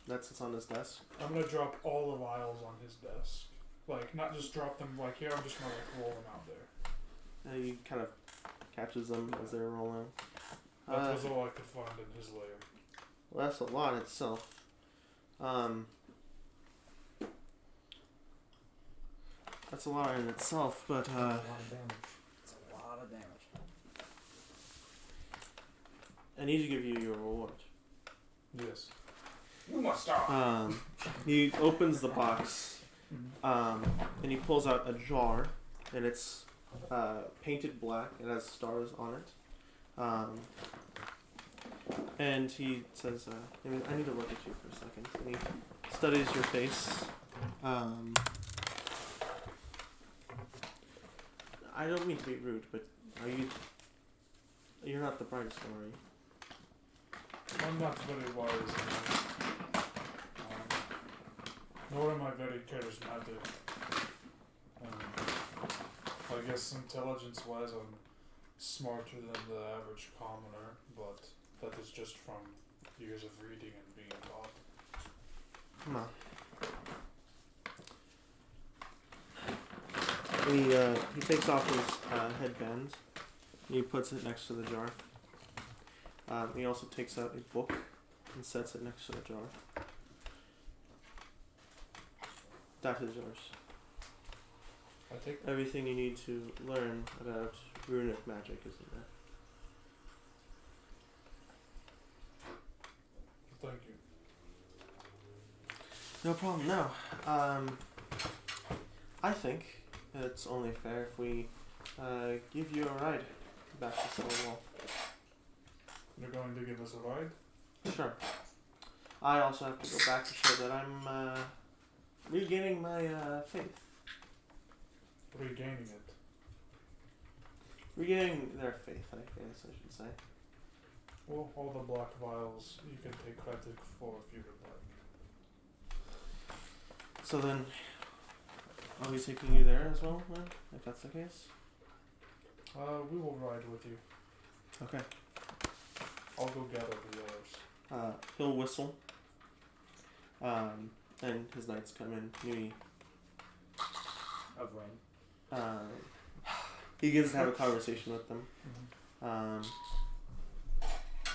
That sits on his desk. I'm gonna drop all the vials on his desk. Like, not just drop them like here. I'm just gonna like roll them out there. He kind of catches them as they're rolling. That was all I could find in his lair. Well, that's a lot itself. That's a lot in itself, but It's a lot of damage. It's a lot of damage. I need to give you your reward. Yes. You must stop. He opens the box, and he pulls out a jar, and it's painted black. It has stars on it. And he says, I need to look at you for a second. And he studies your face. I don't mean to be rude, but you're not the brightest one, are you? I'm not very wise, nor am I very charismatic. I guess intelligence-wise, I'm smarter than the average commoner, but that is just from years of reading and being taught. No. He takes off his headband. And he puts it next to the jar. He also takes out a book and sets it next to the jar. That is yours. I take everything you need to learn about runic magic is in there. Thank you. No problem. No. I think it's only fair if we give you a ride back to Stonewall. You're going to give us a ride? Sure. I also have to go back to show that I'm regaining my faith. Regaining it? Regaining their faith, I guess I should say. Well, all the black vials you can take credit for if you would like. So then, are we taking you there as well, then, if that's the case? We will ride with you. Okay. I'll go gather the others. He'll whistle. And his knights come in. Of rain. He begins to have a conversation with them.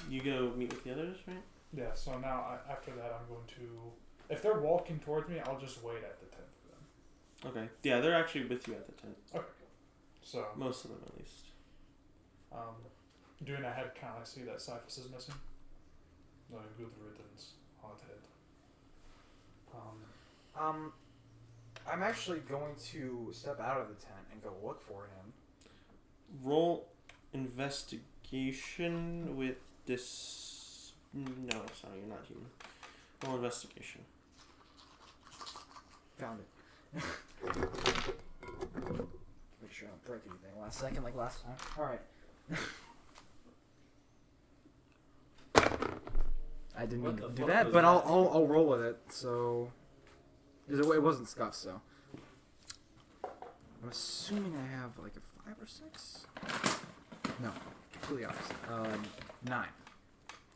You go meet with the others, right? Yeah, so now after that I'm going to... If they're walking towards me, I'll just wait at the tent for them. Okay. Yeah, they're actually with you at the tent. Okay. So... Most of them, at least. Doing a head count, I see that Cyphus is missing. No, good riddance. Hot head. I'm actually going to step out of the tent and go look for him. Roll investigation with this... No, sorry, you're not human. Roll investigation. Found it. Make sure I don't break anything last second like last time. Alright. I didn't mean to do that, but I'll roll with it. So, it wasn't scuffed, so I'm assuming I have like a 5 or 6. No, completely opposite. 9.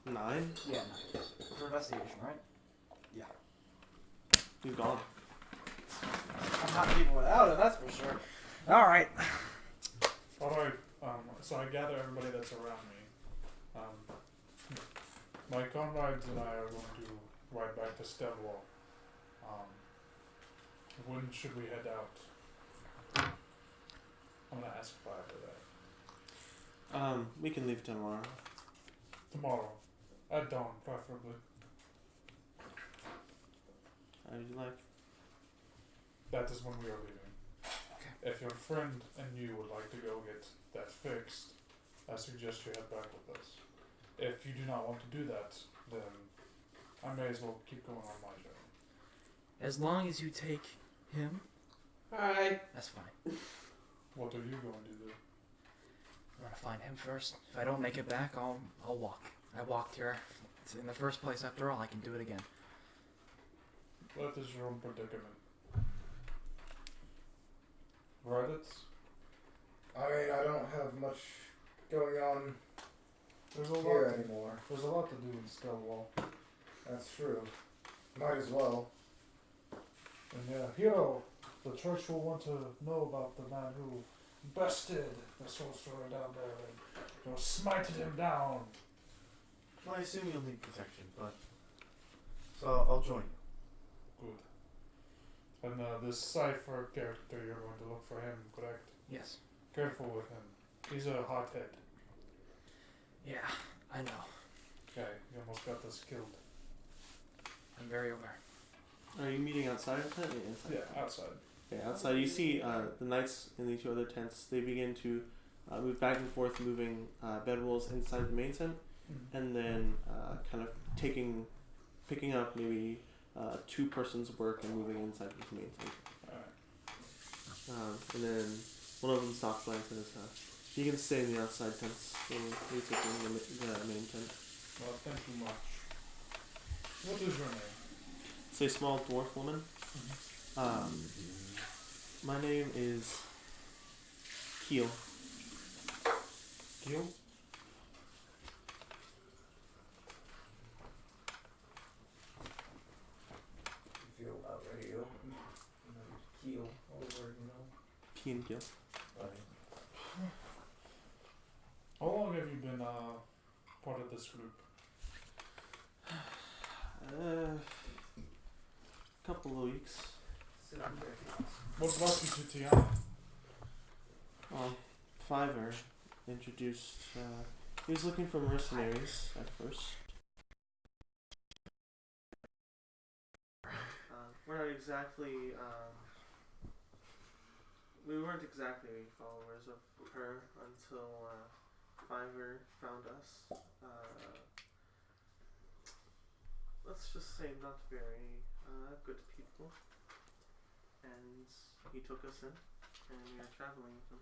9? Yeah, 9 for investigation, right? Yeah. He's gone. I'm not leaving without it, that's for sure. All right. Alright. So I gather everybody that's around me. My comrades and I are going to ride back to Stonewall. When should we head out? I'm gonna ask Fire for that. We can leave tomorrow. Tomorrow. At dawn, preferably. How would you like? That is when we are leaving. Okay. If your friend and you would like to go get that fixed, I suggest you head back with us. If you do not want to do that, then I may as well keep going on my journey. As long as you take him, Alright. that's fine. What are you going to do? I'm gonna find him first. If I don't make it back, I'll walk. I walked here. It's in the first place. After all, I can do it again. That is your own predicament. Reddit? I mean, I don't have much going on There's a here lot. anymore. There's a lot to do in Stillwell. That's true. Might as well. And yeah, Hero, the church will want to know about the man who bested the sorcerer down there and smited him down. Well, I assume you'll need protection, but so I'll join you. Good. And this Cypher character, you're going to look for him, correct? Yes. Careful with him. He's a hothead. Yeah, I know. Okay, you almost got us killed. I'm very aware. Are you meeting outside of the tent? Yeah, inside. Yeah, outside. Okay, outside you see the knights in the two other tents. They begin to move back and forth, moving bedrolls inside the main tent, and then kind of picking up maybe two persons' work and moving inside the main tent. Alright. And then one of them stops by and says, "You can stay in the outside tents. We're taking the main tent." Well, thank you much. What is your name? It's a small dwarf woman. My name is Keel. Keel? You feel about radio. Keel over, Key and Keel. How long have you been part of this group? Couple of weeks. What brought you to Tiana? Fiverr introduced. He was looking for mercenaries at first. We're not exactly. We weren't exactly followers of her until Fiverr found us. Let's just say not very good people. And he took us in, and we are traveling with him.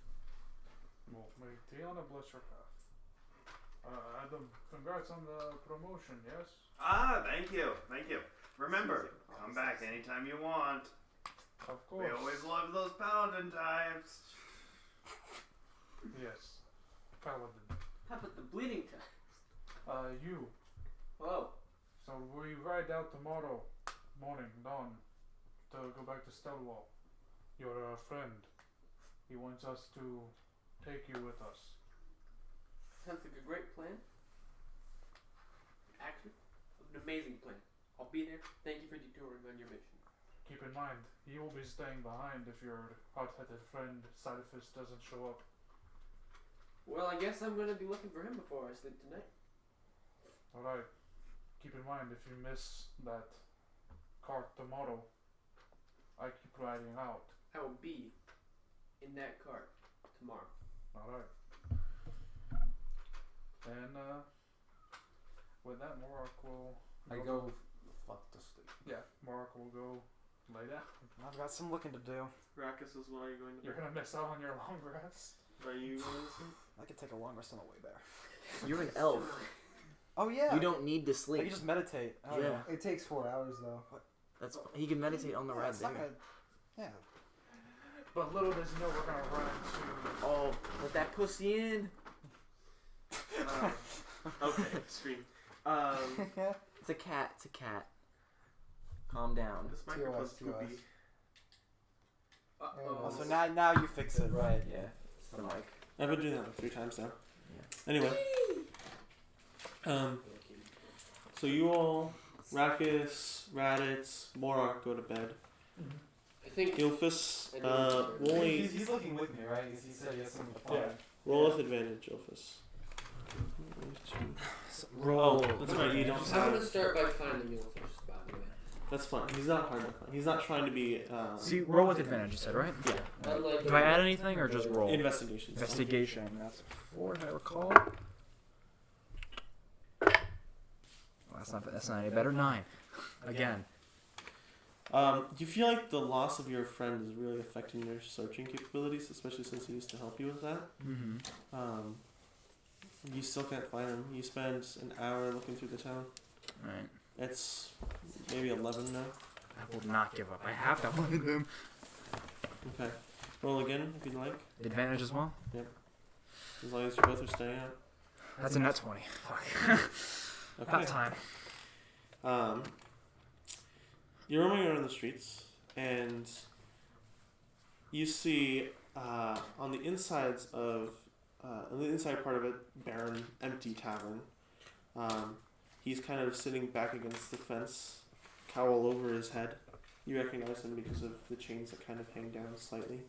Well, may Tiana bless your path. Adam, congrats on the promotion, yes? Thank you. Remember, come back anytime you want. Of course. We always love those paladin types. Yes. Paladin. How about the bleeding time? You. Hello. So we ride out tomorrow morning, dawn, to go back to Stillwell. Your friend. He wants us to take you with us. Sounds like a great plan. Actually, an amazing plan. I'll be there. Thank you for detouring on your mission. Keep in mind, he will be staying behind if your hot-headed friend Sidefist doesn't show up. Well, I guess I'm gonna be looking for him before I sleep tonight. Alright. Keep in mind, if you miss that cart tomorrow, I keep riding out. I will be in that cart tomorrow. Alright. And with that, Morak will go fuck to sleep. Yeah, Morak will go lay down. I've got some looking to do. Rakus as well, you're going to You're gonna miss out on your long rest. Are you going to sleep? I could take a long rest on the way there. You're an elf. Oh yeah. You don't need to I sleep. can just meditate. Oh, Yeah. It takes 4 hours though. That's he can meditate on the ride it's not there. gonna- Yeah. But little does he know we're gonna run into. Oh, let that pussy in. Okay, scream. It's a cat. It's a cat. Calm down. This microphone's TOS. poopy. Oh, so now you fix it, right? Yeah, it's the mic. I've been doing that a few times now. Yeah. Anyway. So you all, Rakus, Raditz, Morak go to bed. I think. Ilfus, will only He's looking with me, right? He said he has something to find. Yeah. roll with advantage, Ilfus. Roll. Oh, that's right, you don't I'm gonna have. start by finding the fish spot. Anyway. That's fine. He's not hard to find. He's not trying to be. See, roll with advantage, you said, right? Yeah. Do I add anything or just roll? Investigation. Investigation. That's 4, if I recall. Well, that's not any better. 9. Again. You feel like the loss of your friend is really affecting your searching capabilities, especially since he used to help you with that. Mm-hmm. You still can't find him. You spend an hour looking through the town. Right. It's maybe 11 now. I will not give up. I have to find him. Okay. Roll again if you'd like. Advantage as well? Yep. As long as you both are staying out. That's a net 20. Fuck. Okay. About time. You're roaming around the streets, and you see on the insides of on the inside part of it, barren, empty tavern. He's kind of sitting back against the fence, cowl over his head. You recognize him because of the chains that kind of hang down slightly.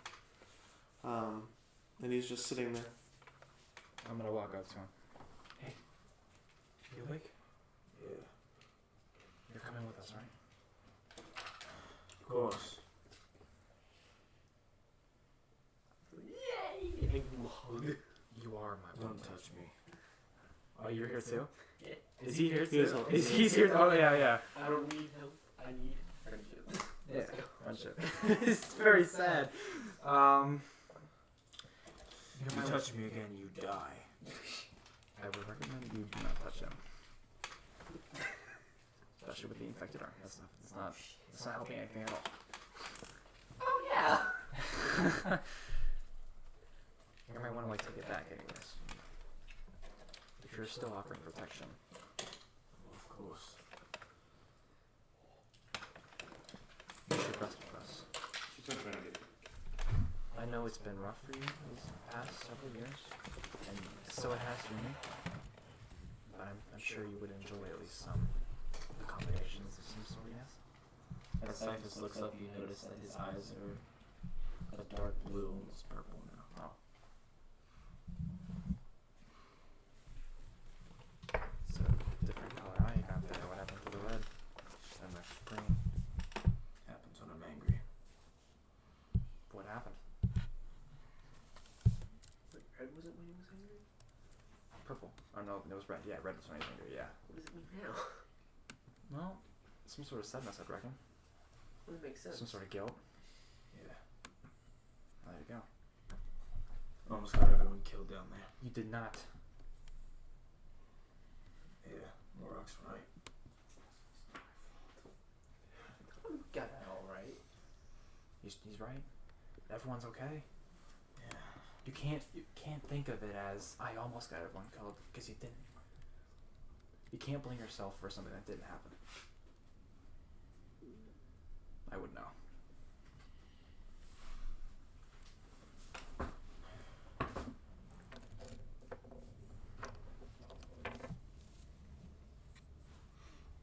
And he's just sitting there. I'm gonna walk up to him. Hey, you awake? Yeah. You're coming with us, right? Of course. Yay! You are my Don't touch me. Oh, you're here too? Yeah. Is he here He is too? help. He's here. Oh, yeah. I don't need help. I need friendship. Yeah, Let's go. friendship. It's very sad. If you touch me again, you die. I would recommend you do not touch him. Especially with the infected arm. It's not helping anything at all. Oh yeah. You might want to take it back anyways. If you're still offering protection. Of course. You should rest with us. She's still trying to get I know it's been rough for you these past several years, and so it has for me. But I'm sure you would enjoy at least some accommodations of some sort, yes? As Cyphus looks up, you notice that his eyes are a dark blue, almost purple now. Oh. So, different color eye you got there. What happened to the red? And the green? Happens when I'm angry. What happened? Red was it when he was angry? Purple. Oh no, it was red. Yeah, red was when he was angry, yeah. What does it mean now? Well, some sort of sadness, I'd reckon. Well, that makes sense. Some sort of guilt. Yeah. There you go. Almost got everyone killed down there. You did not. Yeah, Morok's right. Got that all right. He's right. Everyone's okay. Yeah. You can't think of it as I almost got everyone killed because you didn't. You can't blame yourself for something that didn't happen. I would know.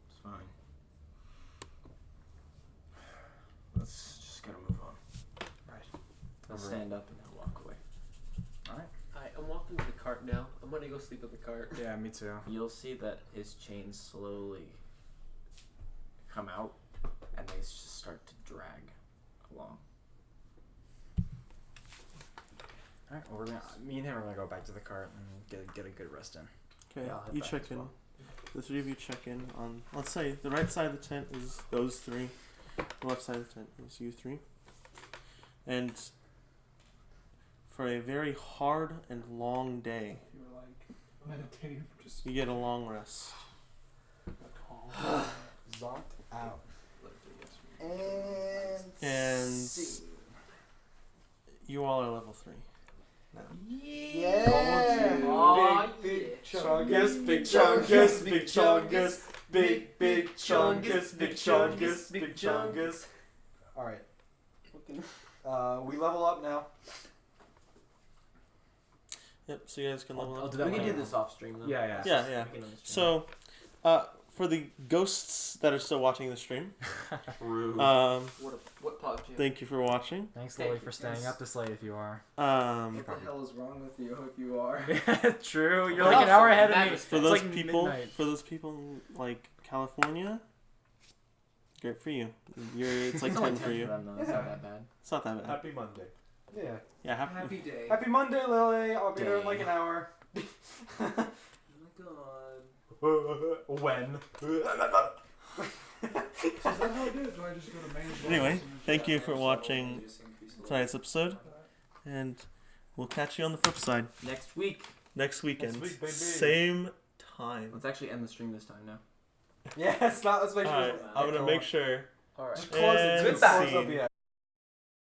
It's fine. Let's just gotta move on. Right. He'll stand up and he'll walk away. Alright. I'm walking to the cart now. I'm gonna go sleep in the cart. Yeah, me too. You'll see that his chains slowly come out and they just start to drag along. Alright, well me and him are gonna go back to the cart and get a good rest in. Okay, Yeah, I'll head you back check as in. well. The three of you check in on, let's say, the right side of the tent is those three. The left side of the tent is you three. And for a very hard and long day, You were like meditating, just you get a long rest. Zonked out. And you all are level 3 now. Yeah. Aw, Big yeah. chungus, big chungus, big chungus, big chungus, big chungus, big chungus. Alright. We level up now. Yep, so you guys can level I'll up. do that We can later. do this off stream though. Yeah. Yeah, yeah. We can understand. So, for the ghosts that are still watching the stream, Rude. What pod jam? thank you for watching. Thanks, Lily, for staying up this late if you are. What the hell is wrong with you if you are? True, you're What like an else? hour ahead of me. Madness. For It's those like people, midnight. for those people in, like California, Great for you. It's like It's only 10 for 10 you. them, though. It's not that bad. It's not that bad. Happy Monday. Yeah. Yeah, Happy day. Happy Monday, Lily. I'll be there in like Day. an hour. Oh my god. When? Is that how it is? Do I just go to main Anyway, thank you for watching tonight's episode, and we'll catch you on the flip side Next week. next weekend. Next week, baby. Same time. Let's actually end the stream this time now. Yes, let's make sure. Alright, I'm gonna make sure. Alright. Just close it. And Just close scene. up, yeah.